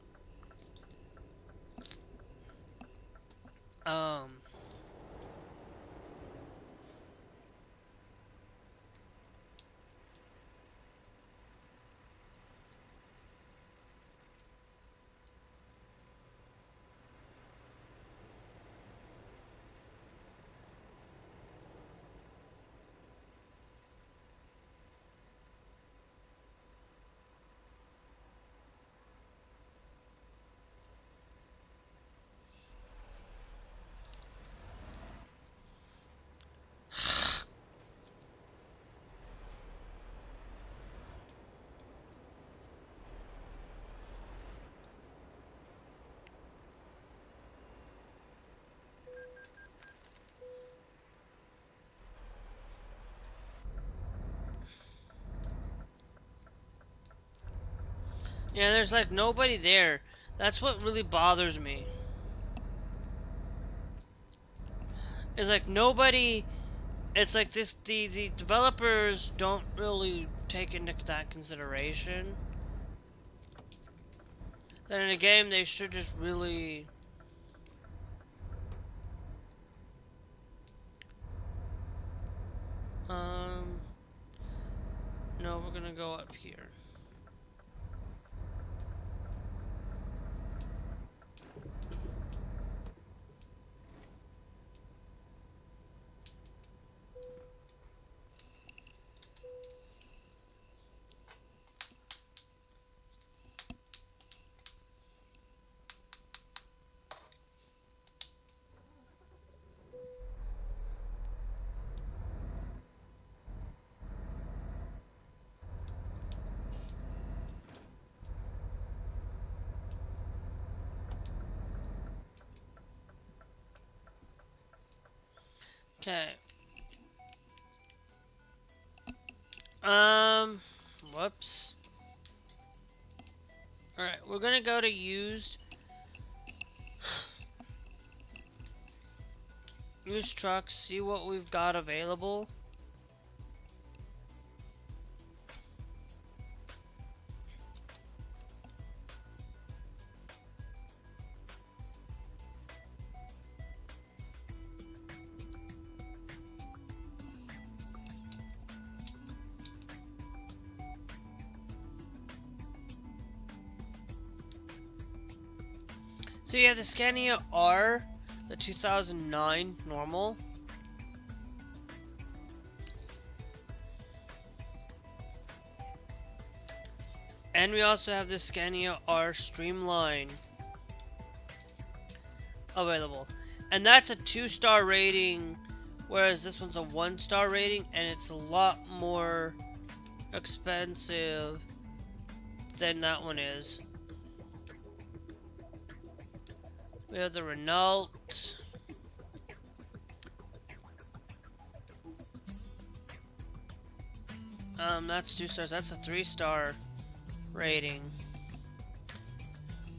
yeah, there's like nobody there. That's what really bothers me. It's like nobody. It's like this. The developers don't really take into that consideration. That in a game they should just really. No, we're gonna go up here. Okay. Whoops. Alright, we're gonna go to used. Used trucks, see what we've got available. So you have the Scania R, the 2009 normal. And we also have the Scania R Streamline available. And that's a 2-star rating, whereas this one's a 1-star rating, and it's a lot more expensive than that one is. We have the Renault. That's 2 stars. That's a 3-star rating.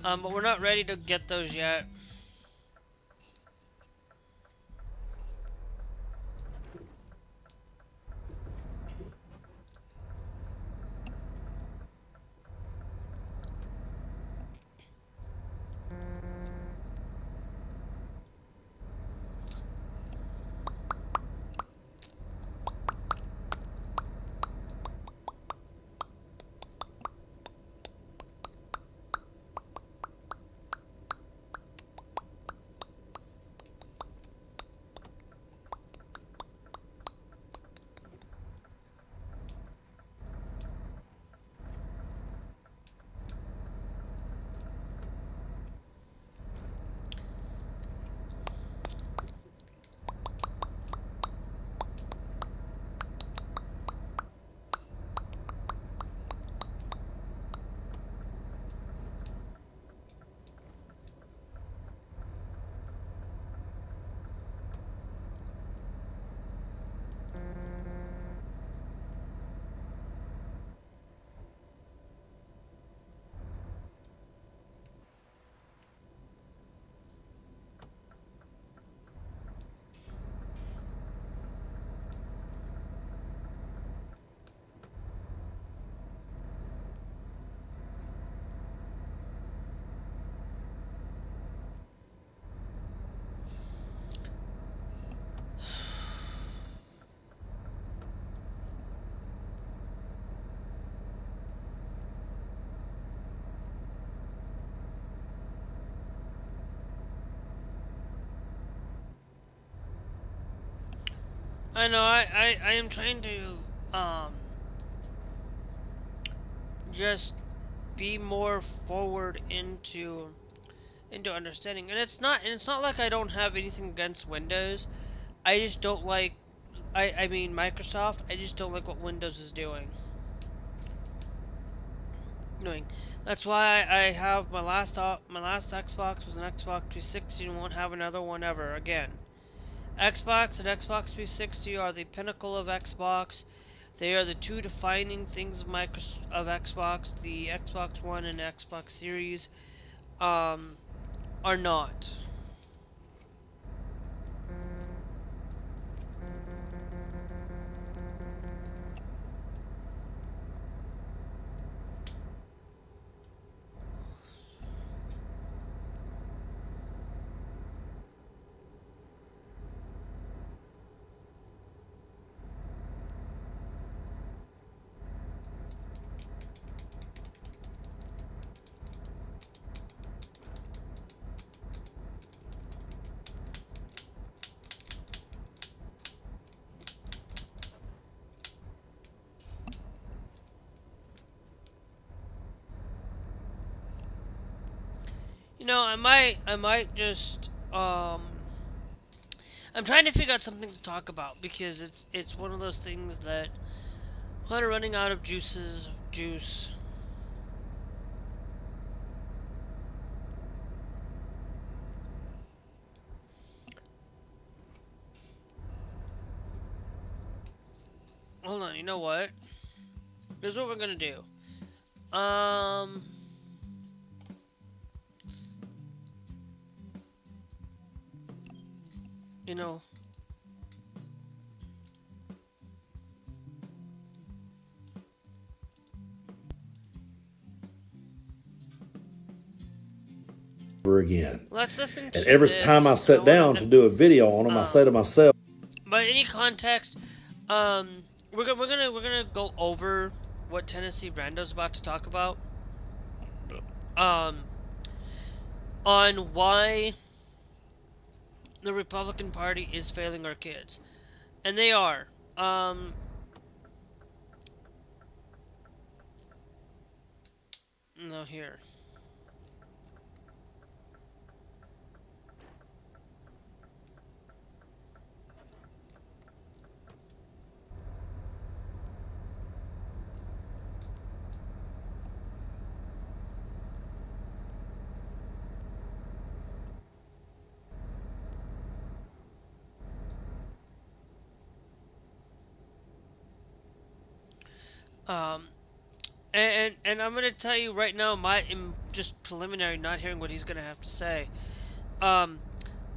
But we're not ready to get those yet. I know, I am trying to, just be more forward into understanding. And it's not like I don't have anything against Windows. I just don't like, I mean Microsoft, I just don't like what Windows is doing. That's why I have my last Xbox was an Xbox 360 and won't have another one ever again. Xbox and Xbox 360 are the pinnacle of Xbox. They are the two defining things of Xbox. The Xbox One and Xbox Series are not. You know, I might just, I'm trying to figure out something to talk about, because it's one of those things that kind of running out of juice. Hold on, you know what? This is what we're gonna do. You know, again. let's listen to And every this. time I sit down to do a video on them, I say to myself, But any context, we're gonna go over what Tennessee Brando's about to talk about. on why the Republican Party is failing our kids. And they are. No, here. And I'm gonna tell you right now, just preliminary, not hearing what he's gonna have to say. I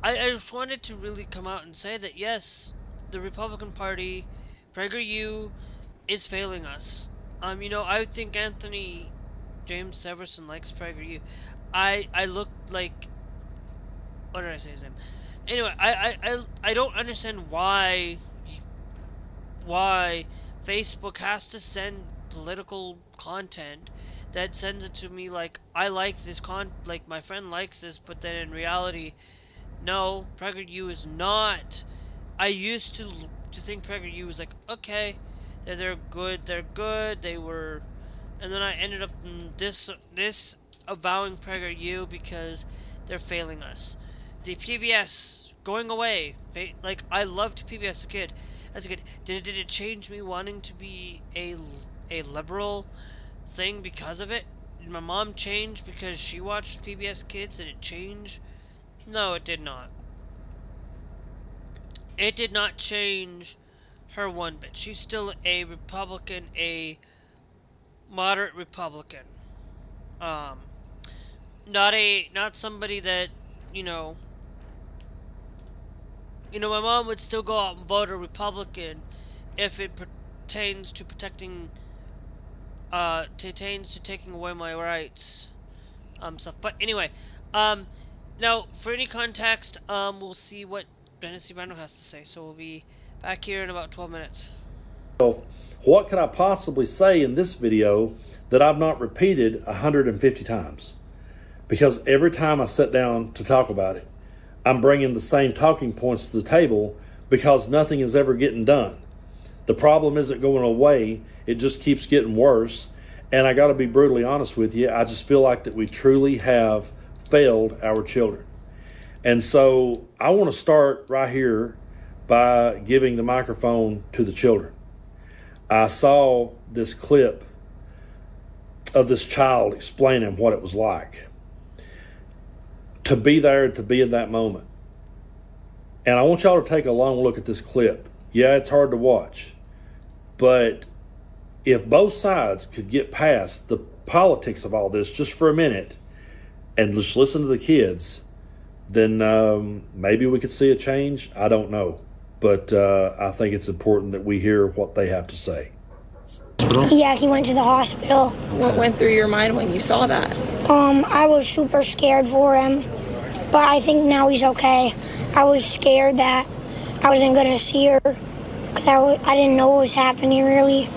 just wanted to really come out and say that yes, the Republican Party, PragerU, is failing us. I think Anthony James Severson likes PragerU. I look like, what did I say his name? Anyway, I don't understand why Facebook has to send political content that sends it to me like I like this like my friend likes this, but then in reality, no, PragerU is not. I used to think PragerU was like, okay, they're good, they were, and then I ended up in this avowing PragerU because they're failing us. The PBS going away. Like, I loved PBS as a kid. Did it change me wanting to be a liberal thing because of it? Did my mom change because she watched PBS Kids? Did it change? No, it did not. It did not change her one bit. She's still a Republican, a moderate Republican. Not somebody that, my mom would still go out and vote a Republican if it pertains to protecting, pertains to taking away my rights, stuff. But anyway, now for any context, we'll see what Tennessee Brando has to say. So we'll be back here in about 12 minutes. What can I possibly say in this video that I've not repeated 150 times? Because every time I sit down to talk about it, I'm bringing the same talking points to the table because nothing is ever getting done. The problem isn't going away. It just keeps getting worse. And I got to be brutally honest with you. I just feel like that we truly have failed our children. And so I want to start right here by giving the microphone to the children. I saw this clip of this child explaining what it was like to be there, to be in that moment. And I want y'all to take a long look at this clip. Yeah, it's hard to watch. But if both sides could get past the politics of all this just for a minute and just listen to the kids, then maybe we could see a change. I don't know. But I think it's important that we hear what they have to say. Yeah, he went to the hospital. What went through your mind when you saw that? I was super scared for him, but I think now he's okay. I was scared that I wasn't going to see her because I didn't know what was happening, really.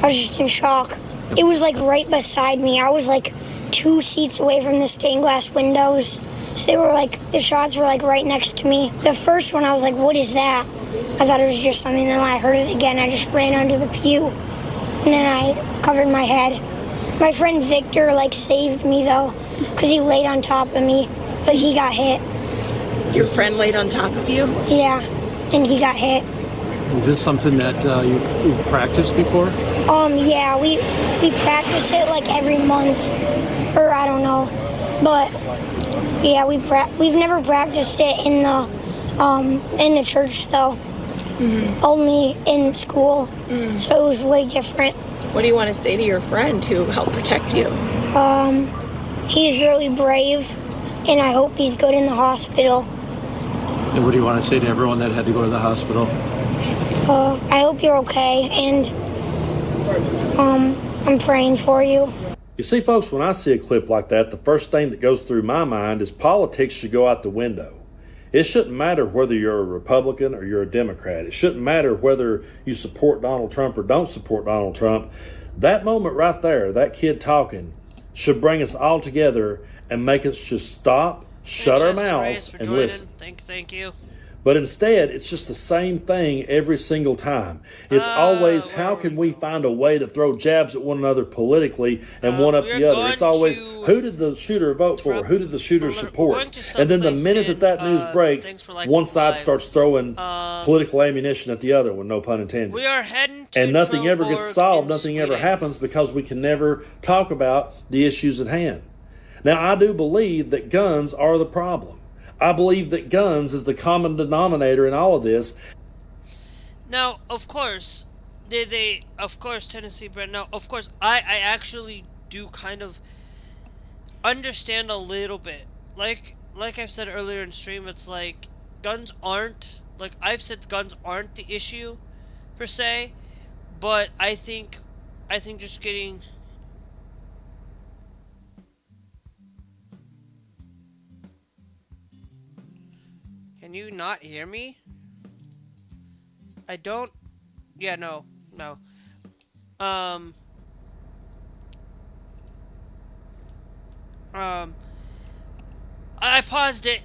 I was just in shock. It was like right beside me. I was like 2 seats away from the stained glass windows. So they were like, the shots were like right next to me. The first one, I was like, what is that? I thought it was just something. Then when I heard it again, I just ran under the pew. And then I covered my head. My friend Victor saved me though, because he laid on top of me, but he got hit. Your friend laid on top of you? Yeah, and he got hit. Is this something that you've practiced before? Yeah, we practice it every month, or I don't know, but yeah, we've never practiced it in the church though. Mm-hmm. Only in school, so it was way different. What do you want to say to your friend who helped protect you? He's really brave, and I hope he's good in the hospital. And what do you want to say to everyone that had to go to the hospital? I hope you're okay, and I'm praying for you. You see, folks, when I see a clip like that, the first thing that goes through my mind is politics should go out the window. It shouldn't matter whether you're a Republican or you're a Democrat. It shouldn't matter whether you support Donald Trump or don't support Donald Trump. That moment right there, that kid talking, should bring us all together and make us just stop shut our Thanks, Reyes, mouths for and joining. listen. Thank you. But instead, it's just the same thing every single time. It's always, where how are can we we find a way to throw jabs at one another politically and one up we are the other? It's going always, to who did the shooter vote for? Who did the shooter we're support? going to And then the someplace minute in, that news breaks, thanks for liking one side live. starts throwing political ammunition at the other one, no pun intended. We are heading to And nothing ever gets Trelleborg solved, in nothing ever Sweden. happens because we can never talk about the issues at hand. Now, I do believe that guns are the problem. I believe that guns is the common denominator in all of this. Now, of course, of course, Tennessee Brent. Now, of course, I actually do kind of understand a little bit. Like I've said earlier in stream, it's like guns aren't, like I've said, guns aren't the issue per se, but I think just getting. Can you not hear me? I don't. Yeah, no. I paused it.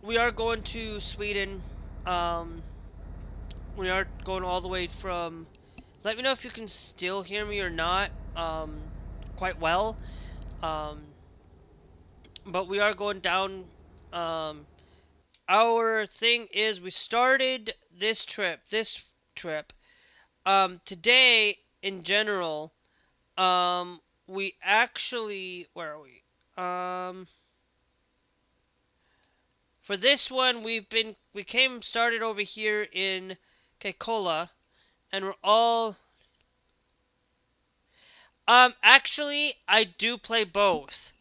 We are going to Sweden. We are going all the way from. Let me know if you can still hear me or not. Quite well. But we are going down. Our thing is, we started this trip today in general. We actually, where are we? For this one, we started over here in Kekola, and we're all, actually, I do play both.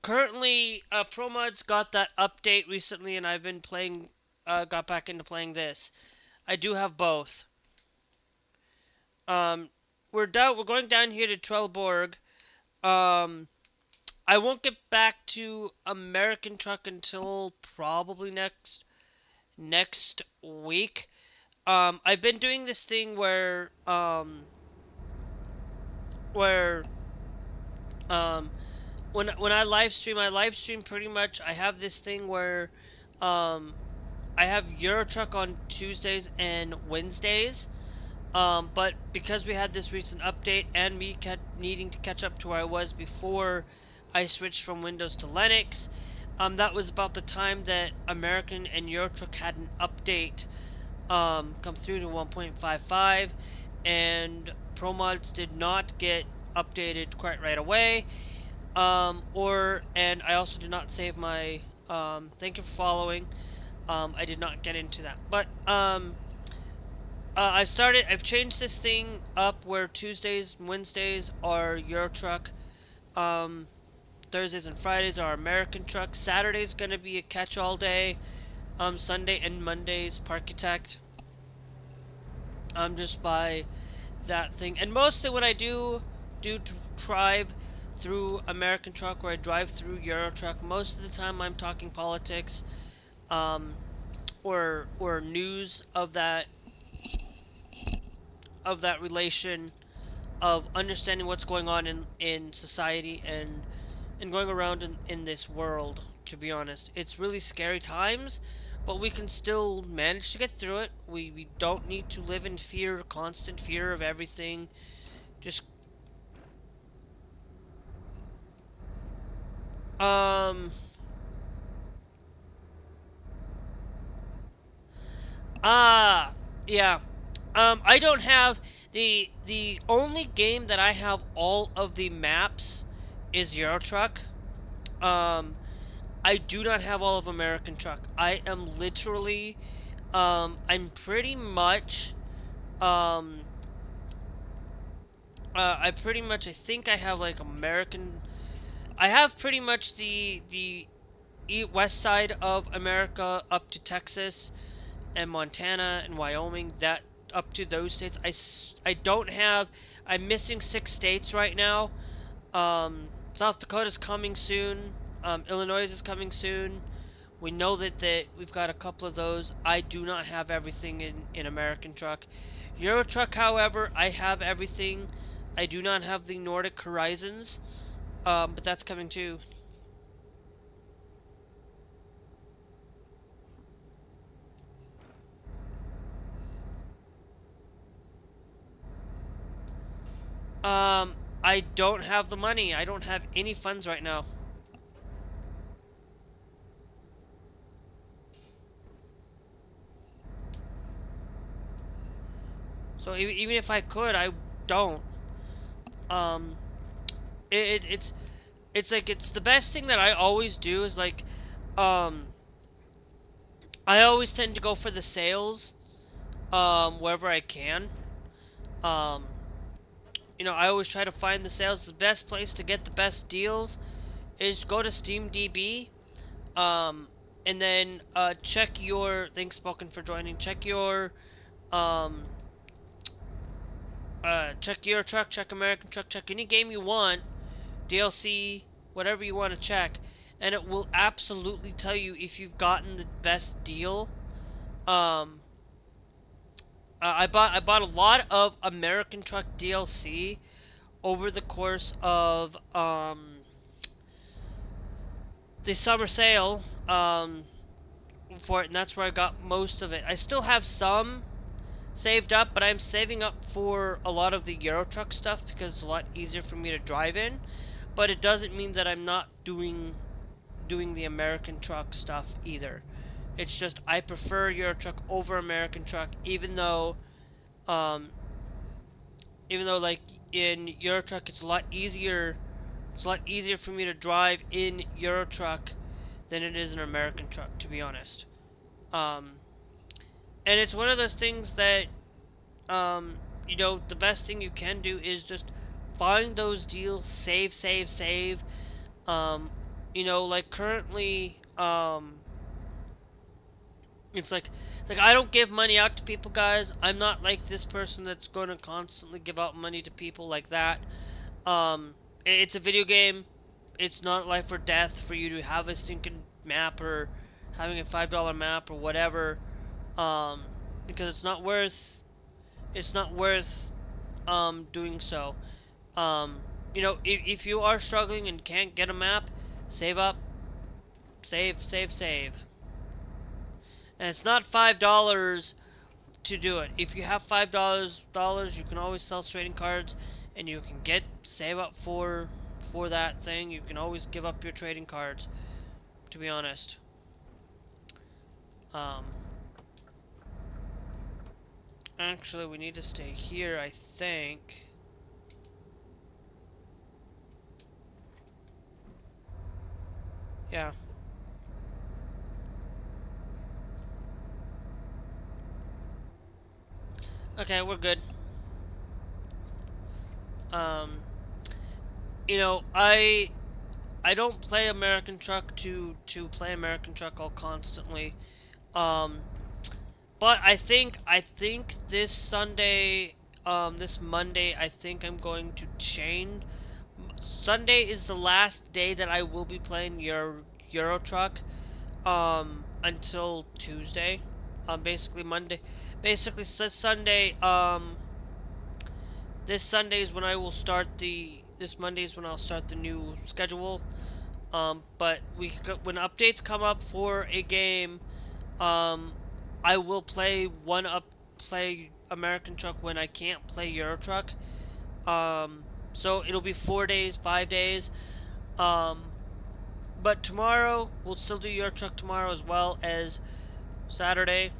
Currently, ProMod's got that update recently, and I've been playing, got back into playing this. I do have both. We're going down here to Trelleborg. I won't get back to American Truck until probably next week. I've been doing this thing where when I live stream pretty much. I have this thing where I have Eurotruck on Tuesdays and Wednesdays. But because we had this recent update and me needing to catch up to where I was before I switched from Windows to Linux, that was about the time that American and Eurotruck had an update come through to 1.55, and ProMods did not get updated quite right away. And I also did not save my, thank you for following. I did not get into that, but, I've changed this thing up where Tuesdays and Wednesdays are Eurotruck, Thursdays and Fridays are American Truck, Saturday's gonna be a catch-all day, Sunday and Mondays Parkitect, just by that thing. And mostly when I do drive through American Truck or I drive through Eurotruck, most of the time I'm talking politics, or news of that relation of understanding what's going on in society and going around in this world. To be honest, it's really scary times, but we can still manage to get through it. We don't need to live in fear, constant fear of everything. Just yeah. I don't have the only game that I have all of the maps is Eurotruck. I do not have all of American Truck. I am literally, I'm pretty much, I think I have like American, I have pretty much the west side of America up to Texas and Montana and Wyoming, that up to those states. I don't have, I'm missing 6 states right now. South Dakota's coming soon. Illinois is coming soon. We know that we've got a couple of those. I do not have everything in American Truck. Eurotruck, however, I have everything. I do not have the Nordic Horizons, but that's coming too. I don't have the money. I don't have any funds right now. So even if I could, I don't. Um, it's like it's the best thing that I always do is like, um, I always tend to go for the sales, wherever I can. Um, you know, I always try to find the sales. The best place to get the best deals is go to SteamDB, and then check your. Thanks, Spoken, for joining. Check your, check Euro Truck, check American Truck, check any game you want, DLC, whatever you want to check, and it will absolutely tell you if you've gotten the best deal. I bought a lot of American Truck DLC over the course of the summer sale for it, and that's where I got most of it. I still have some saved up, but I'm saving up for a lot of the Euro Truck stuff because it's a lot easier for me to drive in. But it doesn't mean that I'm not doing the American Truck stuff either. It's just I prefer Euro Truck over American Truck, even though like in Euro Truck it's a lot easier. It's a lot easier for me to drive in Euro Truck than it is in American Truck, to be honest. And it's one of those things that, you know, the best thing you can do is just find those deals, save. You know, like currently, it's like I don't give money out to people, guys. I'm not like this person that's going to constantly give out money to people like that. It's a video game. It's not life or death for you to have a stinking map or having a $5 map or whatever. Because it's not worth doing so. You know, if you are struggling and can't get a map, save up. Save. And it's not $5 to do it. If you have $5, you can always sell trading cards, and you can save up for that thing. You can always give up your trading cards, to be honest. Actually, we need to stay here, I think. Yeah. Okay, we're good. You know, I don't play American Truck to play American Truck all constantly. But I think this Sunday, this Monday, I think I'm going to change. Sunday is the last day that I will be playing Euro Truck, until Tuesday. Basically Monday. Basically, Sunday, this Sunday is when I will start this Monday is when I'll start the new schedule. But when updates come up for a game, I will play American Truck when I can't play Euro Truck. So it'll be 4 days, 5 days. But tomorrow, we'll still do Euro Truck tomorrow as well as Saturday.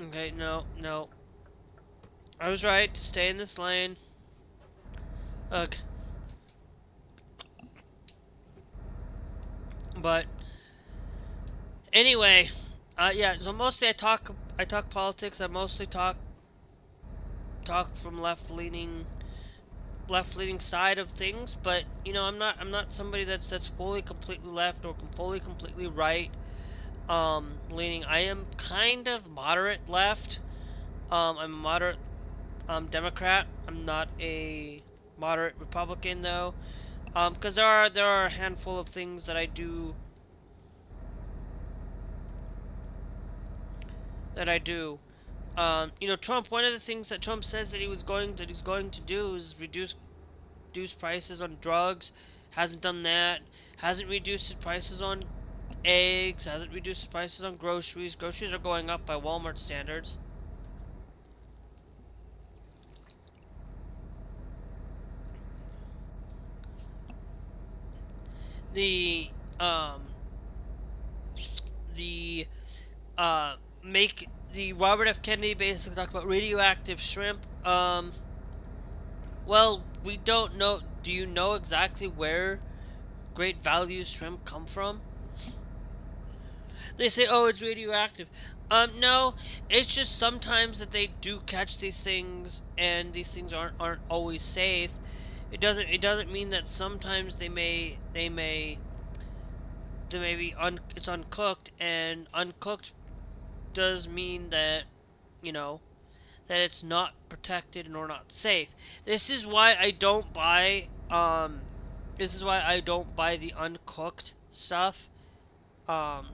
Okay, no. I was right to stay in this lane. Ugh. But anyway, yeah. So mostly I talk politics. I mostly talk from left-leaning side of things. But you know, I'm not somebody that's fully completely left or fully completely right. Leaning. I am kind of moderate left. I'm a moderate Democrat. I'm not a moderate Republican though. Because there are a handful of things that I do that I do. You know, Trump. One of the things that Trump says that he's going to do is reduce prices on drugs. Hasn't done that. Hasn't reduced his prices on eggs. Hasn't reduced his prices on groceries. Groceries are going up by Walmart standards. The the make the Robert F. Kennedy basically talked about radioactive shrimp. Well, we don't know. Do you know exactly where great value shrimp come from? They say, oh, it's radioactive. No, it's just sometimes that they do catch these things, and these things aren't always safe. It doesn't mean that sometimes they may be it's uncooked, and uncooked does mean that, you know, that it's not protected or not safe. This is why I don't buy the uncooked stuff. I'm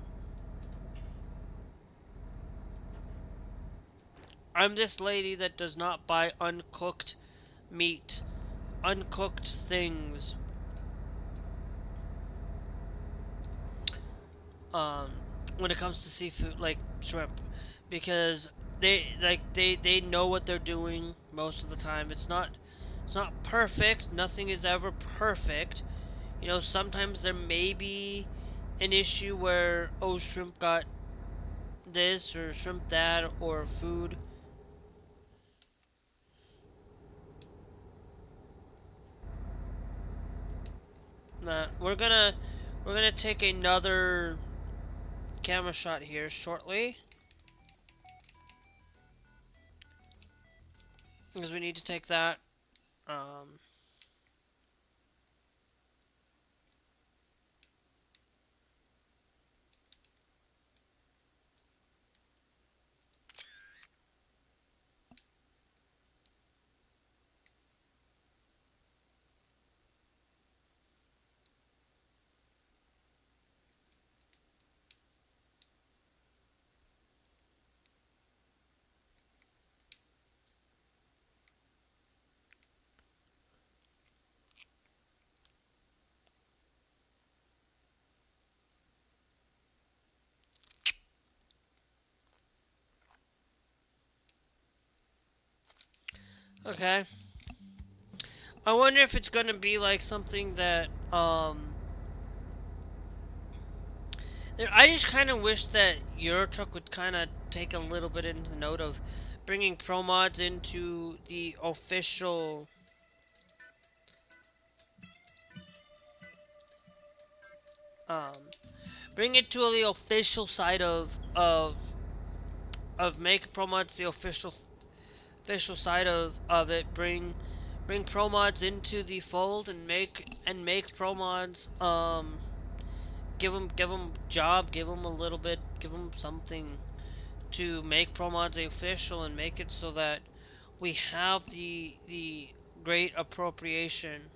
this lady that does not buy uncooked meat, uncooked things. When it comes to seafood, like shrimp, because they know what they're doing most of the time. It's not perfect. Nothing is ever perfect. You know, sometimes there may be an issue where, oh, shrimp got this or shrimp that, or food. Nah, we're gonna take another camera shot here shortly, because we need to take that. Okay. I wonder if it's gonna be like something that, I just kind of wish that Eurotruck would kind of take a little bit into note of bringing pro mods into the official, bring it to the official side of make pro mods the official side of it. Bring pro mods into the fold and make pro mods, give them job, give them a little bit, give them something to make pro mods official, and make it so that we have the great appropriation.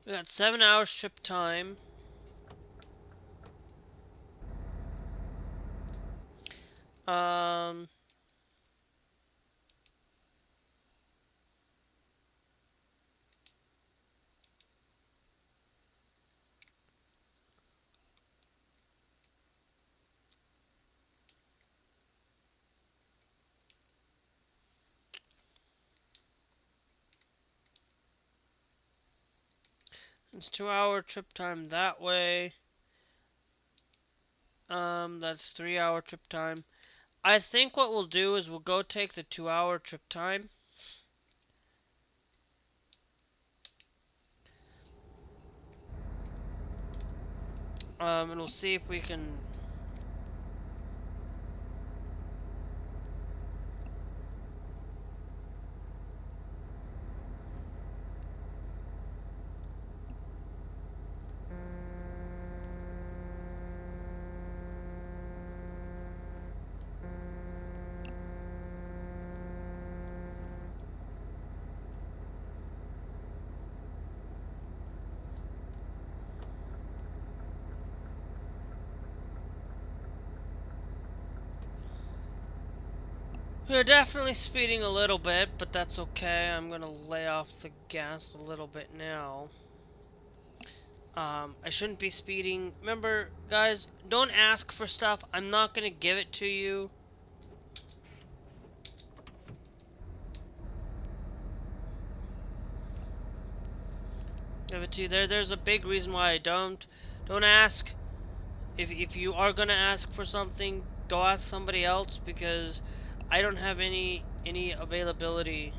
We got 7 hours trip time. It's 2-hour trip time that way. That's 3-hour trip time. I think what we'll do is we'll go take the 2-hour trip time. And we'll see if we can. We're definitely speeding a little bit, but that's okay. I'm gonna lay off the gas a little bit now. I shouldn't be speeding. Remember, guys, don't ask for stuff. I'm not gonna give it to you. Give it to you. There's a big reason why I don't ask. If you are gonna ask for something, go ask somebody else, because I don't have any availability.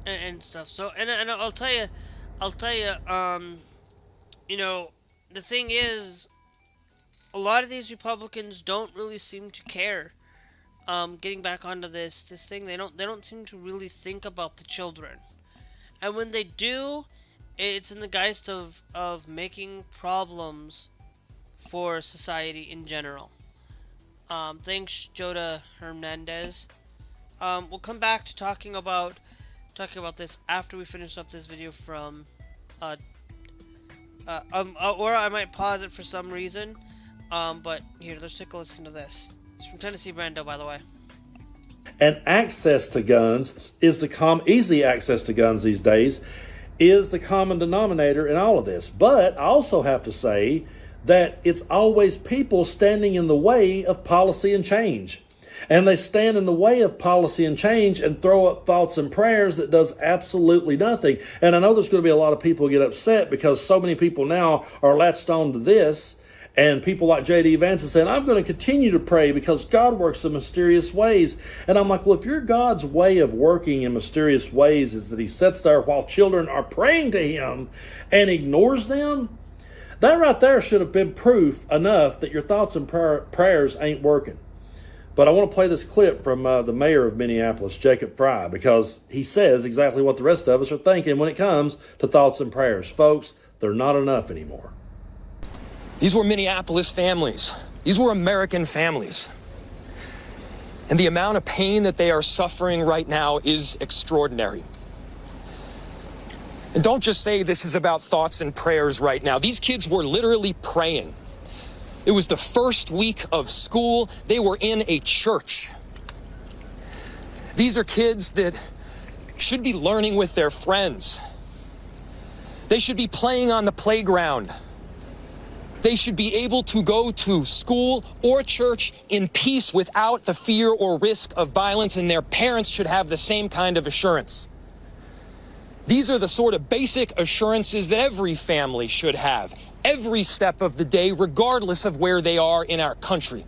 And stuff. So, and I'll tell you, you know, the thing is, a lot of these Republicans don't really seem to care. Getting back onto this thing, they don't seem to really think about the children, and when they do, it's in the guise of making problems for society in general. Thanks, Joda Hernandez. We'll come back to talking about this after we finish up this video from or I might pause it for some reason. But here, let's take a listen to this. It's from Tennessee Brando, by the way. And access to guns is easy access to guns these days is the common denominator in all of this. But I also have to say that it's always people standing in the way of policy and change. And they stand in the way of policy and change and throw up thoughts and prayers that does absolutely nothing. And I know there's going to be a lot of people who get upset because so many people now are latched on to this. And people like J.D. Vance are saying, I'm going to continue to pray because God works in mysterious ways. And I'm like, well, if your God's way of working in mysterious ways is that he sits there while children are praying to him and ignores them, that right there should have been proof enough that your thoughts and prayers ain't working. But I want to play this clip from the mayor of Minneapolis, Jacob Fry, because he says exactly what the rest of us are thinking when it comes to thoughts and prayers. Folks, they're not enough anymore. These were Minneapolis families. These were American families. And the amount of pain that they are suffering right now is extraordinary. And don't just say this is about thoughts and prayers right now. These kids were literally praying. It was the first week of school. They were in a church. These are kids that should be learning with their friends. They should be playing on the playground. They should be able to go to school or church in peace without the fear or risk of violence, and their parents should have the same kind of assurance. These are the sort of basic assurances that every family should have, every step of the day, regardless of where they are in our country.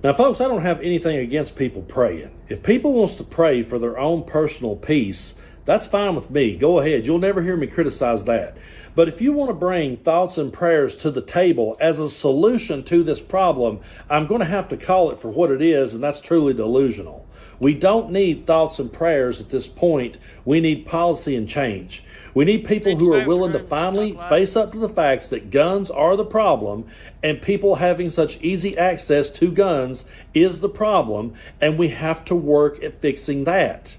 Now, folks, I don't have anything against people praying. If people wants to pray for their own personal peace, that's fine with me. Go ahead. You'll never hear me criticize that. But if you want to bring thoughts and prayers to the table as a solution to this problem, I'm going to have to call it for what it is, and that's truly delusional. We don't need thoughts and prayers at this point. We need policy and change. We need people who are willing to finally face up to the facts that guns are the problem, and people having such easy access to guns is the problem, and we have to work at fixing that.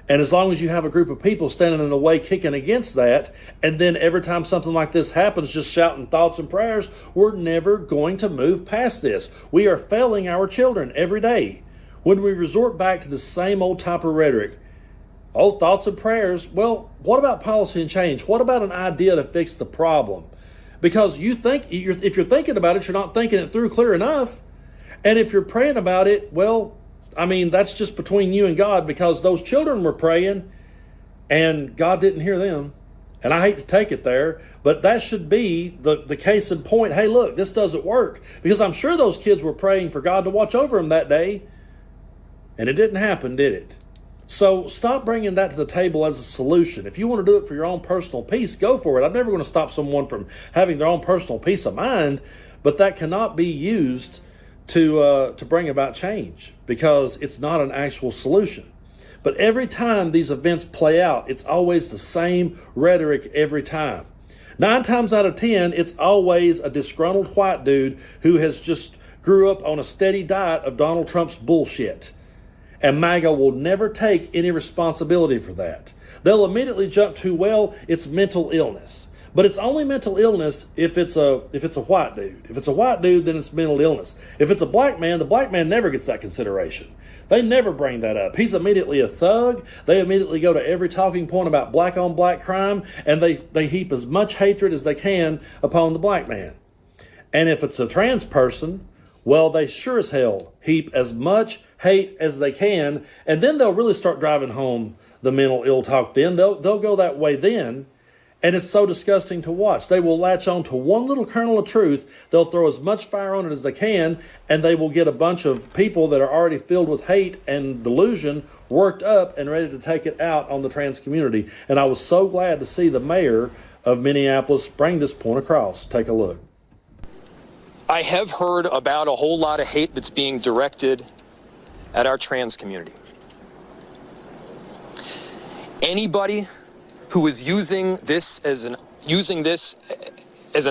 And as long as you have a group of people standing in the way kicking against that, and then every time something like this happens, just shouting thoughts and prayers, we're never going to move past this. We are failing our children every day. When we resort back to the same old type of rhetoric, oh, thoughts and prayers, well, what about policy and change? What about an idea to fix the problem? Because if you're thinking about it, you're not thinking it through clear enough. And if you're praying about it, well, I mean, that's just between you and God, because those children were praying and God didn't hear them. And I hate to take it there, but that should be the case in point. Hey, look, this doesn't work. Because I'm sure those kids were praying for God to watch over them that day. And it didn't happen, did it? So stop bringing that to the table as a solution. If you want to do it for your own personal peace, go for it. I'm never going to stop someone from having their own personal peace of mind, but that cannot be used to bring about change, because it's not an actual solution. But every time these events play out, it's always the same rhetoric every time. 9 times out of 10, it's always a disgruntled white dude who has just grew up on a steady diet of Donald Trump's bullshit. And MAGA will never take any responsibility for that. They'll immediately jump to, well, it's mental illness. But it's only mental illness if it's a white dude. If it's a white dude, then it's mental illness. If it's a black man, the black man never gets that consideration. They never bring that up. He's immediately a thug. They immediately go to every talking point about black on black crime, and they heap as much hatred as they can upon the black man. And if it's a trans person, well, they sure as hell heap as much hate as they can, and then they'll really start driving home the mental ill talk then. They'll go that way then. And it's so disgusting to watch. They will latch on to one little kernel of truth. They'll throw as much fire on it as they can, and they will get a bunch of people that are already filled with hate and delusion worked up and ready to take it out on the trans community. And I was so glad to see the mayor of Minneapolis bring this point across. Take a look. I have heard about a whole lot of hate that's being directed at our trans community. Anybody who is using this as an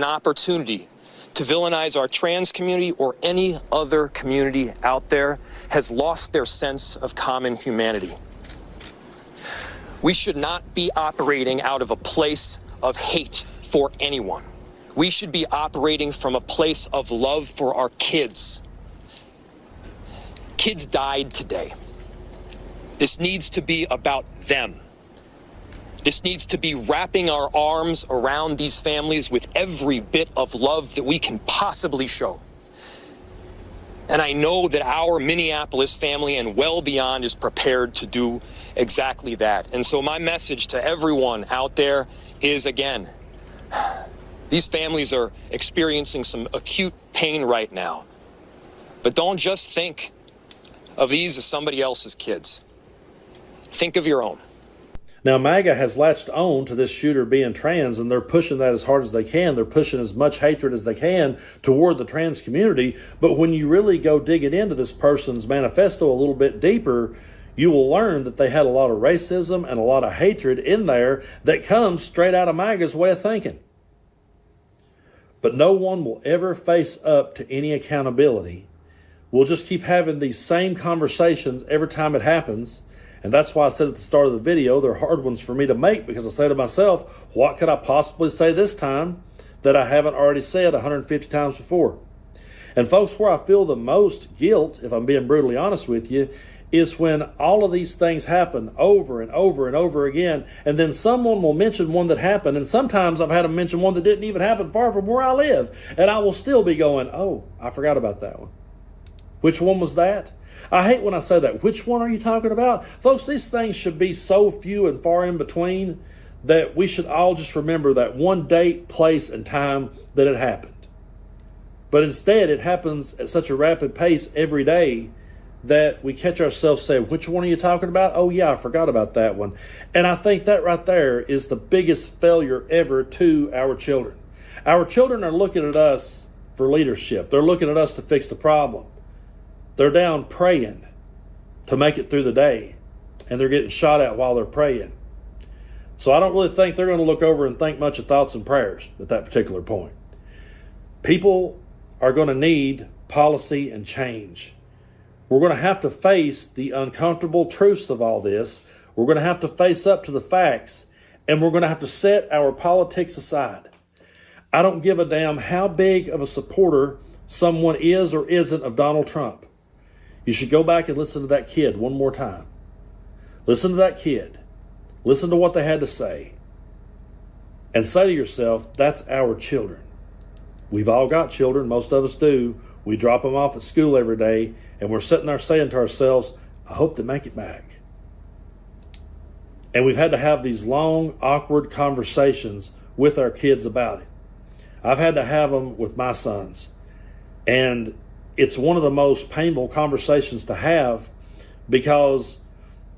opportunity to villainize our trans community or any other community out there has lost their sense of common humanity. We should not be operating out of a place of hate for anyone. We should be operating from a place of love for our kids. Kids died today. This needs to be about them. This needs to be wrapping our arms around these families with every bit of love that we can possibly show. And I know that our Minneapolis family and well beyond is prepared to do exactly that. And so my message to everyone out there is, again, these families are experiencing some acute pain right now. But don't just think of these as somebody else's kids. Think of your own. Now, MAGA has latched on to this shooter being trans, and they're pushing that as hard as they can. They're pushing as much hatred as they can toward the trans community. But when you really go digging into this person's manifesto a little bit deeper, you will learn that they had a lot of racism and a lot of hatred in there that comes straight out of MAGA's way of thinking. But no one will ever face up to any accountability. We'll just keep having these same conversations every time it happens. And that's why I said at the start of the video, they're hard ones for me to make, because I say to myself, what could I possibly say this time that I haven't already said 150 times before? And folks, where I feel the most guilt, if I'm being brutally honest with you, is when all of these things happen over and over and over again, and then someone will mention one that happened, and sometimes I've had them mention one that didn't even happen far from where I live, and I will still be going, oh, I forgot about that one. Which one was that? I hate when I say that. Which one are you talking about? Folks, these things should be so few and far in between that we should all just remember that one date, place, and time that it happened. But instead, it happens at such a rapid pace every day that we catch ourselves saying, which one are you talking about? Oh, yeah, I forgot about that one. And I think that right there is the biggest failure ever to our children. Our children are looking at us for leadership. They're looking at us to fix the problem. They're down praying to make it through the day, and they're getting shot at while they're praying. So I don't really think they're going to look over and think much of thoughts and prayers at that particular point. People are going to need policy and change. We're going to have to face the uncomfortable truths of all this. We're going to have to face up to the facts, and we're going to have to set our politics aside. I don't give a damn how big of a supporter someone is or isn't of Donald Trump. You should go back and listen to that kid one more time. Listen to that kid. Listen to what they had to say. And say to yourself, that's our children. We've all got children. Most of us do. We drop them off at school every day, and we're sitting there saying to ourselves, I hope they make it back. And we've had to have these long, awkward conversations with our kids about it. I've had to have them with my sons. And it's one of the most painful conversations to have, because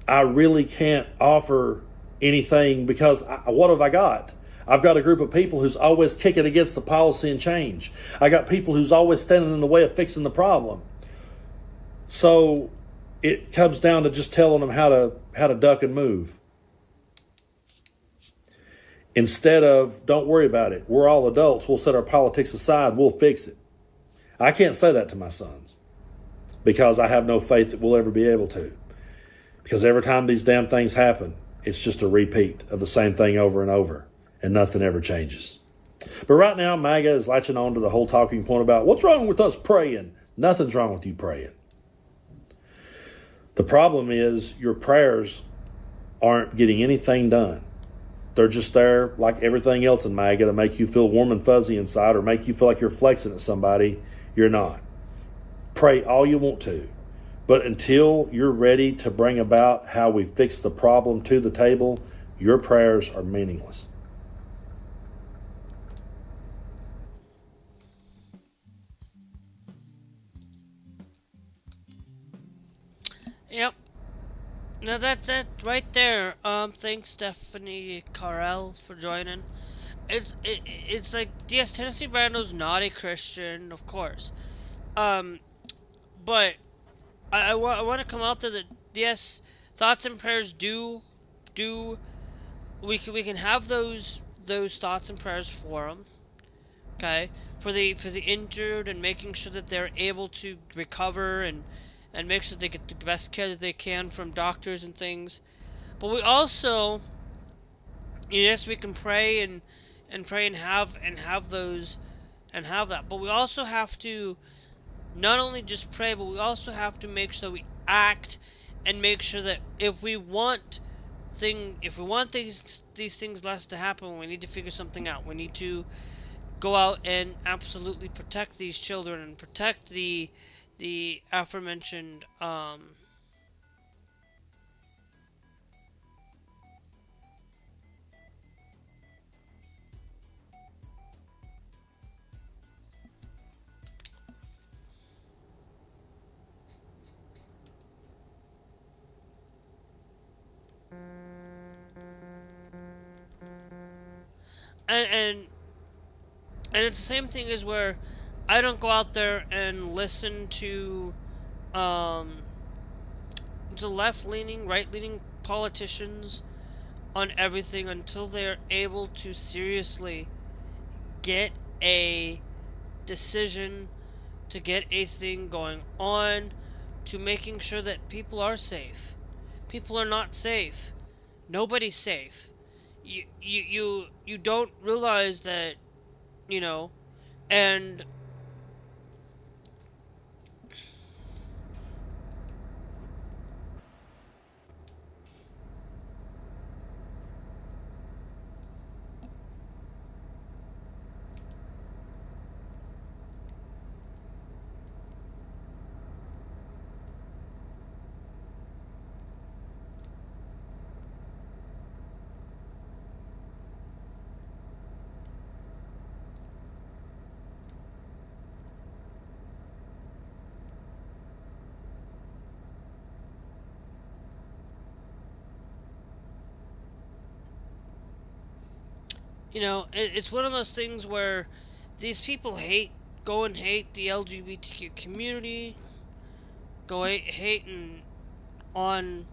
I really can't offer anything, because what have I got? I've got a group of people who's always kicking against the policy and change. I got people who's always standing in the way of fixing the problem. So it comes down to just telling them how to duck and move. Instead of, don't worry about it. We're all adults. We'll set our politics aside. We'll fix it. I can't say that to my sons because I have no faith that we'll ever be able to. Because every time these damn things happen, it's just a repeat of the same thing over and over, and nothing ever changes. But right now, MAGA is latching on to the whole talking point about what's wrong with us praying. Nothing's wrong with you praying. The problem is your prayers aren't getting anything done. They're just there like everything else in MAGA to make you feel warm and fuzzy inside or make you feel like you're flexing at somebody. You're not. Pray all you want to. But until you're ready to bring about how we fix the problem to the table, your prayers are meaningless. Yep. No, that's it right there. Thanks Stephanie Carell for joining. It's like, yes, Tennessee Brando's not a Christian, of course. But I want to come out there that yes, thoughts and prayers we can have those thoughts and prayers for them. Okay, for the injured and making sure that they're able to recover and make sure they get the best care that they can from doctors and things. But we also, yes, we can pray and pray and have those and have that. But we also have to not only just pray, but we also have to make sure that we act and make sure that if we want these things less to happen, we need to figure something out. We need to go out and absolutely protect these children and protect the aforementioned and it's the same thing as where I don't go out there and listen to left-leaning, right-leaning politicians on everything until they're able to seriously get a decision, to get a thing going on, to making sure that people are safe. People are not safe. Nobody's safe. You don't realize that, and it's one of those things where these people go and hate the LGBTQ community, go hating on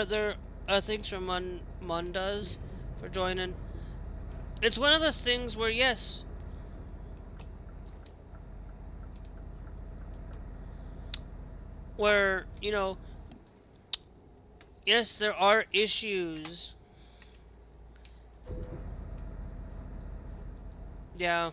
there thanks for Mundas for joining. It's one of those things where yes, yes, there are issues. Yeah.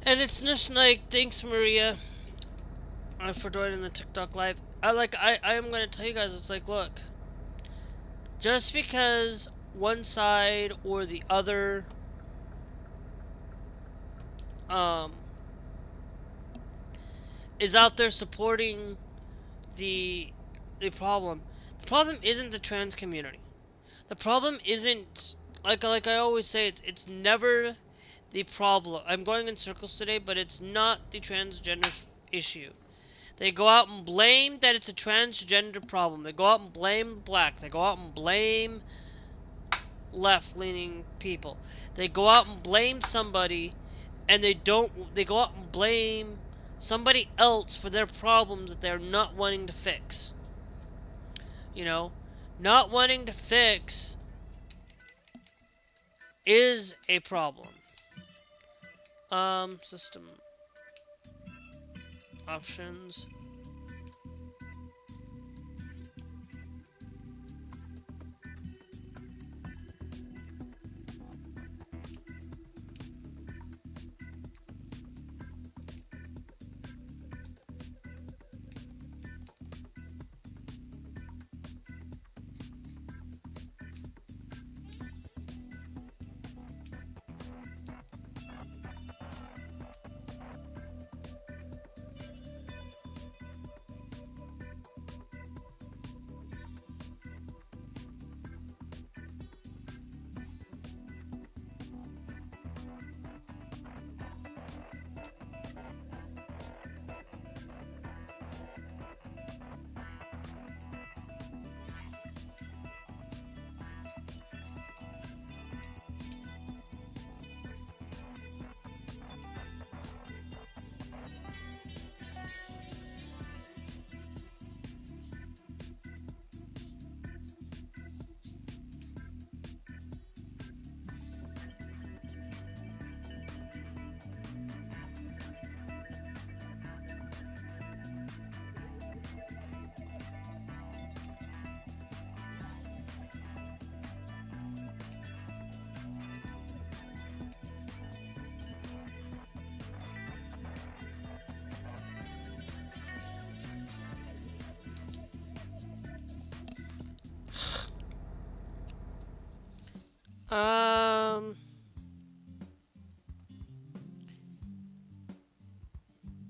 And it's just like, thanks Maria for joining the TikTok live. I am gonna tell you guys, it's like, look, just because one side or the other is out there supporting the problem. The problem isn't the trans community. The problem isn't, like I always say, it's never the problem. I'm going in circles today, but it's not the transgender issue. They go out and blame that it's a transgender problem. They go out and blame black. They go out and blame left-leaning people. They go out and blame somebody, and they go out and blame somebody else for their problems that they're not wanting to fix. You know, not wanting to fix is a problem. System options.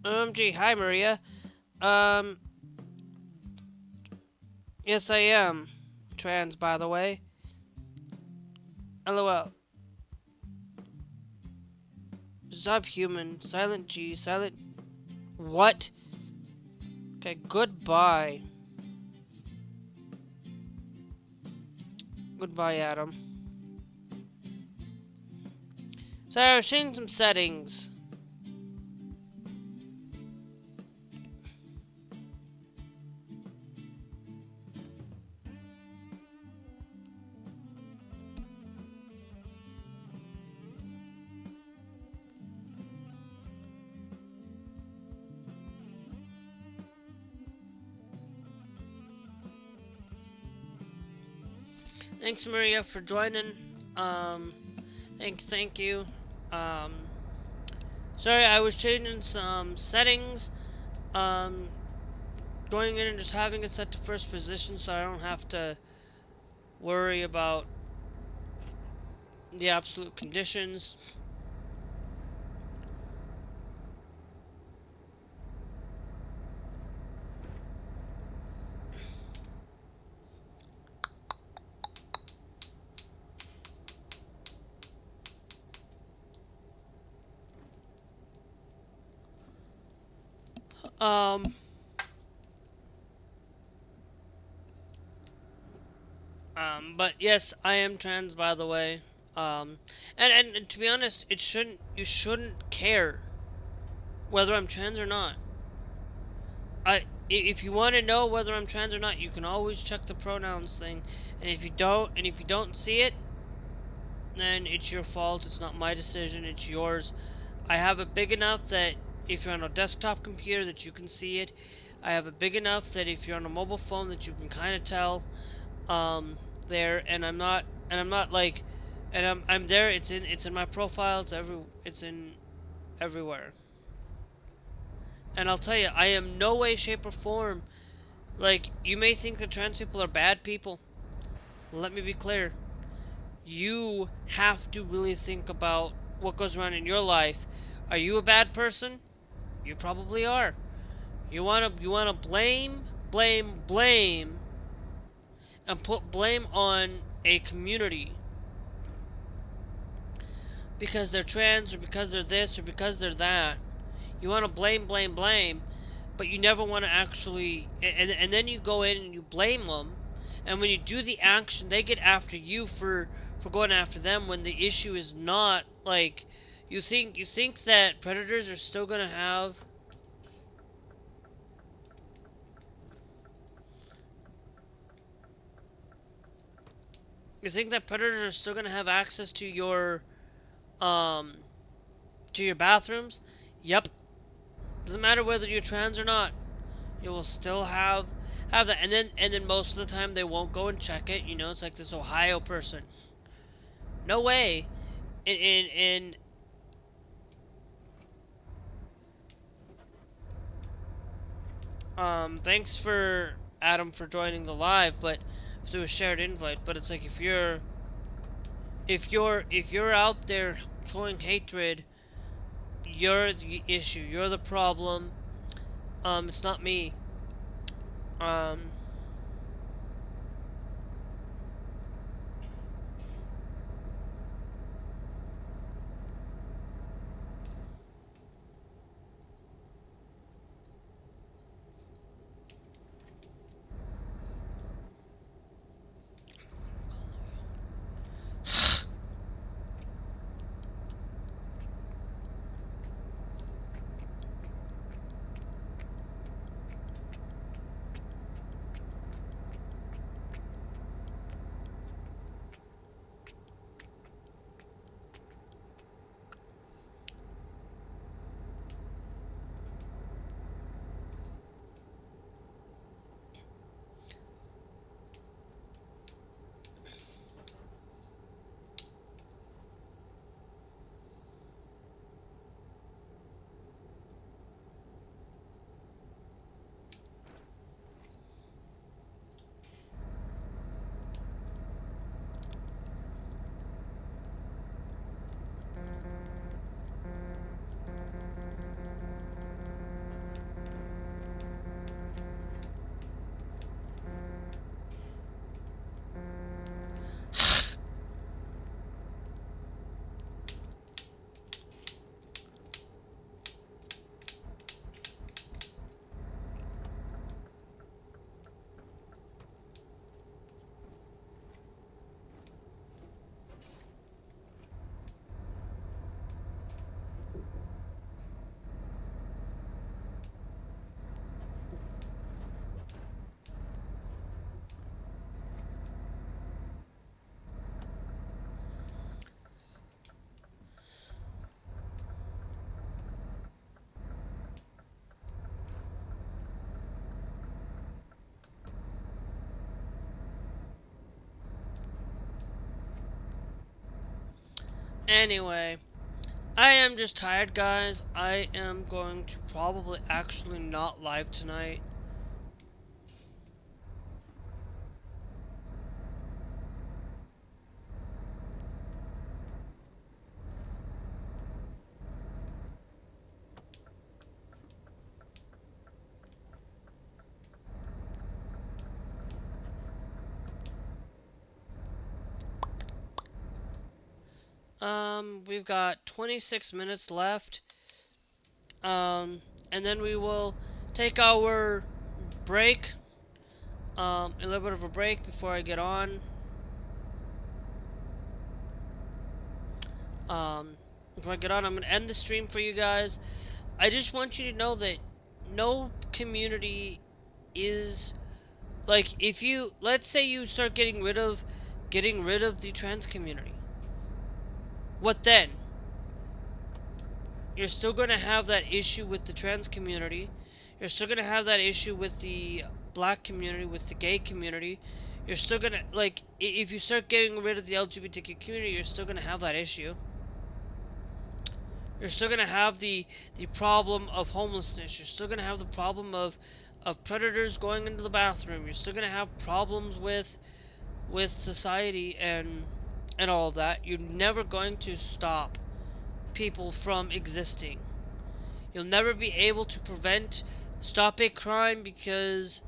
OMG, hi Maria. Yes I am trans, by the way. LOL. Subhuman, silent G, silent... What? Okay, goodbye. Goodbye, Adam. So I was changing some settings. Thanks, Maria, for joining. Thank you. Sorry, I was changing some settings. Going in and just having it set to first position so I don't have to worry about the absolute conditions. But yes, I am trans, by the way. And to be honest, you shouldn't care whether I'm trans or not. If you want to know whether I'm trans or not, you can always check the pronouns thing. And if you don't see it, then it's your fault. It's not my decision. It's yours. I have it big enough that if you're on a desktop computer that you can see it. I have it big enough that if you're on a mobile phone that you can kind of tell there. And I'm not like, and I'm there. It's in my profile. It's in everywhere. And I'll tell you, I am no way, shape, or form. Like, you may think that trans people are bad people. Let me be clear. You have to really think about what goes around in your life. Are you a bad person? You probably are. You wanna blame, and put blame on a community because they're trans, or because they're this, or because they're that. You want to blame, but you never want to actually, and then you go in and you blame them, and when you do the action, they get after you for going after them, when the issue is not, like, you think that predators are still gonna have access to your bathrooms? Yep. Doesn't matter whether you're trans or not. You will still have that, and then most of the time they won't go and check it. You know, it's like this Ohio person. No way. In thanks for Adam for joining the live, but through a shared invite. But it's like, if you're out there showing hatred, you're the issue. You're the problem. It's not me. Anyway, I am just tired, guys. I am going to probably actually not live tonight. We've got 26 minutes left. And then we will take our break. A little bit of a break before I get on. Before I get on, I'm going to end the stream for you guys. I just want you to know that no community is, like, if you, let's say you start getting rid of the trans community. What then? You're still going to have that issue with the trans community. You're still going to have that issue with the black community, with the gay community. You're still going to, like, if you start getting rid of the LGBTQ community, you're still going to have that issue. You're still gonna have the problem of homelessness. You're still gonna have the problem of predators going into the bathroom. You're still gonna have problems with society and all of that. You're never going to stop people from existing. You'll never be able to stop a crime because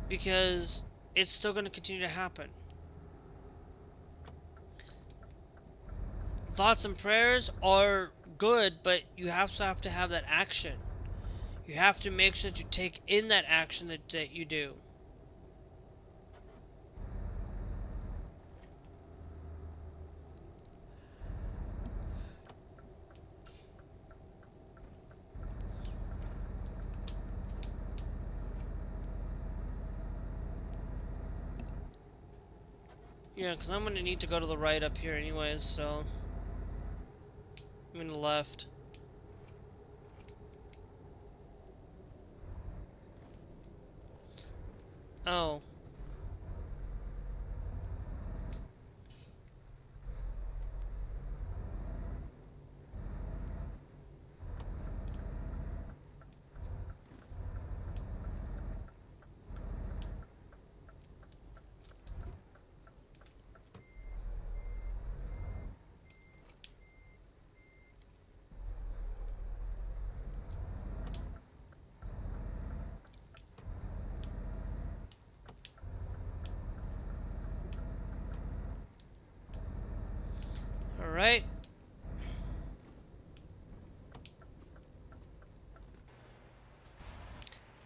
it's still going to continue to happen. Thoughts and prayers are good, but you have to have that action. You have to make sure that you take in that action that you do. Yeah, because I'm going to need to go to the right up here anyways, so... I'm in the left. Oh. Alright.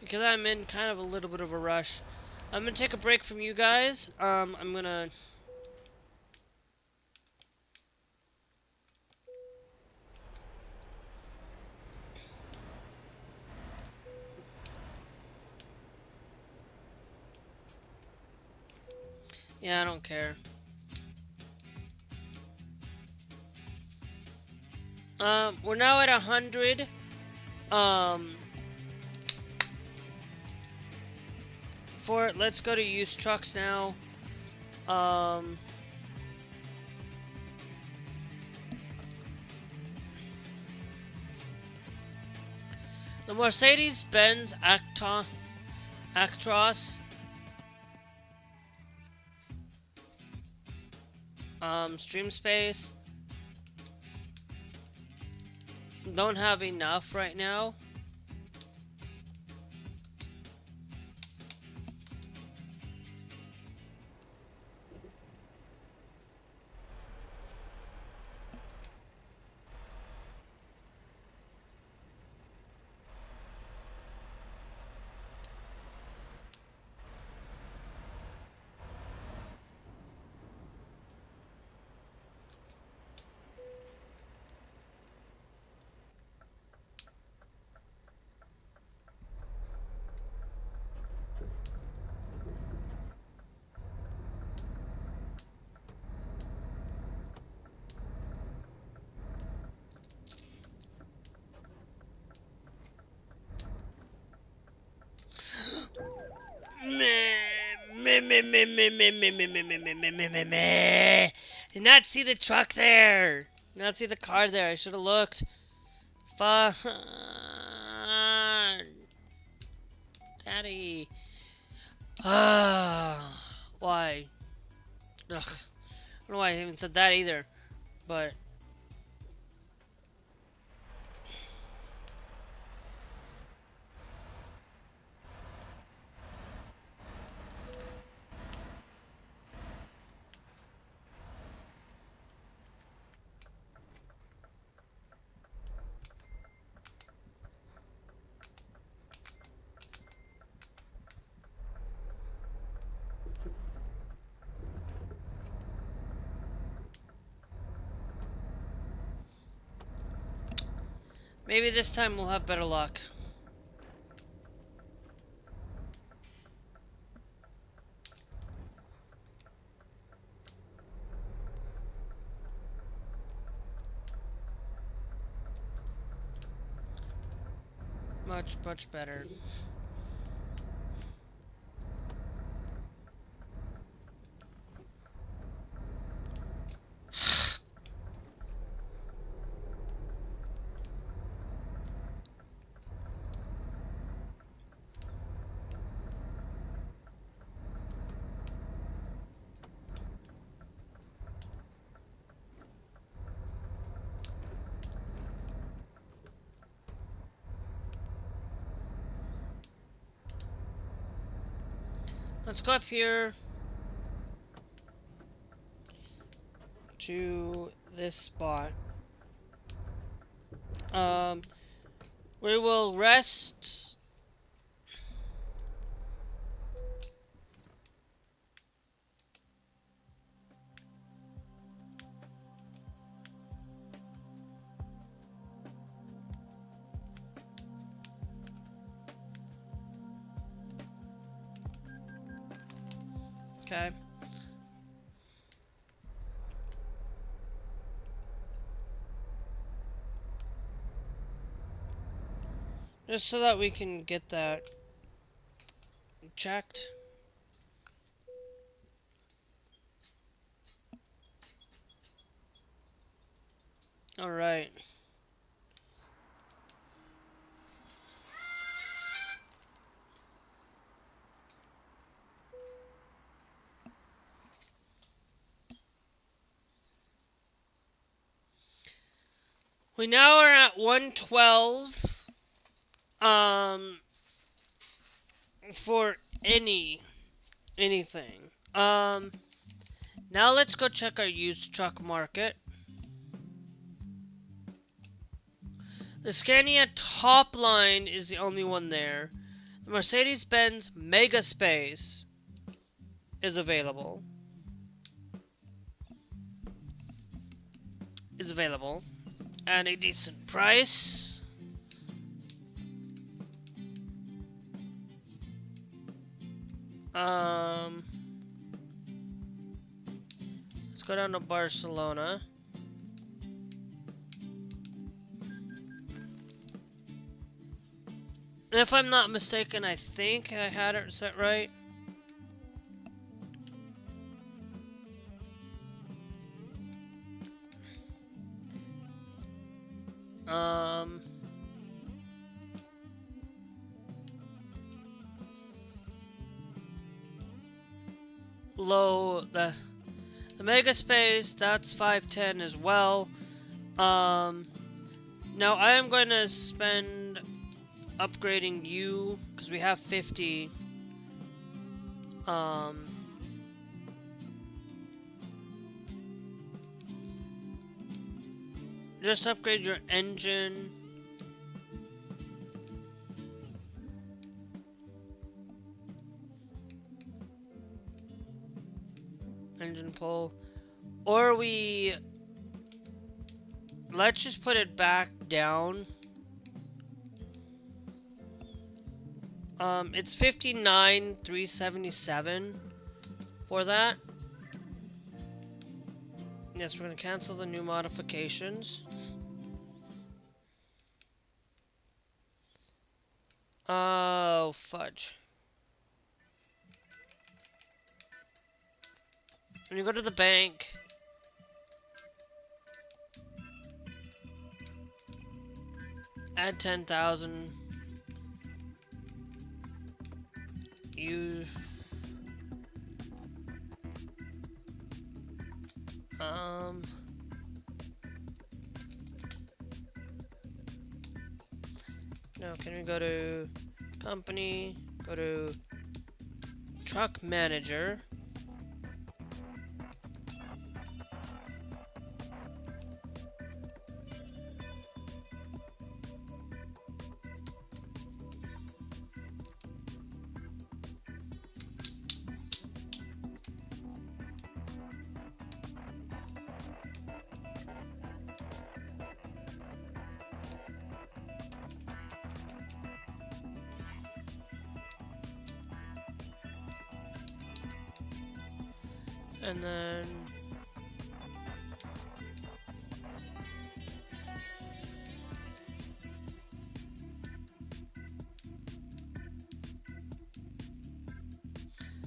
Because I'm in kind of a little bit of a rush, I'm gonna take a break from you guys. I'm gonna... Yeah, I don't care. We're now at 100. Let's go to used trucks now. The Mercedes-Benz Actros. Stream space. Don't have enough right now. Did not see the truck there. Did not see the car there. I should have looked. Fun. Daddy. Why? Ugh. I don't know why I even said that either. But... maybe this time we'll have better luck. Much, much better. Let's go up here to this spot. We will rest. Okay. Just so that we can get that checked. All right. We now are at 112. For anything. Now let's go check our used truck market. The Scania top line is the only one there. The Mercedes-Benz Mega Space is available. At a decent price. Let's go down to Barcelona. If I'm not mistaken, I think I had it set right. Low, the Mega Space, that's 510 as well. Now I am going to spend upgrading you, because we have 50. Just upgrade your engine. Engine pull. Or let's just put it back down. It's 59,377 for that. Yes, we're gonna cancel the new modifications. Oh, fudge. When you go to the bank, add 10,000. Now can we go to company, go to truck manager. And then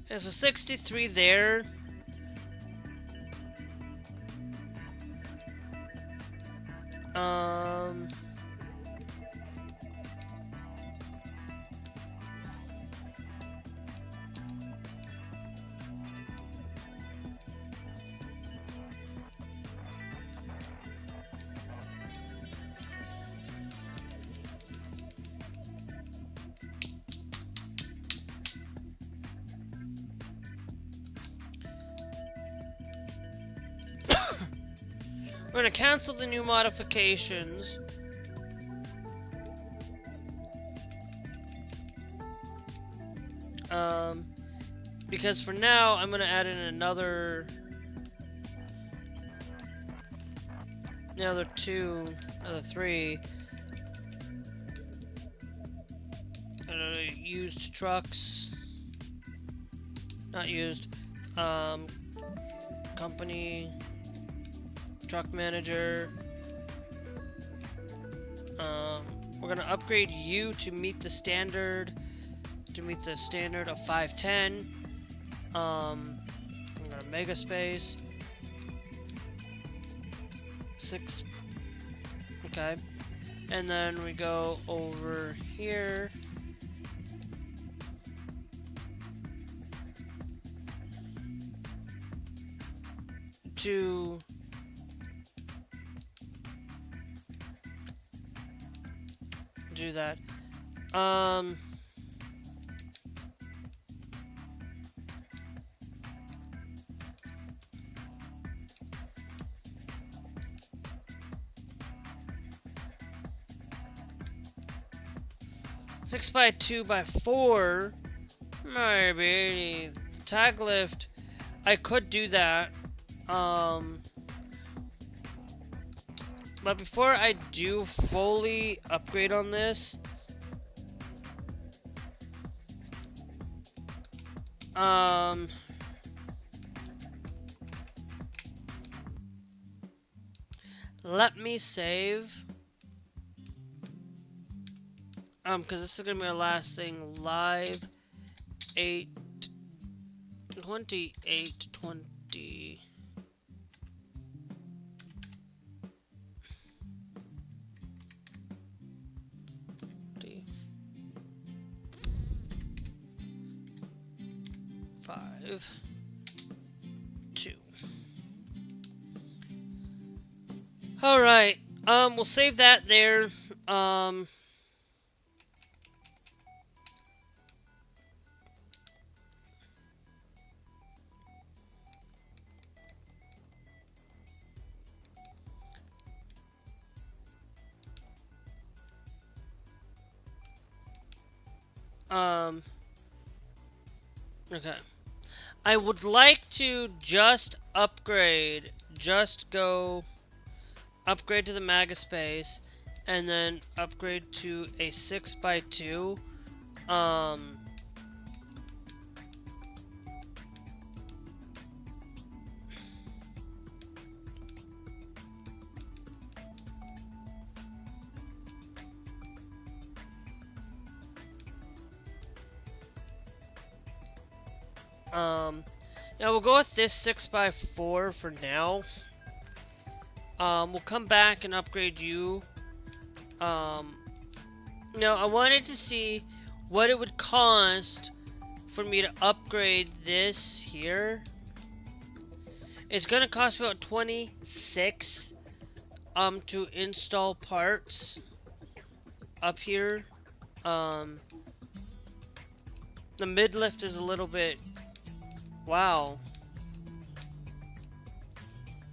okay, so 63 there. We're gonna cancel the new modifications. Because for now, I'm gonna add in another three used trucks. Not used. Company truck manager. We're gonna upgrade you to meet the standard. Of 510. I'm gonna mega space. 6. Okay. And then we go over here. To do that. 6x2x4, maybe. Tag lift, I could do that. But before I do fully upgrade on this, let me save. Because this is gonna be our last thing. Live 8/28/20. Five, 2. All right. We'll save that there. Okay. I would like to just upgrade, go upgrade to the Maga space, and then upgrade to a 6x2. Now we'll go with this 6x4 for now. We'll come back and upgrade you. Now I wanted to see what it would cost for me to upgrade this here. It's gonna cost about 26 to install parts up here. The mid lift is a little bit. Wow.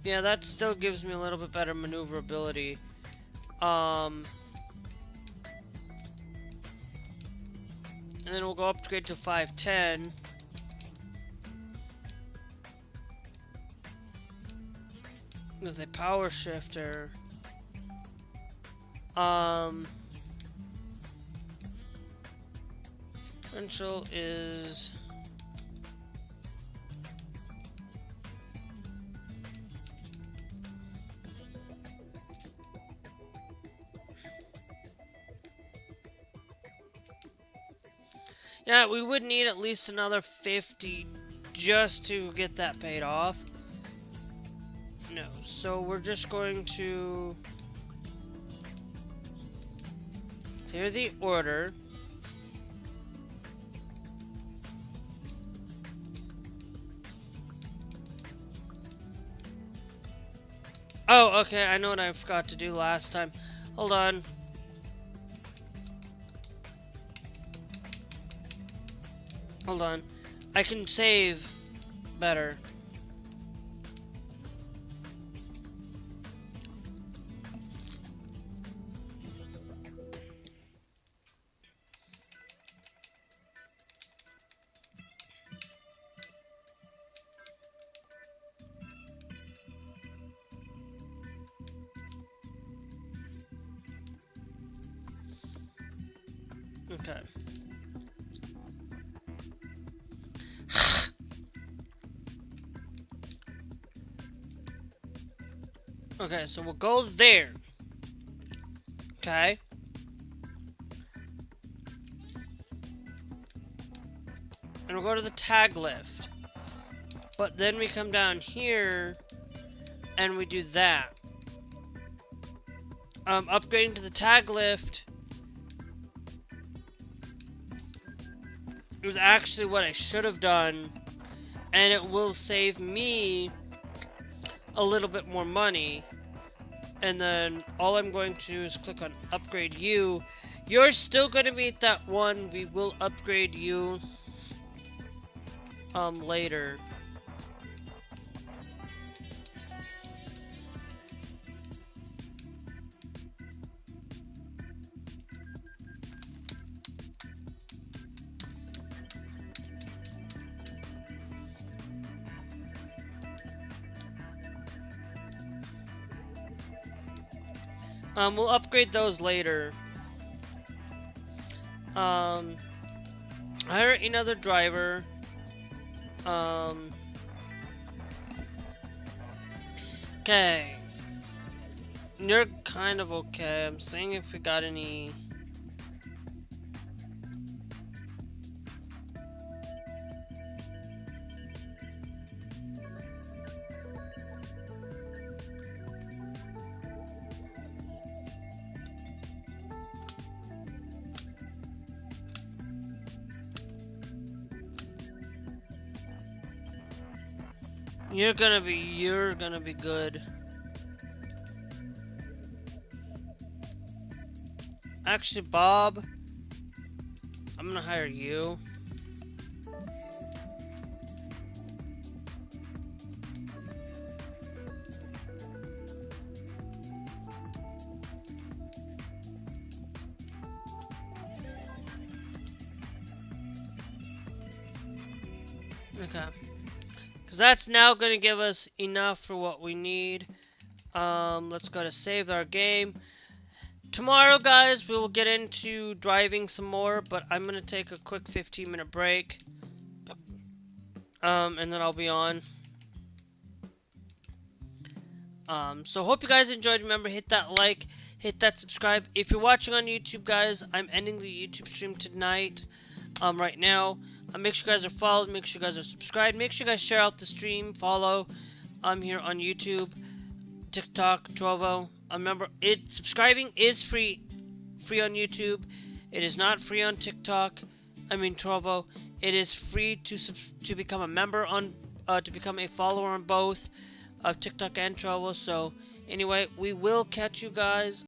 Yeah, that still gives me a little bit better maneuverability. And then we'll go upgrade to 510. With a power shifter. Potential is yeah, we would need at least another 50 just to get that paid off. No, so we're just going to clear the order. Oh, okay, I know what I forgot to do last time. Hold on. Hold on. I can save better. Okay. Okay, so we'll go there. Okay. And we'll go to the tag lift. But then we come down here and we do that. Upgrading to the tag lift was actually what I should have done, and it will save me a little bit more money. And then all I'm going to do is click on upgrade you. You're still going to be at that one. We will upgrade you later. We'll upgrade those later. Hire another driver. Okay. You're kind of okay. I'm seeing if we got any... You're gonna be good. Actually, Bob, I'm gonna hire you. Okay. Because that's now going to give us enough for what we need. Let's go to save our game. Tomorrow, guys, we will get into driving some more, but I'm going to take a quick 15-minute break. And then I'll be on. So hope you guys enjoyed. Remember, hit that like, hit that subscribe. If you're watching on YouTube, guys, I'm ending the YouTube stream tonight. Right now. Make sure you guys are followed, make sure you guys are subscribed, make sure you guys share out the stream, follow. I'm here on YouTube, TikTok, Trovo. Remember, subscribing is free on YouTube. It is not free on TikTok. Trovo. It is free to become a member on, to become a follower on both TikTok and Trovo. So anyway, we will catch you guys